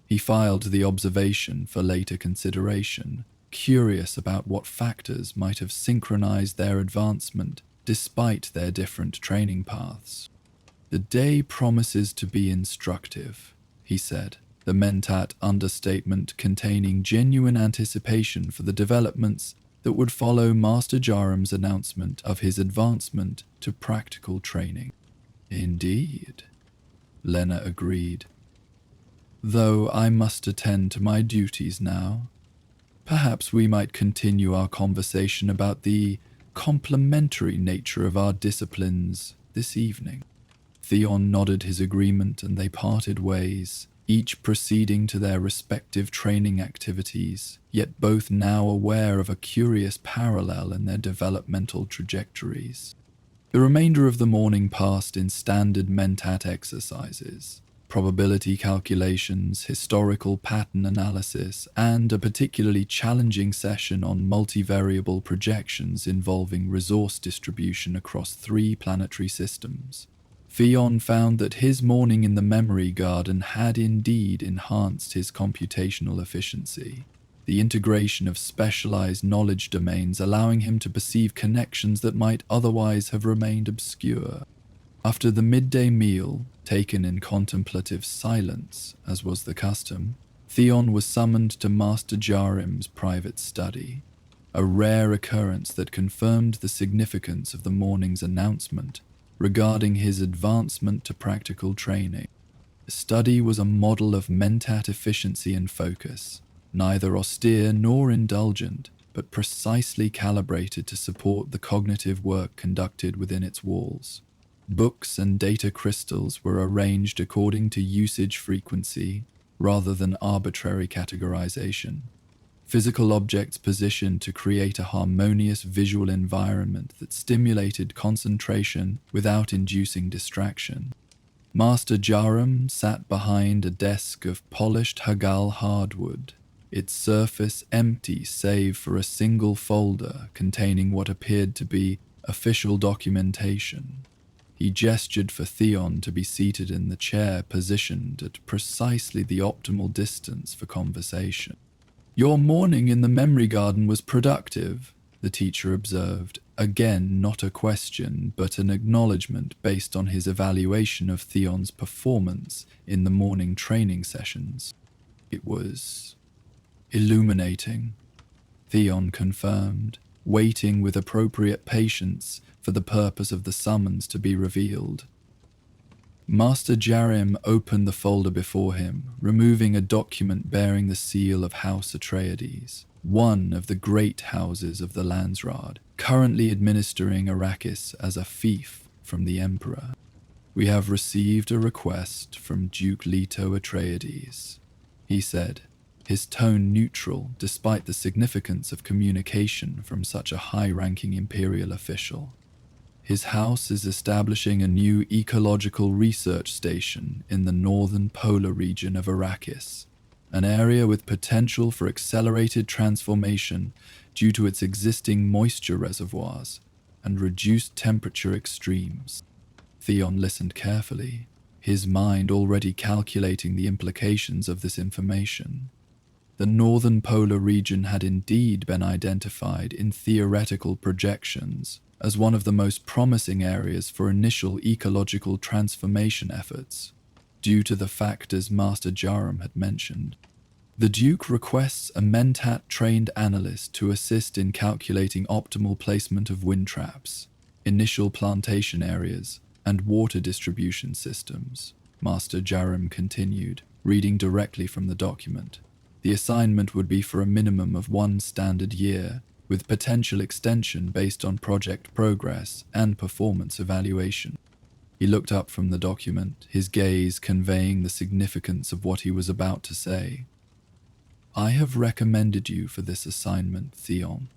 He filed the observation for later consideration, curious about what factors might have synchronized their advancement despite their different training paths. "The day promises to be instructive," he said, the Mentat understatement containing genuine anticipation for the developments that would follow Master Jaram's announcement of his advancement to practical training. "Indeed," Lena agreed. "Though I must attend to my duties now. Perhaps we might continue our conversation about the complementary nature of our disciplines this evening." Theon nodded his agreement and they parted ways, each proceeding to their respective training activities, yet both now aware of a curious parallel in their developmental trajectories. The remainder of the morning passed in standard Mentat exercises, probability calculations, historical pattern analysis, and a particularly challenging session on multivariable projections involving resource distribution across 3 planetary systems. Theon found that his morning in the memory garden had indeed enhanced his computational efficiency, the integration of specialized knowledge domains allowing him to perceive connections that might otherwise have remained obscure. After the midday meal, taken in contemplative silence, as was the custom, Theon was summoned to Master Jarim's private study, a rare occurrence that confirmed the significance of the morning's announcement regarding his advancement to practical training. The study was a model of Mentat efficiency and focus, neither austere nor indulgent, but precisely calibrated to support the cognitive work conducted within its walls. Books and data crystals were arranged according to usage frequency rather than arbitrary categorization. Physical objects positioned to create a harmonious visual environment that stimulated concentration without inducing distraction. Master Jarim sat behind a desk of polished Hagal hardwood, its surface empty save for a single folder containing what appeared to be official documentation. He gestured for Theon to be seated in the chair positioned at precisely the optimal distance for conversation. "Your morning in the memory garden was productive," the teacher observed, again not a question but an acknowledgement based on his evaluation of Theon's performance in the morning training sessions. "It was illuminating," Theon confirmed, waiting with appropriate patience for the purpose of the summons to be revealed. Master Jarim opened the folder before him, removing a document bearing the seal of House Atreides, one of the great houses of the Landsraad, currently administering Arrakis as a fief from the Emperor. "We have received a request from Duke Leto Atreides," he said, his tone neutral despite the significance of communication from such a high-ranking Imperial official. "His house is establishing a new ecological research station in the northern polar region of Arrakis, an area with potential for accelerated transformation due to its existing moisture reservoirs and reduced temperature extremes." Theon listened carefully, his mind already calculating the implications of this information. The northern polar region had indeed been identified in theoretical projections as one of the most promising areas for initial ecological transformation efforts, due to the factors Master Jarim had mentioned. The Duke requests a Mentat-trained analyst to assist in calculating optimal placement of wind traps, initial plantation areas, and water distribution systems, Master Jarim continued, reading directly from the document. The assignment would be for a minimum of 1 standard year, with potential extension based on project progress and performance evaluation. He looked up from the document, his gaze conveying the significance of what he was about to say. "I have recommended you for this assignment, Theon.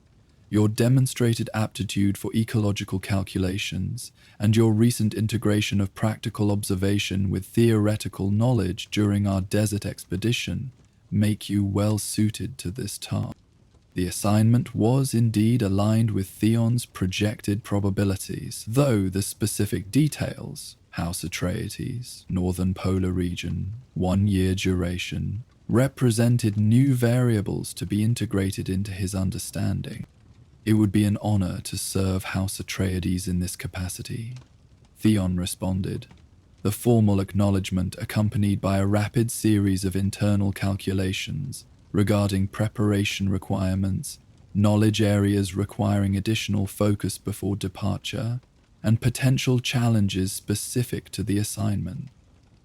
Your demonstrated aptitude for ecological calculations and your recent integration of practical observation with theoretical knowledge during our desert expedition make you well suited to this task." The assignment was indeed aligned with Theon's projected probabilities, though the specific details, House Atreides, Northern Polar Region, 1 year duration, represented new variables to be integrated into his understanding. "It would be an honor to serve House Atreides in this capacity," Theon responded, the formal acknowledgement accompanied by a rapid series of internal calculations regarding preparation requirements, knowledge areas requiring additional focus before departure, and potential challenges specific to the assignment.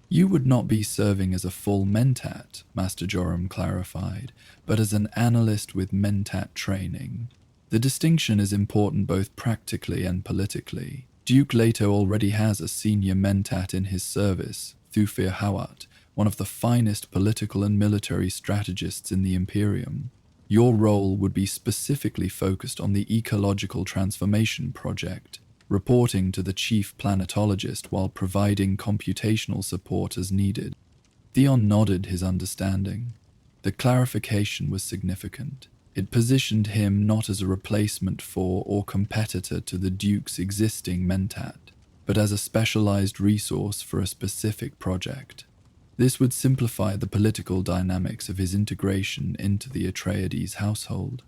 "You would not be serving as a full Mentat," Master Jarim clarified, "but as an analyst with Mentat training. The distinction is important both practically and politically, Duke Leto already has a senior Mentat in his service, Thufir Hawat, one of the finest political and military strategists in the Imperium. Your role would be specifically focused on the ecological transformation project, reporting to the chief planetologist while providing computational support as needed. Theon nodded his understanding. The clarification was significant. It positioned him not as a replacement for or competitor to the Duke's existing Mentat, but as a specialized resource for a specific project. This would simplify the political dynamics of his integration into the Atreides household.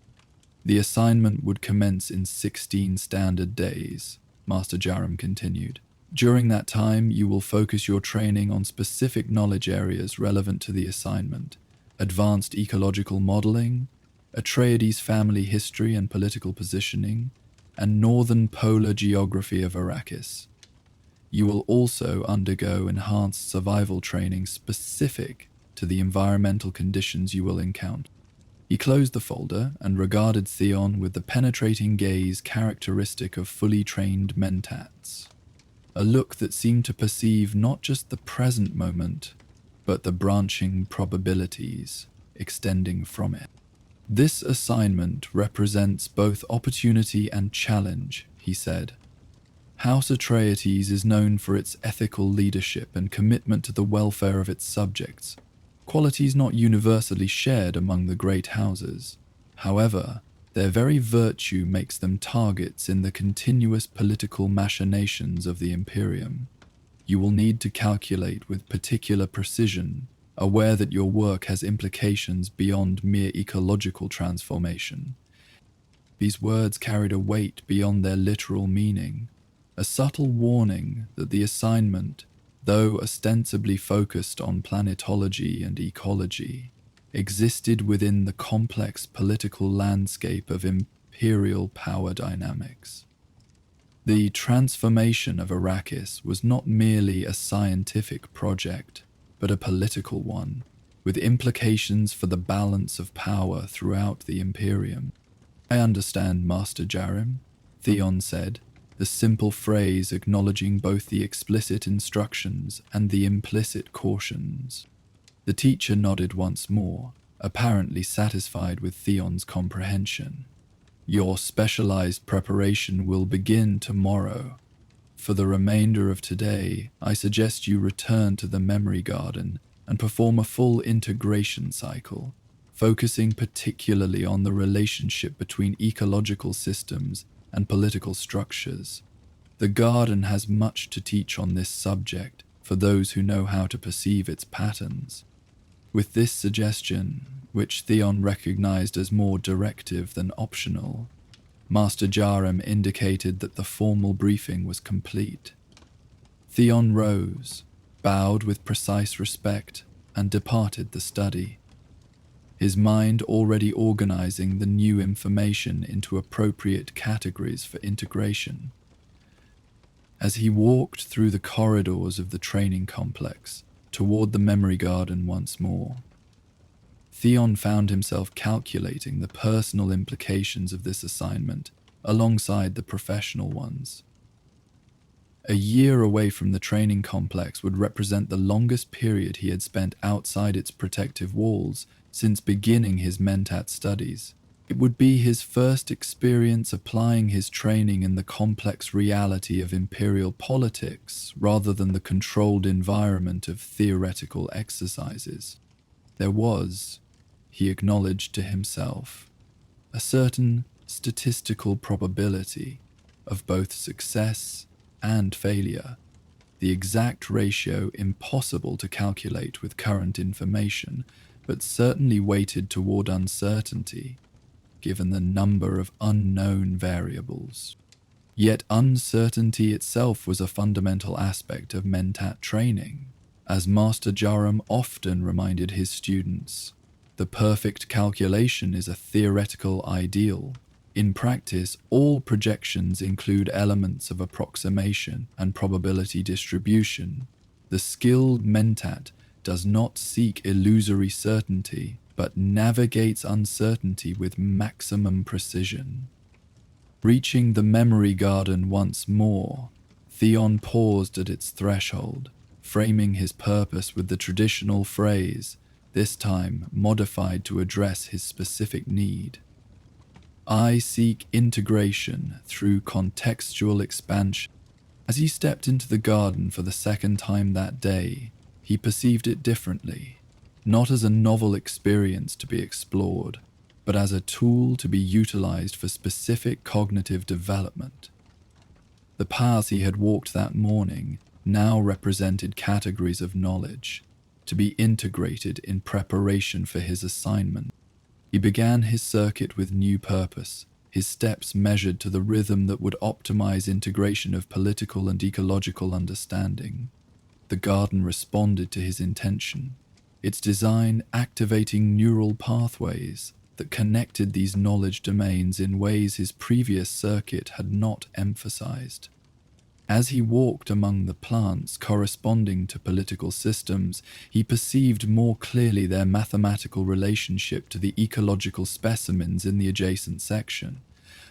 The assignment would commence in 16 standard days, Master Jaram continued. During that time, you will focus your training on specific knowledge areas relevant to the assignment: advanced ecological modeling, Atreides family history and political positioning, and northern polar geography of Arrakis. You will also undergo enhanced survival training specific to the environmental conditions you will encounter. He closed the folder and regarded Theon with the penetrating gaze characteristic of fully trained Mentats, a look that seemed to perceive not just the present moment, but the branching probabilities extending from it. This assignment represents both opportunity and challenge, he said. House Atreides is known for its ethical leadership and commitment to the welfare of its subjects, qualities not universally shared among the great houses. However, their very virtue makes them targets in the continuous political machinations of the Imperium. You will need to calculate with particular precision, aware that your work has implications beyond mere ecological transformation. These words carried a weight beyond their literal meaning, a subtle warning that the assignment, though ostensibly focused on planetology and ecology, existed within the complex political landscape of imperial power dynamics. The transformation of Arrakis was not merely a scientific project, but a political one, with implications for the balance of power throughout the Imperium. I understand, Master Jaram, Theon said, the simple phrase acknowledging both the explicit instructions and the implicit cautions. The teacher nodded once more, apparently satisfied with Theon's comprehension. Your specialized preparation will begin tomorrow. For the remainder of today, I suggest you return to the memory garden and perform a full integration cycle, focusing particularly on the relationship between ecological systems and political structures. The garden has much to teach on this subject for those who know how to perceive its patterns. With this suggestion, which Theon recognized as more directive than optional, Master Jaram indicated that the formal briefing was complete. Theon rose, bowed with precise respect, and departed the study, his mind already organizing the new information into appropriate categories for integration. As he walked through the corridors of the training complex toward the memory garden once more, Theon found himself calculating the personal implications of this assignment alongside the professional ones. A year away from the training complex would represent the longest period he had spent outside its protective walls since beginning his Mentat studies. It would be his first experience applying his training in the complex reality of imperial politics rather than the controlled environment of theoretical exercises. There was, he acknowledged to himself, a certain statistical probability of both success and failure, the exact ratio impossible to calculate with current information, but certainly weighted toward uncertainty, given the number of unknown variables. Yet uncertainty itself was a fundamental aspect of Mentat training. As Master Jaram often reminded his students, the perfect calculation is a theoretical ideal. In practice, all projections include elements of approximation and probability distribution. The skilled Mentat does not seek illusory certainty, but navigates uncertainty with maximum precision. Reaching the memory garden once more, Theon paused at its threshold, framing his purpose with the traditional phrase, this time modified to address his specific need. I seek integration through contextual expansion. As he stepped into the garden for the second time that day, he perceived it differently, not as a novel experience to be explored, but as a tool to be utilized for specific cognitive development. The paths he had walked that morning now represented categories of knowledge, to be integrated in preparation for his assignment. He began his circuit with new purpose, his steps measured to the rhythm that would optimize integration of political and ecological understanding. The garden responded to his intention, its design activating neural pathways that connected these knowledge domains in ways his previous circuit had not emphasized. As he walked among the plants corresponding to political systems, he perceived more clearly their mathematical relationship to the ecological specimens in the adjacent section.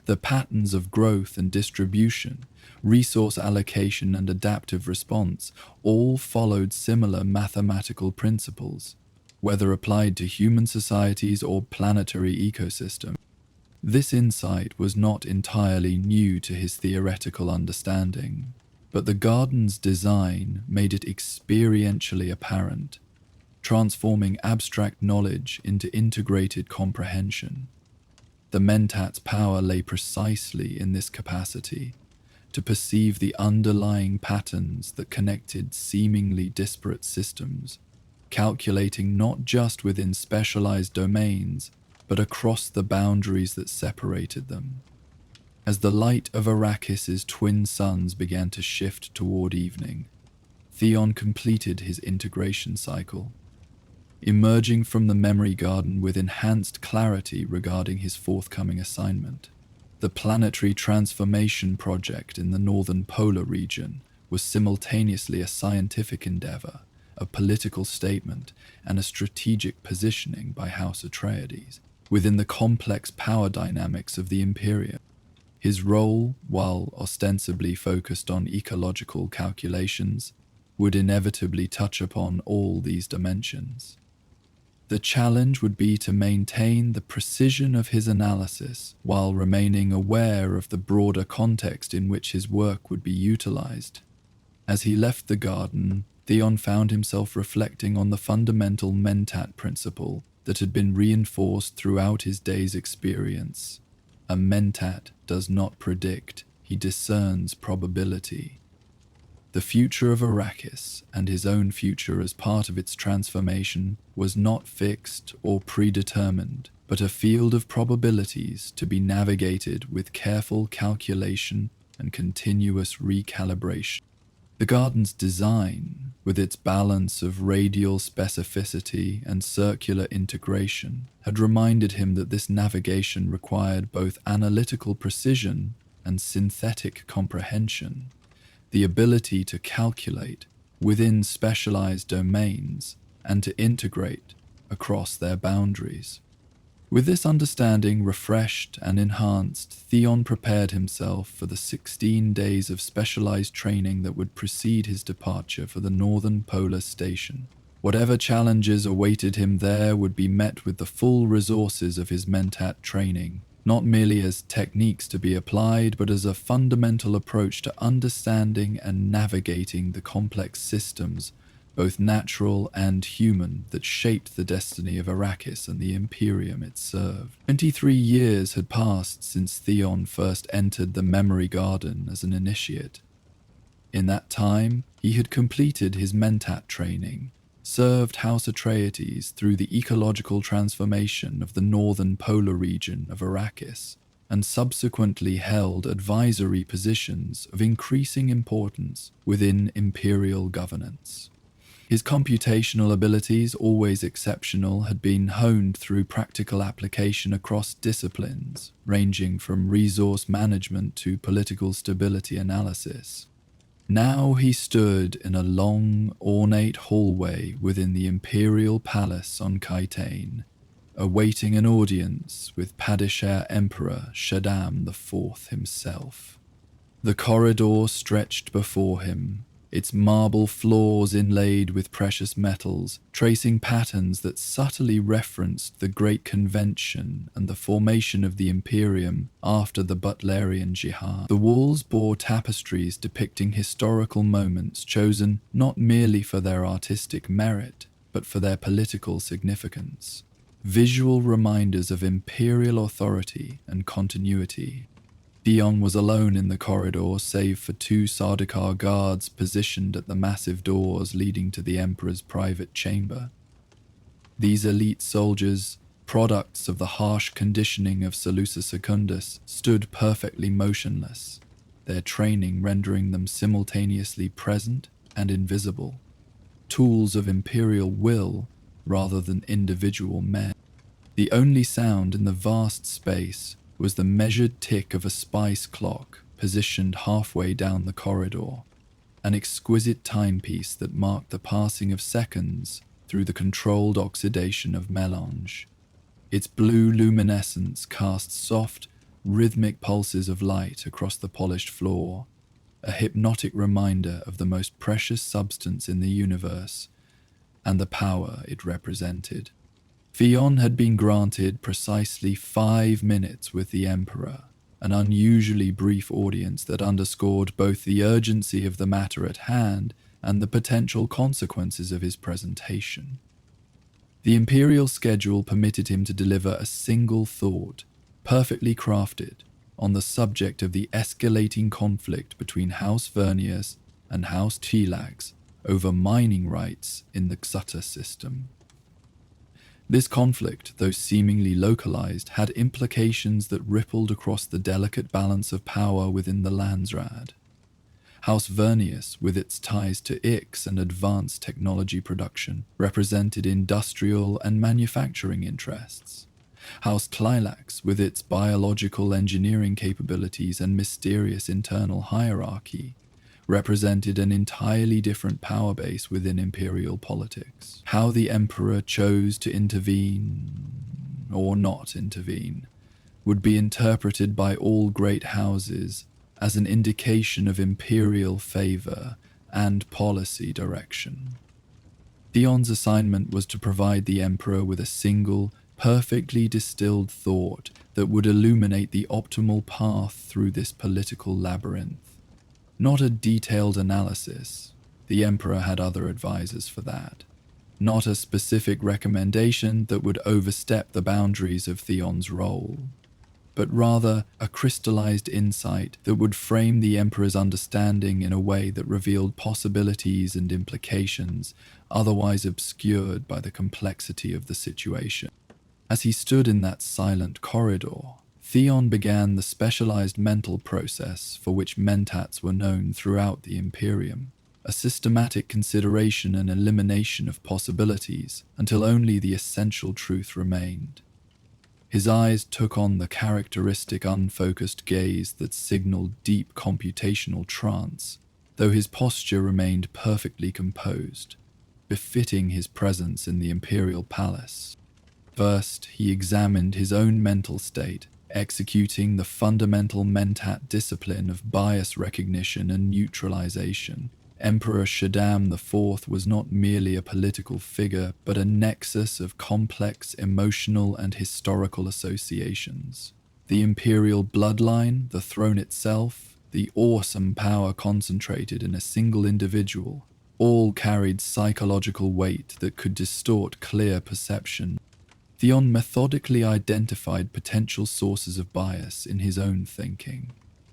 The patterns of growth and distribution, resource allocation and adaptive response all followed similar mathematical principles, whether applied to human societies or planetary ecosystems. This insight was not entirely new to his theoretical understanding, but the garden's design made it experientially apparent, transforming abstract knowledge into integrated comprehension. The Mentat's power lay precisely in this capacity, to perceive the underlying patterns that connected seemingly disparate systems, calculating not just within specialized domains, but across the boundaries that separated them. As the light of Arrakis's twin suns began to shift toward evening, Theon completed his integration cycle, emerging from the memory garden with enhanced clarity regarding his forthcoming assignment. The planetary transformation project in the northern polar region was simultaneously a scientific endeavor, a political statement, and a strategic positioning by House Atreides within the complex power dynamics of the Imperium. His role, while ostensibly focused on ecological calculations, would inevitably touch upon all these dimensions. The challenge would be to maintain the precision of his analysis while remaining aware of the broader context in which his work would be utilized. As he left the garden, Theon found himself reflecting on the fundamental Mentat principle that had been reinforced throughout his day's experience. A Mentat does not predict, he discerns probability. The future of Arrakis, and his own future as part of its transformation, was not fixed or predetermined, but a field of probabilities to be navigated with careful calculation and continuous recalibration. The garden's design, with its balance of radial specificity and circular integration, had reminded him that this navigation required both analytical precision and synthetic comprehension, the ability to calculate within specialized domains and to integrate across their boundaries. With this understanding refreshed and enhanced, Theon prepared himself for the 16 days of specialized training that would precede his departure for the northern polar station. Whatever challenges awaited him there would be met with the full resources of his Mentat training, not merely as techniques to be applied, but as a fundamental approach to understanding and navigating the complex systems, both natural and human, that shaped the destiny of Arrakis and the Imperium it served. 23 years had passed since Theon first entered the Memory Garden as an initiate. In that time, he had completed his Mentat training, served House Atreides through the ecological transformation of the northern polar region of Arrakis, and subsequently held advisory positions of increasing importance within imperial governance. His computational abilities, always exceptional, had been honed through practical application across disciplines, ranging from resource management to political stability analysis. Now he stood in a long, ornate hallway within the imperial palace on Kaitain, awaiting an audience with Padishah Emperor Shaddam IV himself. The corridor stretched before him, its marble floors inlaid with precious metals, tracing patterns that subtly referenced the Great Convention and the formation of the Imperium after the Butlerian Jihad. The walls bore tapestries depicting historical moments chosen not merely for their artistic merit, but for their political significance. Visual reminders of imperial authority and continuity. Theon was alone in the corridor save for two Sardaukar guards positioned at the massive doors leading to the Emperor's private chamber. These elite soldiers, products of the harsh conditioning of Seleucus Secundus, stood perfectly motionless, their training rendering them simultaneously present and invisible, tools of imperial will rather than individual men. The only sound in the vast space was the measured tick of a spice clock positioned halfway down the corridor, an exquisite timepiece that marked the passing of seconds through the controlled oxidation of melange. Its blue luminescence cast soft, rhythmic pulses of light across the polished floor, a hypnotic reminder of the most precious substance in the universe and the power it represented. Theon had been granted precisely 5 minutes with the Emperor, an unusually brief audience that underscored both the urgency of the matter at hand and the potential consequences of his presentation. The Imperial schedule permitted him to deliver a single thought, perfectly crafted, on the subject of the escalating conflict between House Vernius and House Telax over mining rights in the Xutter system. This conflict, though seemingly localized, had implications that rippled across the delicate balance of power within the Landsraad. House Vernius, with its ties to Ix and advanced technology production, represented industrial and manufacturing interests. House Tleilax, with its biological engineering capabilities and mysterious internal hierarchy, represented an entirely different power base within imperial politics. How the Emperor chose to intervene, or not intervene, would be interpreted by all great houses as an indication of imperial favor and policy direction. Theon's assignment was to provide the Emperor with a single, perfectly distilled thought that would illuminate the optimal path through this political labyrinth. Not a detailed analysis, the Emperor had other advisors for that. Not a specific recommendation that would overstep the boundaries of Theon's role, but rather a crystallized insight that would frame the Emperor's understanding in a way that revealed possibilities and implications otherwise obscured by the complexity of the situation. As he stood in that silent corridor, Theon began the specialized mental process for which Mentats were known throughout the Imperium, a systematic consideration and elimination of possibilities until only the essential truth remained. His eyes took on the characteristic unfocused gaze that signaled deep computational trance, though his posture remained perfectly composed, befitting his presence in the Imperial Palace. First, he examined his own mental state, executing the fundamental Mentat discipline of bias recognition and neutralization. Emperor Shaddam IV was not merely a political figure, but a nexus of complex emotional and historical associations. The imperial bloodline, the throne itself, the awesome power concentrated in a single individual, all carried psychological weight that could distort clear perception. Theon methodically identified potential sources of bias in his own thinking.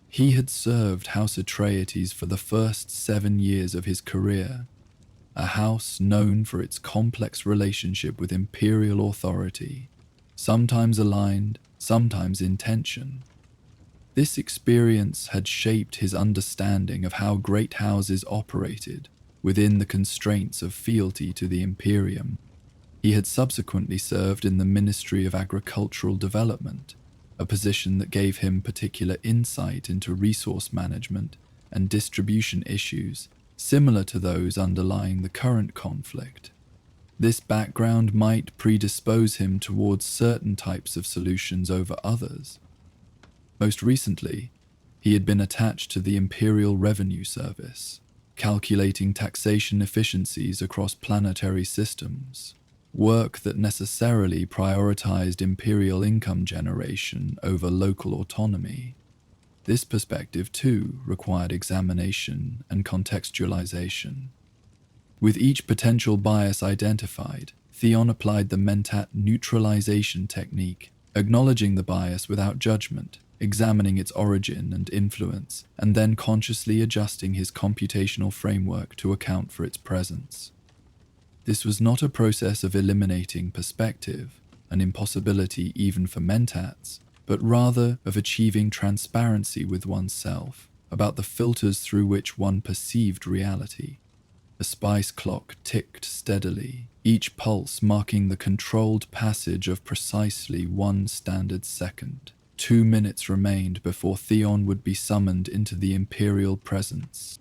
He had served House Atreides for the first 7 years of his career, a house known for its complex relationship with imperial authority, sometimes aligned, sometimes in tension. This experience had shaped his understanding of how great houses operated within the constraints of fealty to the Imperium. He had subsequently served in the Ministry of Agricultural Development, a position that gave him particular insight into resource management and distribution issues similar to those underlying the current conflict. This background might predispose him towards certain types of solutions over others. Most recently, He had been attached to the Imperial Revenue Service, calculating taxation efficiencies across planetary systems, work that necessarily prioritized imperial income generation over local autonomy. This perspective, too, required examination and contextualization. With each potential bias identified, Theon applied the Mentat neutralization technique, acknowledging the bias without judgment, examining its origin and influence, and then consciously adjusting his computational framework to account for its presence. This was not a process of eliminating perspective, an impossibility even for Mentats, but rather of achieving transparency with oneself about the filters through which one perceived reality. The spice clock ticked steadily, each pulse marking the controlled passage of precisely 1 standard second. 2 minutes remained before Theon would be summoned into the Imperial presence.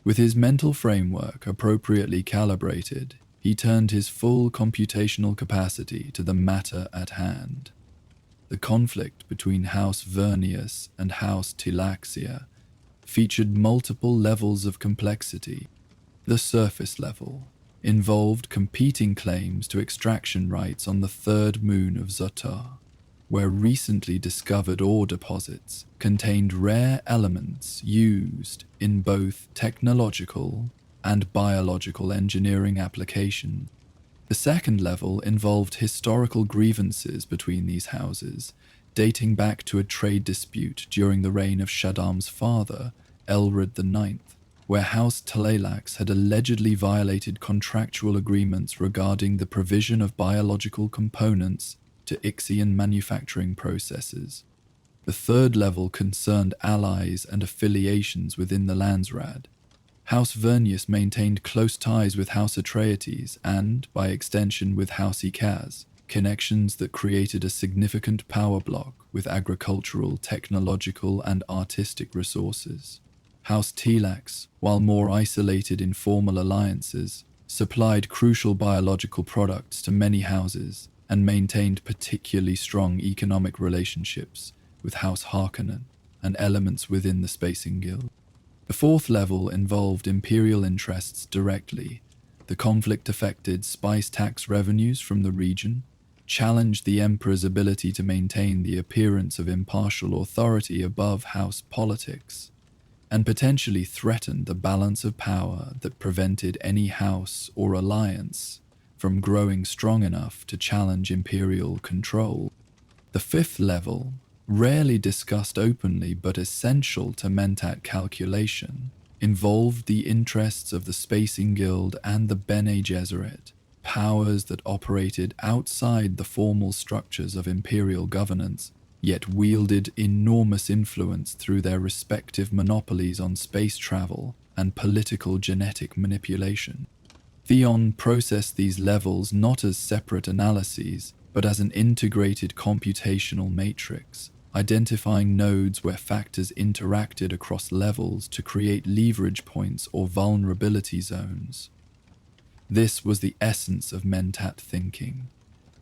With his mental framework appropriately calibrated, he turned his full computational capacity to the matter at hand. The conflict between House Vernius and House Tilaxia featured multiple levels of complexity. The surface level involved competing claims to extraction rights on the third moon of Zotar, where recently discovered ore deposits contained rare elements used in both technological and biological engineering applications. The second level involved historical grievances between these houses, dating back to a trade dispute during the reign of Shaddam's father, Elred IX, where House Talalax had allegedly violated contractual agreements regarding the provision of biological components to Ixian manufacturing processes. The third level concerned allies and affiliations within the Landsraad. House Vernius maintained close ties with House Atreides and, by extension, with House Ikaz, connections that created a significant power block with agricultural, technological, and artistic resources. House Tilax, while more isolated in formal alliances, supplied crucial biological products to many houses and maintained particularly strong economic relationships with House Harkonnen and elements within the Spacing Guild. The fourth level involved imperial interests directly. The conflict affected spice tax revenues from the region, challenged the Emperor's ability to maintain the appearance of impartial authority above house politics, and potentially threatened the balance of power that prevented any house or alliance from growing strong enough to challenge imperial control. The fifth level, rarely discussed openly but essential to Mentat calculation, involved the interests of the Spacing Guild and the Bene Gesserit, powers that operated outside the formal structures of imperial governance, yet wielded enormous influence through their respective monopolies on space travel and political genetic manipulation. Theon processed these levels not as separate analyses, but as an integrated computational matrix, identifying nodes where factors interacted across levels to create leverage points or vulnerability zones. This was the essence of Mentat thinking,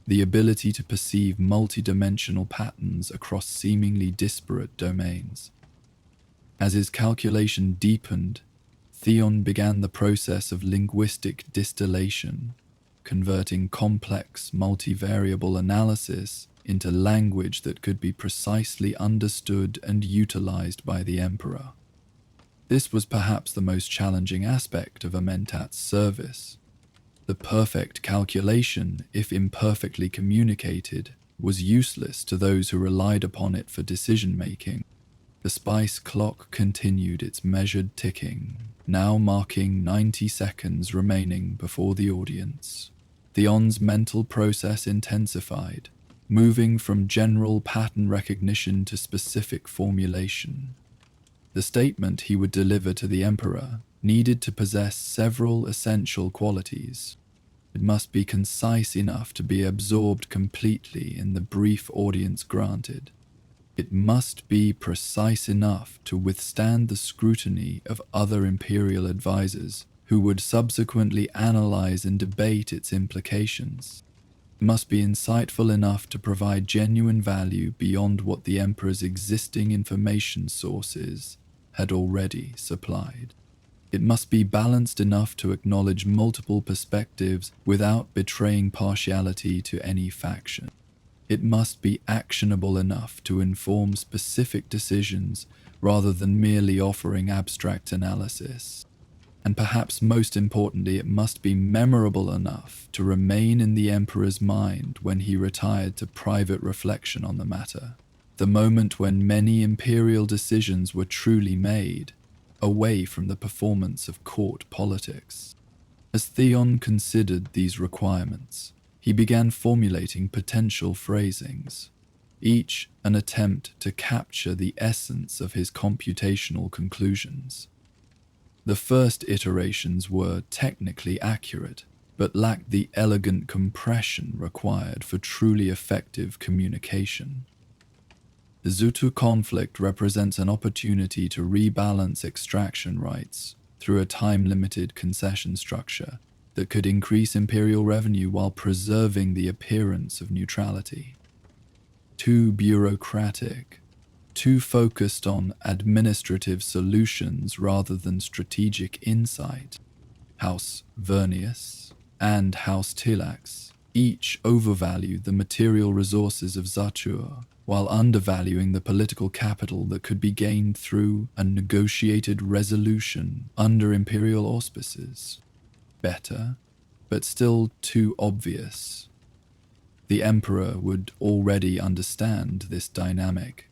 the ability to perceive multidimensional patterns across seemingly disparate domains. As his calculation deepened, Theon began the process of linguistic distillation, converting complex multivariable analysis into language that could be precisely understood and utilized by the Emperor. This was perhaps the most challenging aspect of a Mentat's service. The perfect calculation, if imperfectly communicated, was useless to those who relied upon it for decision-making. The spice clock continued its measured ticking, now marking 90 seconds remaining before the audience. Theon's mental process intensified, moving from general pattern recognition to specific formulation. The statement he would deliver to the Emperor needed to possess several essential qualities. It must be concise enough to be absorbed completely in the brief audience granted. It must be precise enough to withstand the scrutiny of other imperial advisors who would subsequently analyze and debate its implications. must be insightful enough to provide genuine value beyond what the Emperor's existing information sources had already supplied. It must be balanced enough to acknowledge multiple perspectives without betraying partiality to any faction. It must be actionable enough to inform specific decisions rather than merely offering abstract analysis. And perhaps most importantly, it must be memorable enough to remain in the Emperor's mind when he retired to private reflection on the matter, the moment when many imperial decisions were truly made, away from the performance of court politics. As Theon considered these requirements, he began formulating potential phrasings, each an attempt to capture the essence of his computational conclusions. The first iterations were technically accurate, but lacked the elegant compression required for truly effective communication. The Zutu conflict represents an opportunity to rebalance extraction rights through a time-limited concession structure that could increase imperial revenue while preserving the appearance of neutrality. Too bureaucratic, too focused on administrative solutions rather than strategic insight. House Vernius and House Tilax each overvalued the material resources of Zatur, while undervaluing the political capital that could be gained through a negotiated resolution under imperial auspices. Better, but still too obvious. The Emperor would already understand this dynamic.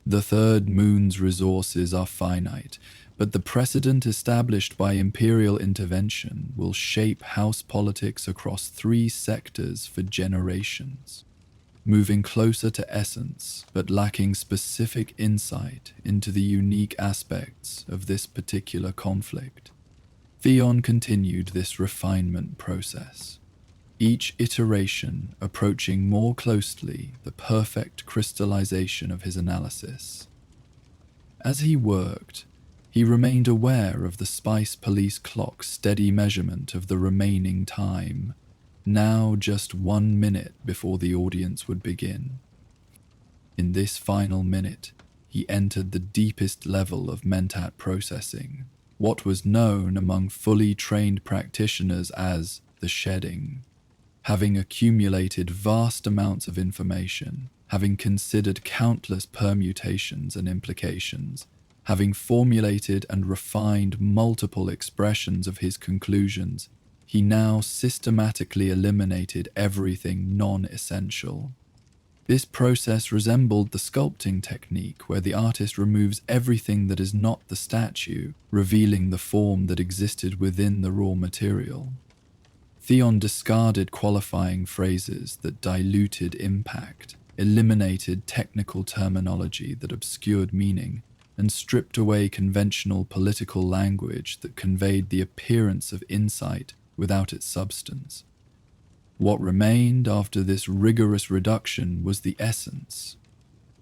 The Third Moon's resources are finite, but the precedent established by imperial intervention will shape house politics across 3 sectors for generations, moving closer to essence but lacking specific insight into the unique aspects of this particular conflict. Theon continued this refinement process, each iteration approaching more closely the perfect crystallization of his analysis. As he worked, he remained aware of the Spice Police clock's steady measurement of the remaining time, now just 1 minute before the audience would begin. In this final minute, he entered the deepest level of Mentat processing, what was known among fully trained practitioners as the shedding. Having accumulated vast amounts of information, having considered countless permutations and implications, having formulated and refined multiple expressions of his conclusions, he now systematically eliminated everything non-essential. This process resembled the sculpting technique where the artist removes everything that is not the statue, revealing the form that existed within the raw material. Theon discarded qualifying phrases that diluted impact, eliminated technical terminology that obscured meaning, and stripped away conventional political language that conveyed the appearance of insight without its substance. What remained after this rigorous reduction was the essence,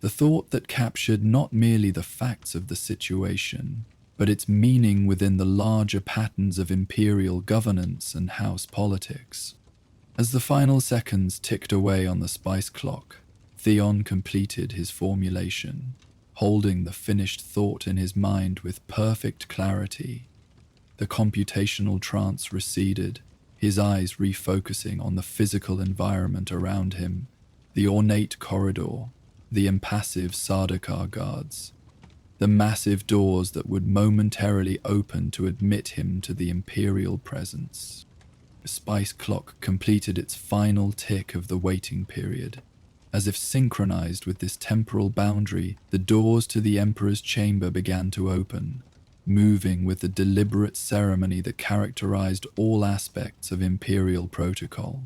the thought that captured not merely the facts of the situation, but its meaning within the larger patterns of imperial governance and house politics. As the final seconds ticked away on the spice clock, Theon completed his formulation, holding the finished thought in his mind with perfect clarity. The computational trance receded, his eyes refocusing on the physical environment around him, the ornate corridor, the impassive Sardaukar guards, the massive doors that would momentarily open to admit him to the imperial presence. The spice clock completed its final tick of the waiting period. As if synchronized with this temporal boundary, the doors to the Emperor's chamber began to open, moving with the deliberate ceremony that characterized all aspects of imperial protocol.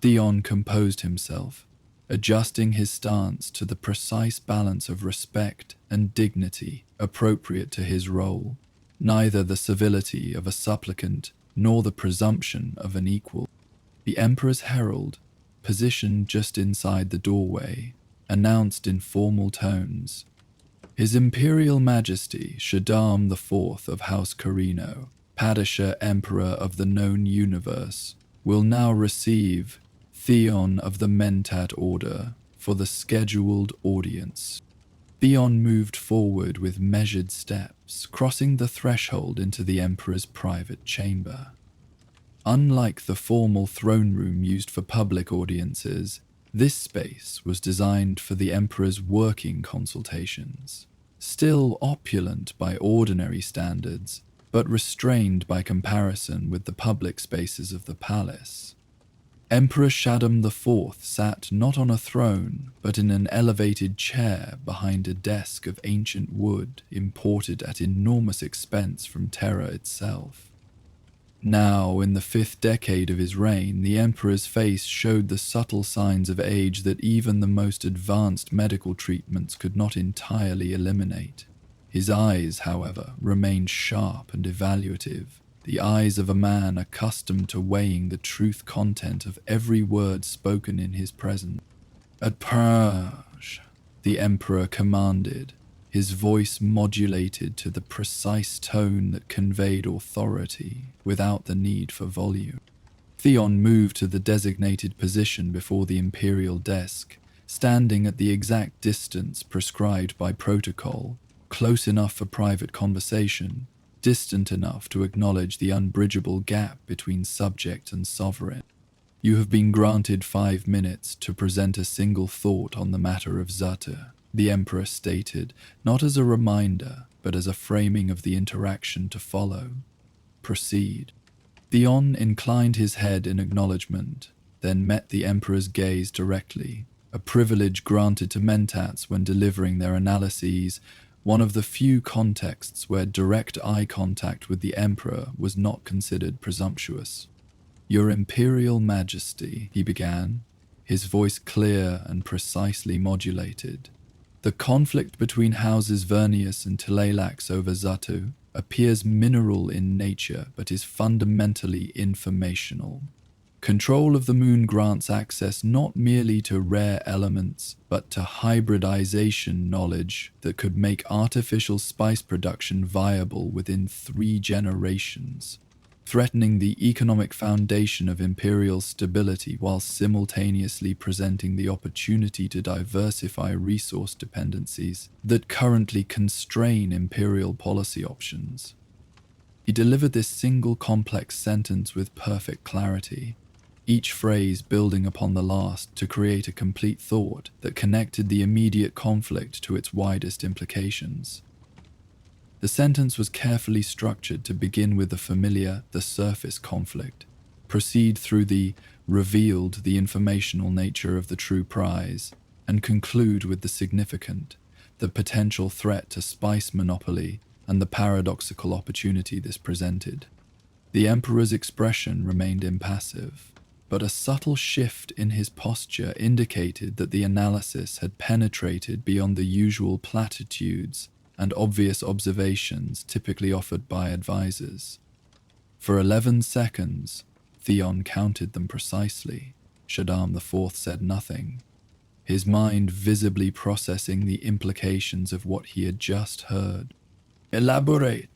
Theon composed himself, adjusting his stance to the precise balance of respect and dignity appropriate to his role, neither the civility of a supplicant nor the presumption of an equal. The Emperor's herald, positioned just inside the doorway, announced in formal tones, "His Imperial Majesty Shaddam IV of House Carino, Padishah Emperor of the known universe, will now receive Theon of the Mentat order for the scheduled audience. Theon moved forward with measured steps, crossing the threshold into the Emperor's private chamber. Unlike the formal throne room used for public audiences, this space was designed for the Emperor's working consultations. Still opulent by ordinary standards, but restrained by comparison with the public spaces of the palace. Emperor Shaddam IV sat not on a throne, but in an elevated chair behind a desk of ancient wood imported at enormous expense from Terra itself. Now, in the 5th decade of his reign, the Emperor's face showed the subtle signs of age that even the most advanced medical treatments could not entirely eliminate. His eyes, however, remained sharp and evaluative, the eyes of a man accustomed to weighing the truth content of every word spoken in his presence. "At purge," the Emperor commanded, his voice modulated to the precise tone that conveyed authority without the need for volume. Theon moved to the designated position before the imperial desk, standing at the exact distance prescribed by protocol, close enough for private conversation, distant enough to acknowledge the unbridgeable gap between subject and sovereign. "You have been granted 5 minutes to present a single thought on the matter of Zata," the Emperor stated, not as a reminder, but as a framing of the interaction to follow. "Proceed." Theon inclined his head in acknowledgement, then met the Emperor's gaze directly, a privilege granted to Mentats when delivering their analyses, one of the few contexts where direct eye contact with the Emperor was not considered presumptuous. "Your Imperial Majesty," he began, his voice clear and precisely modulated. "The conflict between Houses Vernius and Tleilax over Zatu appears mineral in nature but is fundamentally informational. Control of the moon grants access not merely to rare elements, but to hybridization knowledge that could make artificial spice production viable within 3 generations, threatening the economic foundation of imperial stability while simultaneously presenting the opportunity to diversify resource dependencies that currently constrain imperial policy options." He delivered this single complex sentence with perfect clarity, each phrase building upon the last to create a complete thought that connected the immediate conflict to its widest implications. The sentence was carefully structured to begin with the familiar, the surface conflict, proceed through the revealed, the informational nature of the true prize, and conclude with the significant, the potential threat to spice monopoly and the paradoxical opportunity this presented. The Emperor's expression remained impassive, but a subtle shift in his posture indicated that the analysis had penetrated beyond the usual platitudes and obvious observations typically offered by advisors. For 11 seconds, Theon counted them precisely, Shaddam IV said nothing, his mind visibly processing the implications of what he had just heard. "Elaborate,"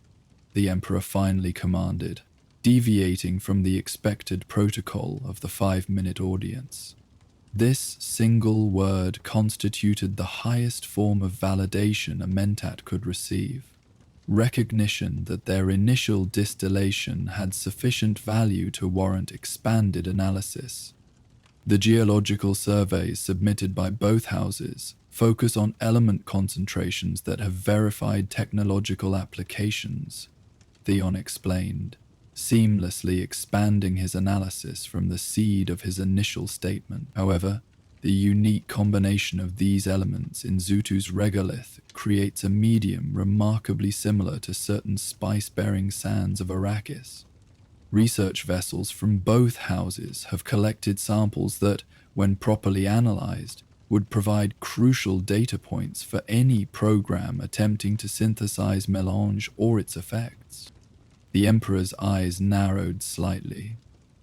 the Emperor finally commanded, deviating from the expected protocol of the 5-minute audience. This single word constituted the highest form of validation a Mentat could receive, recognition that their initial distillation had sufficient value to warrant expanded analysis. The geological surveys submitted by both houses focus on element concentrations that have verified technological applications, Theon explained, seamlessly expanding his analysis from the seed of his initial statement. However, the unique combination of these elements in Zutu's regolith creates a medium remarkably similar to certain spice-bearing sands of Arrakis. Research vessels from both houses have collected samples that, when properly analyzed, would provide crucial data points for any program attempting to synthesize melange or its effects. The Emperor's eyes narrowed slightly.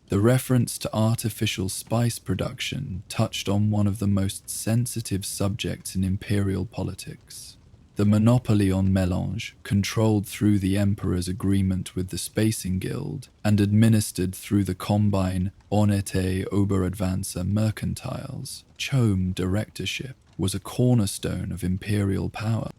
The reference to artificial spice production touched on one of the most sensitive subjects in imperial politics. The monopoly on melange, controlled through the Emperor's agreement with the Spacing Guild and administered through the Combine Honnête Oberadvancer mercantiles, Chome directorship, was a cornerstone of imperial power.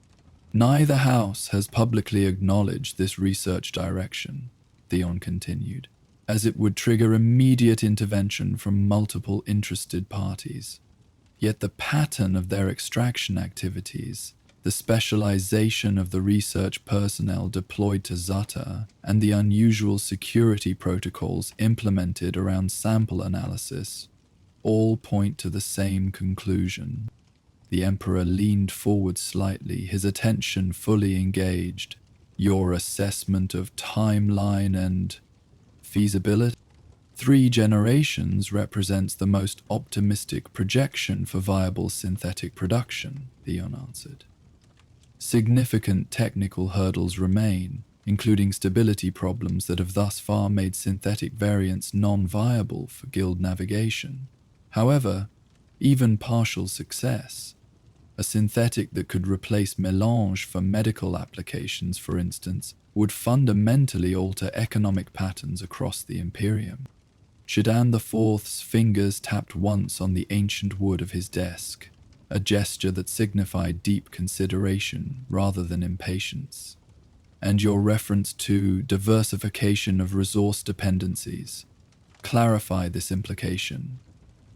Neither house has publicly acknowledged this research direction, Theon continued, as it would trigger immediate intervention from multiple interested parties. Yet the pattern of their extraction activities, the specialization of the research personnel deployed to Zutta, and the unusual security protocols implemented around sample analysis all point to the same conclusion. The Emperor leaned forward slightly, his attention fully engaged. Your assessment of timeline and feasibility? 3 generations represents the most optimistic projection for viable synthetic production, Theon answered. Significant technical hurdles remain, including stability problems that have thus far made synthetic variants non-viable for guild navigation. However, even partial success, a synthetic that could replace melange for medical applications, for instance, would fundamentally alter economic patterns across the Imperium. Shaddam IV's fingers tapped once on the ancient wood of his desk, a gesture that signified deep consideration rather than impatience. And your reference to diversification of resource dependencies. Clarify this implication.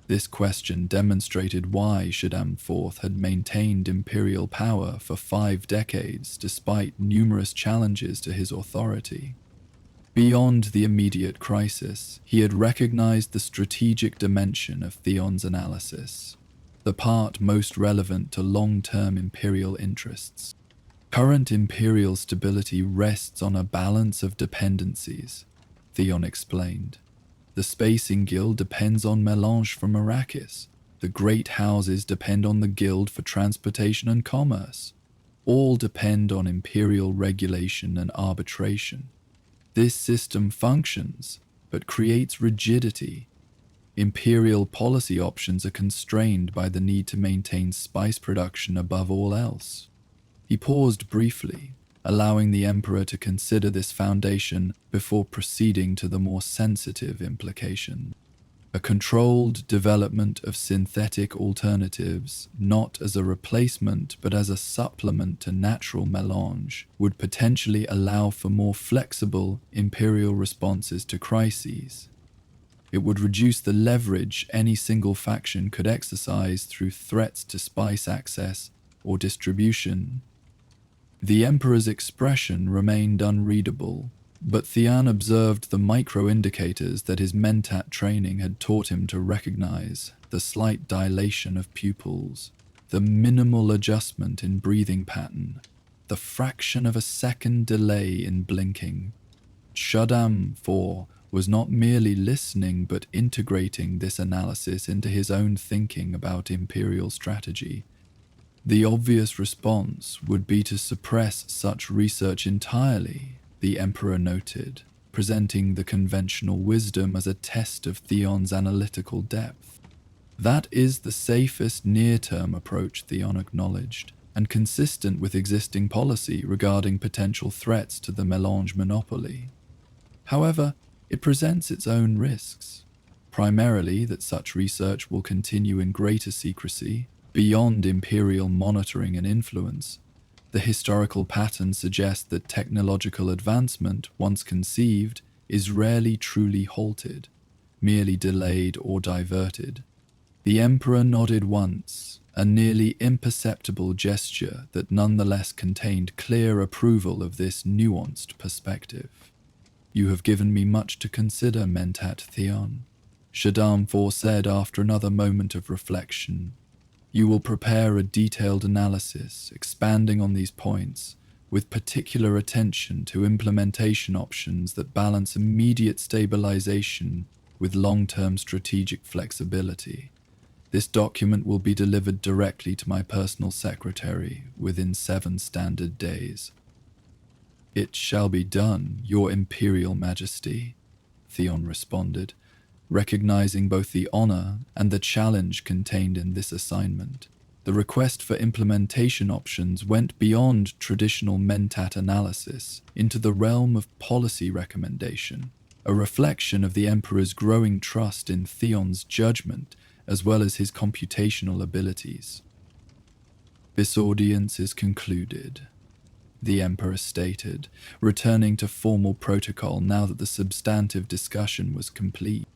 This question demonstrated why Shaddam IV had maintained imperial power for 5 decades despite numerous challenges to his authority. Beyond the immediate crisis, he had recognized the strategic dimension of Theon's analysis, the part most relevant to long-term imperial interests. Current imperial stability rests on a balance of dependencies, Theon explained. The Spacing Guild depends on melange from Arrakis. The great houses depend on the Guild for transportation and commerce. All depend on imperial regulation and arbitration. This system functions, but creates rigidity. Imperial policy options are constrained by the need to maintain spice production above all else. He paused briefly, allowing the Emperor to consider this foundation before proceeding to the more sensitive implication. A controlled development of synthetic alternatives, not as a replacement but as a supplement to natural melange, would potentially allow for more flexible imperial responses to crises. It would reduce the leverage any single faction could exercise through threats to spice access or distribution. The Emperor's expression remained unreadable, but Theon observed the micro-indicators that his Mentat training had taught him to recognize: the slight dilation of pupils, the minimal adjustment in breathing pattern, the fraction of a second delay in blinking. Shaddam IV was not merely listening but integrating this analysis into his own thinking about imperial strategy. The obvious response would be to suppress such research entirely, the Emperor noted, presenting the conventional wisdom as a test of Theon's analytical depth. That is the safest near-term approach, Theon acknowledged, and consistent with existing policy regarding potential threats to the melange monopoly. However, it presents its own risks, primarily that such research will continue in greater secrecy, beyond imperial monitoring and influence. The historical pattern suggests that technological advancement, once conceived, is rarely truly halted, merely delayed or diverted. The Emperor nodded once, a nearly imperceptible gesture that nonetheless contained clear approval of this nuanced perspective. You have given me much to consider, Mentat Theon, Shaddam IV said after another moment of reflection. You will prepare a detailed analysis, expanding on these points, with particular attention to implementation options that balance immediate stabilization with long-term strategic flexibility. This document will be delivered directly to my personal secretary within 7 standard days. It shall be done, Your Imperial Majesty, Theon responded, recognizing both the honor and the challenge contained in this assignment. The request for implementation options went beyond traditional Mentat analysis into the realm of policy recommendation, a reflection of the Emperor's growing trust in Theon's judgment as well as his computational abilities. "This audience is concluded," the Emperor stated, returning to formal protocol now that the substantive discussion was complete.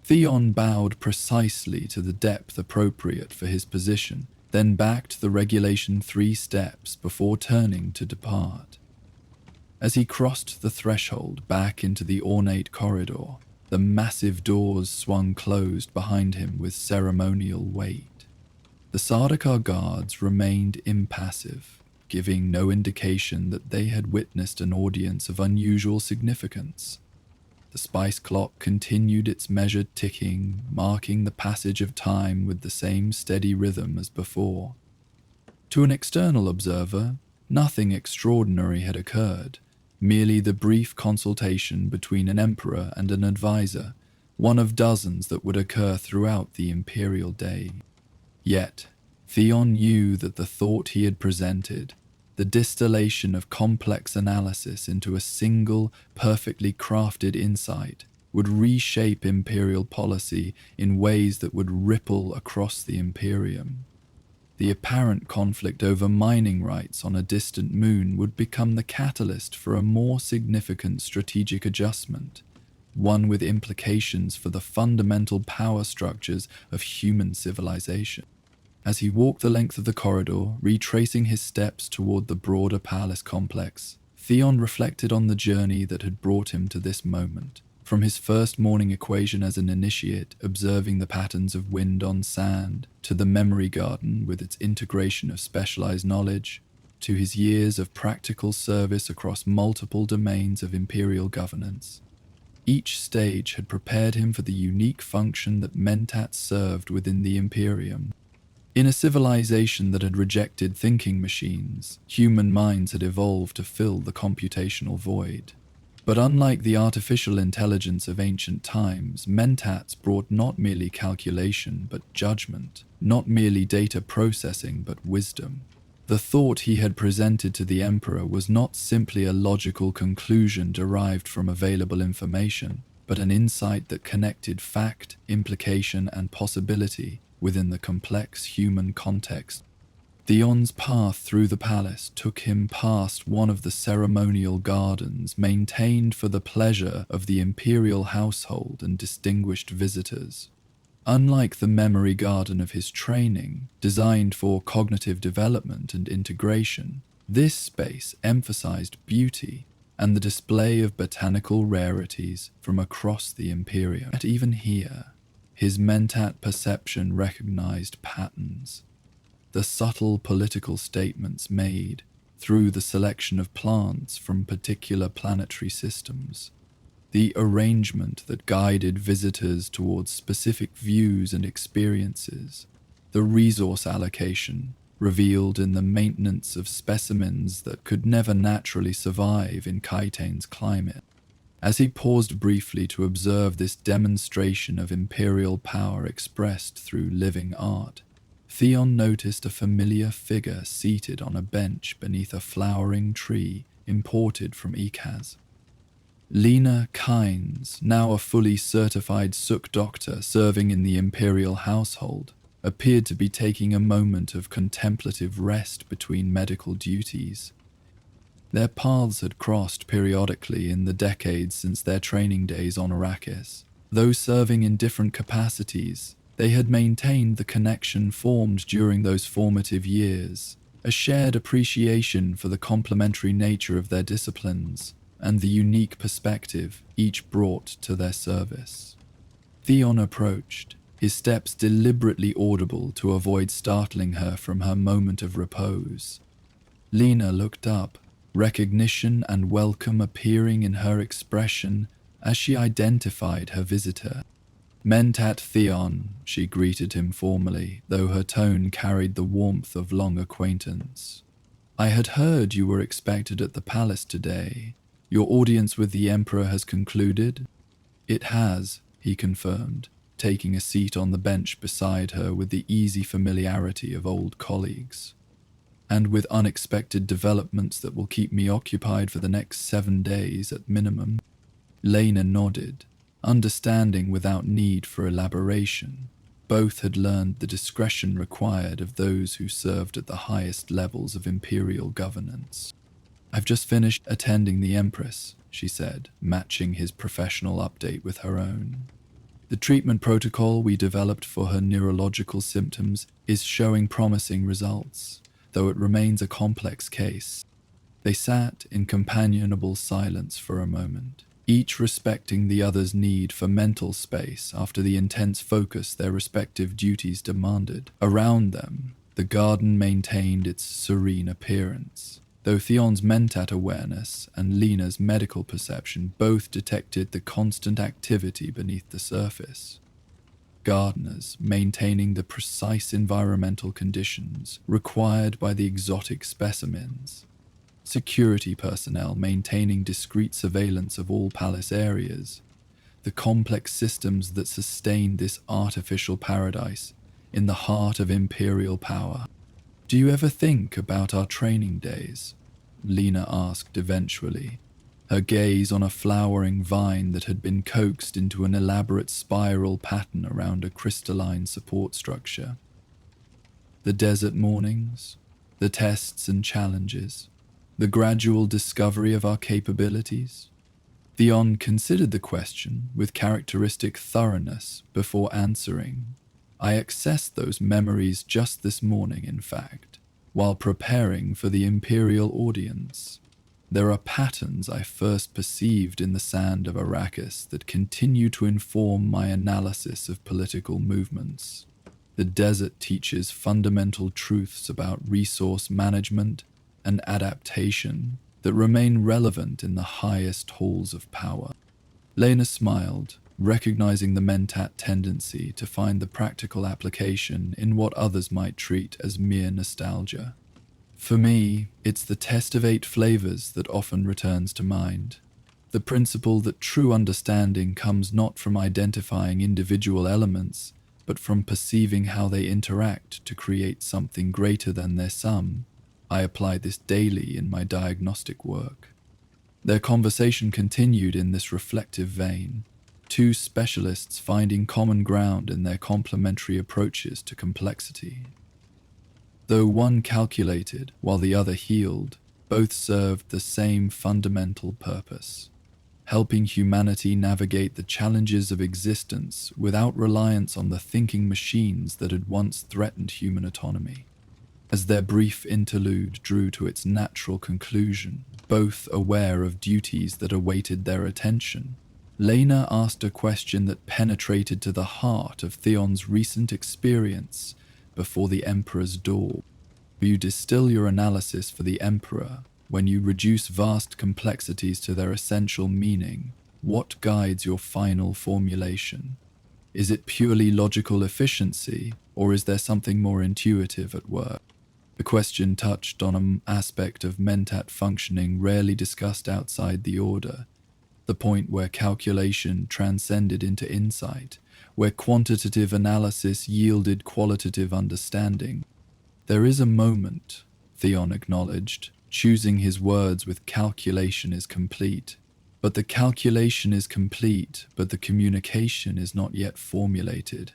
Theon bowed precisely to the depth appropriate for his position, then backed the regulation 3 steps before turning to depart. As he crossed the threshold back into the ornate corridor, the massive doors swung closed behind him with ceremonial weight. The Sardaukar guards remained impassive, giving no indication that they had witnessed an audience of unusual significance. The spice clock continued its measured ticking, marking the passage of time with the same steady rhythm as before. To an external observer, nothing extraordinary had occurred, merely the brief consultation between an emperor and an advisor, one of dozens that would occur throughout the imperial day. Yet, Theon knew that the thought he had presented, the distillation of complex analysis into a single, perfectly crafted insight, would reshape imperial policy in ways that would ripple across the Imperium. The apparent conflict over mining rights on a distant moon would become the catalyst for a more significant strategic adjustment, one with implications for the fundamental power structures of human civilization. As he walked the length of the corridor, retracing his steps toward the broader palace complex, Theon reflected on the journey that had brought him to this moment. From his first morning equation as an initiate, observing the patterns of wind on sand, to the memory garden with its integration of specialized knowledge, to his years of practical service across multiple domains of imperial governance. Each stage had prepared him for the unique function that Mentat served within the Imperium. In a civilization that had rejected thinking machines, human minds had evolved to fill the computational void. But unlike the artificial intelligence of ancient times, Mentats brought not merely calculation but judgment, not merely data processing but wisdom. The thought he had presented to the Emperor was not simply a logical conclusion derived from available information, but an insight that connected fact, implication, and possibility within the complex human context. Theon's path through the palace took him past one of the ceremonial gardens maintained for the pleasure of the imperial household and distinguished visitors. Unlike the memory garden of his training, designed for cognitive development and integration, this space emphasized beauty and the display of botanical rarities from across the Imperium. Yet even here, his Mentat perception recognized patterns. The subtle political statements made through the selection of plants from particular planetary systems, the arrangement that guided visitors towards specific views and experiences, the resource allocation revealed in the maintenance of specimens that could never naturally survive in Kaitain's climate. As he paused briefly to observe this demonstration of imperial power expressed through living art, Theon noticed a familiar figure seated on a bench beneath a flowering tree imported from Ikaz. Lena Kynes, now a fully certified Suk doctor serving in the imperial household, appeared to be taking a moment of contemplative rest between medical duties. Their paths had crossed periodically in the decades since their training days on Arrakis. Though serving in different capacities, they had maintained the connection formed during those formative years, a shared appreciation for the complementary nature of their disciplines and the unique perspective each brought to their service. Theon approached, his steps deliberately audible to avoid startling her from her moment of repose. Lena looked up, recognition and welcome appearing in her expression as she identified her visitor. "Mentat Theon," she greeted him formally, though her tone carried the warmth of long acquaintance. "I had heard you were expected at the palace today. Your audience with the Emperor has concluded?" "It has," he confirmed, taking a seat on the bench beside her with the easy familiarity of old colleagues. "And with unexpected developments that will keep me occupied for the next 7 days at minimum." Lena nodded, understanding without need for elaboration. Both had learned the discretion required of those who served at the highest levels of imperial governance. "I've just finished attending the Empress," she said, matching his professional update with her own. "The treatment protocol we developed for her neurological symptoms is showing promising results, though it remains a complex case." They sat in companionable silence for a moment, each respecting the other's need for mental space after the intense focus their respective duties demanded. Around them, the garden maintained its serene appearance, though Theon's Mentat awareness and Lena's medical perception both detected the constant activity beneath the surface. Gardeners maintaining the precise environmental conditions required by the exotic specimens, security personnel maintaining discreet surveillance of all palace areas, the complex systems that sustained this artificial paradise in the heart of imperial power. "Do you ever think about our training days?" Lena asked eventually, her gaze on a flowering vine that had been coaxed into an elaborate spiral pattern around a crystalline support structure. "The desert mornings, the tests and challenges, the gradual discovery of our capabilities?" Theon considered the question with characteristic thoroughness before answering. "I accessed those memories just this morning, in fact, while preparing for the Imperial audience. There are patterns I first perceived in the sand of Arrakis that continue to inform my analysis of political movements. The desert teaches fundamental truths about resource management and adaptation that remain relevant in the highest halls of power." Lena smiled, recognizing the Mentat tendency to find the practical application in what others might treat as mere nostalgia. "For me, it's the test of 8 flavors that often returns to mind. The principle that true understanding comes not from identifying individual elements, but from perceiving how they interact to create something greater than their sum. I apply this daily in my diagnostic work." Their conversation continued in this reflective vein, two specialists finding common ground in their complementary approaches to complexity. Though one calculated while the other healed, both served the same fundamental purpose: helping humanity navigate the challenges of existence without reliance on the thinking machines that had once threatened human autonomy. As their brief interlude drew to its natural conclusion, both aware of duties that awaited their attention, Lena asked a question that penetrated to the heart of Theon's recent experience before the Emperor's door. "You distill your analysis for the Emperor when you reduce vast complexities to their essential meaning. What guides your final formulation? Is it purely logical efficiency, or is there something more intuitive at work?" The question touched on an aspect of Mentat functioning rarely discussed outside the Order, the point where calculation transcended into insight, where quantitative analysis yielded qualitative understanding. "There is a moment," Theon acknowledged, choosing his words with "calculation is complete." But the calculation is complete, but the communication is not yet formulated.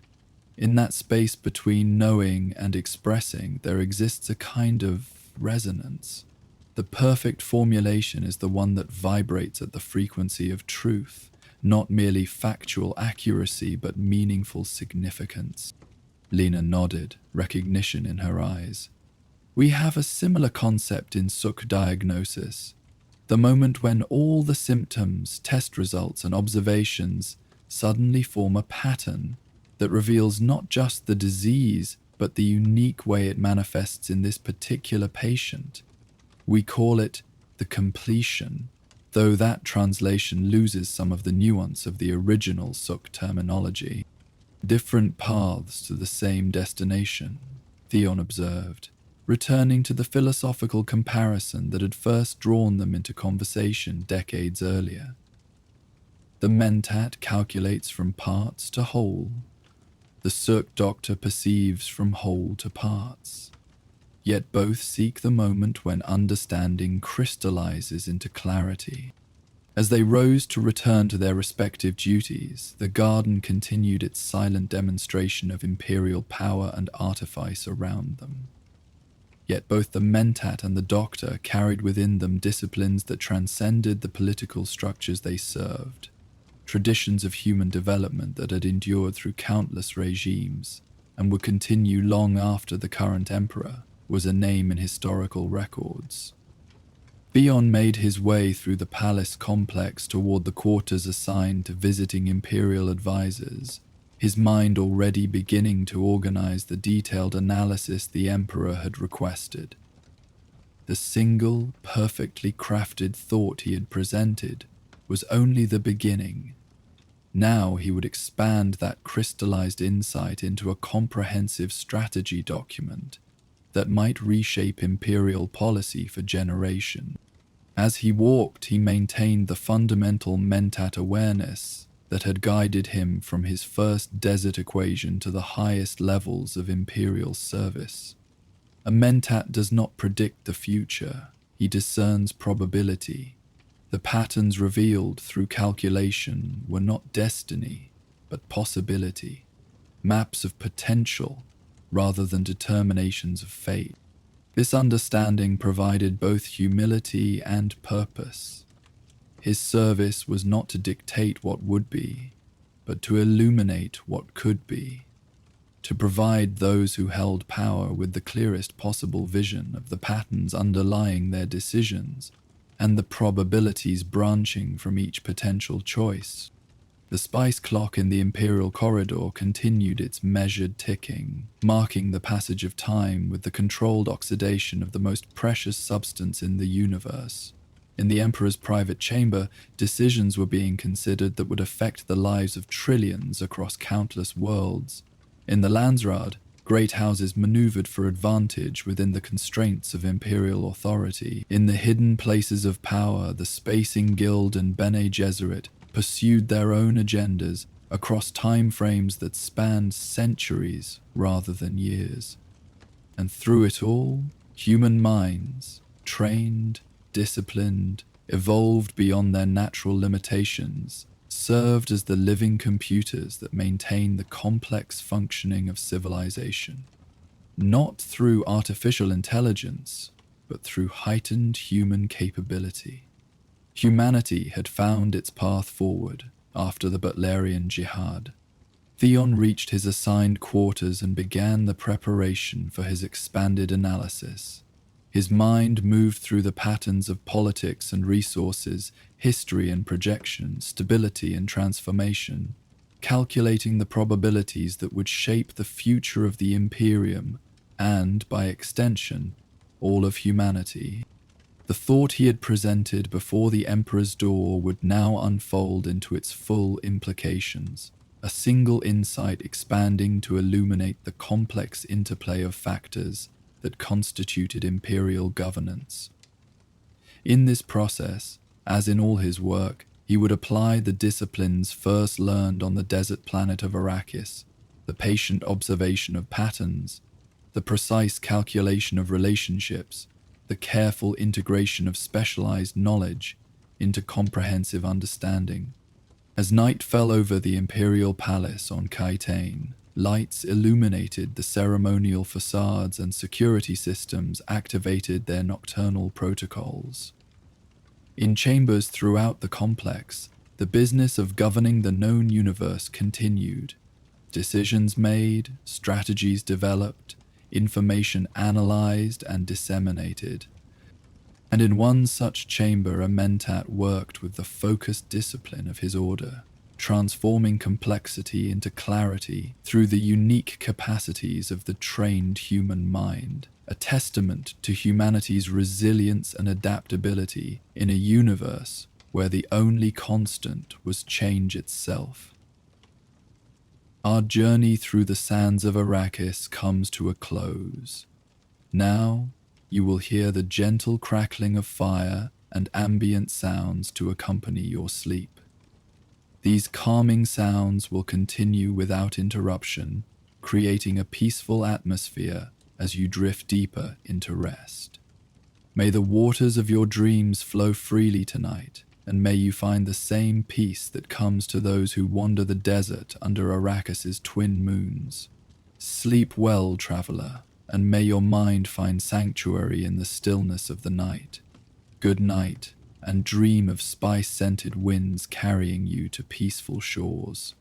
In that space between knowing and expressing, there exists a kind of resonance. The perfect formulation is the one that vibrates at the frequency of truth, not merely factual accuracy, but meaningful significance. Lena nodded, recognition in her eyes. "We have a similar concept in Suk diagnosis. The moment when all the symptoms, test results, and observations suddenly form a pattern that reveals not just the disease, but the unique way it manifests in this particular patient. We call it the completion, though that translation loses some of the nuance of the original Suk terminology. Different paths to the same destination," Theon observed, returning to the philosophical comparison that had first drawn them into conversation decades earlier. "The Mentat calculates from parts to whole, the Cirque Doctor perceives from whole to parts. Yet both seek the moment when understanding crystallizes into clarity. As they rose to return to their respective duties, the garden continued its silent demonstration of imperial power and artifice around them. Yet both the Mentat and the Doctor carried within them disciplines that transcended the political structures they served, traditions of human development that had endured through countless regimes and would continue long after the current emperor was a name in historical records. Theon made his way through the palace complex toward the quarters assigned to visiting imperial advisors, his mind already beginning to organize the detailed analysis the emperor had requested. The single, perfectly crafted thought he had presented was only the beginning. Now he would expand that crystallized insight into a comprehensive strategy document that might reshape imperial policy for generations. As he walked, he maintained the fundamental Mentat awareness that had guided him from his first desert equation to the highest levels of imperial service. A Mentat does not predict the future, he discerns probability. The patterns revealed through calculation were not destiny, but possibility, maps of potential rather than determinations of fate. This understanding provided both humility and purpose. His service was not to dictate what would be, but to illuminate what could be, to provide those who held power with the clearest possible vision of the patterns underlying their decisions and the probabilities branching from each potential choice. The spice clock in the imperial corridor continued its measured ticking, marking the passage of time with the controlled oxidation of the most precious substance in the universe. In the Emperor's private chamber, decisions were being considered that would affect the lives of trillions across countless worlds. In the Landsraad, great houses maneuvered for advantage within the constraints of imperial authority. In the hidden places of power, the Spacing Guild and Bene Gesserit pursued their own agendas across time frames that spanned centuries rather than years. And through it all, human minds, trained, disciplined, evolved beyond their natural limitations, served as the living computers that maintain the complex functioning of civilization. Not through artificial intelligence, but through heightened human capability. Humanity had found its path forward after the Butlerian Jihad. Theon reached his assigned quarters and began the preparation for his expanded analysis. His mind moved through the patterns of politics and resources, history and projection, stability and transformation, calculating the probabilities that would shape the future of the Imperium and, by extension, all of humanity. The thought he had presented before the Emperor's door would now unfold into its full implications, a single insight expanding to illuminate the complex interplay of factors that constituted imperial governance. In this process, as in all his work, he would apply the disciplines first learned on the desert planet of Arrakis, the patient observation of patterns, the precise calculation of relationships, the careful integration of specialized knowledge into comprehensive understanding. As night fell over the imperial palace on Kaitain, lights illuminated the ceremonial facades and security systems activated their nocturnal protocols. In chambers throughout the complex, the business of governing the known universe continued. Decisions made, strategies developed, information analyzed and disseminated. And in one such chamber, a Mentat worked with the focused discipline of his order, transforming complexity into clarity through the unique capacities of the trained human mind, a testament to humanity's resilience and adaptability in a universe where the only constant was change itself. Our journey through the sands of Arrakis comes to a close. Now, you will hear the gentle crackling of fire and ambient sounds to accompany your sleep. These calming sounds will continue without interruption creating a peaceful atmosphere as you drift deeper into rest. May the waters of your dreams flow freely tonight, and may you find the same peace that comes to those who wander the desert under Arrakis's twin moons. Sleep well, traveler, and may your mind find sanctuary in the stillness of the night. Good night, and dream of spice-scented winds carrying you to peaceful shores.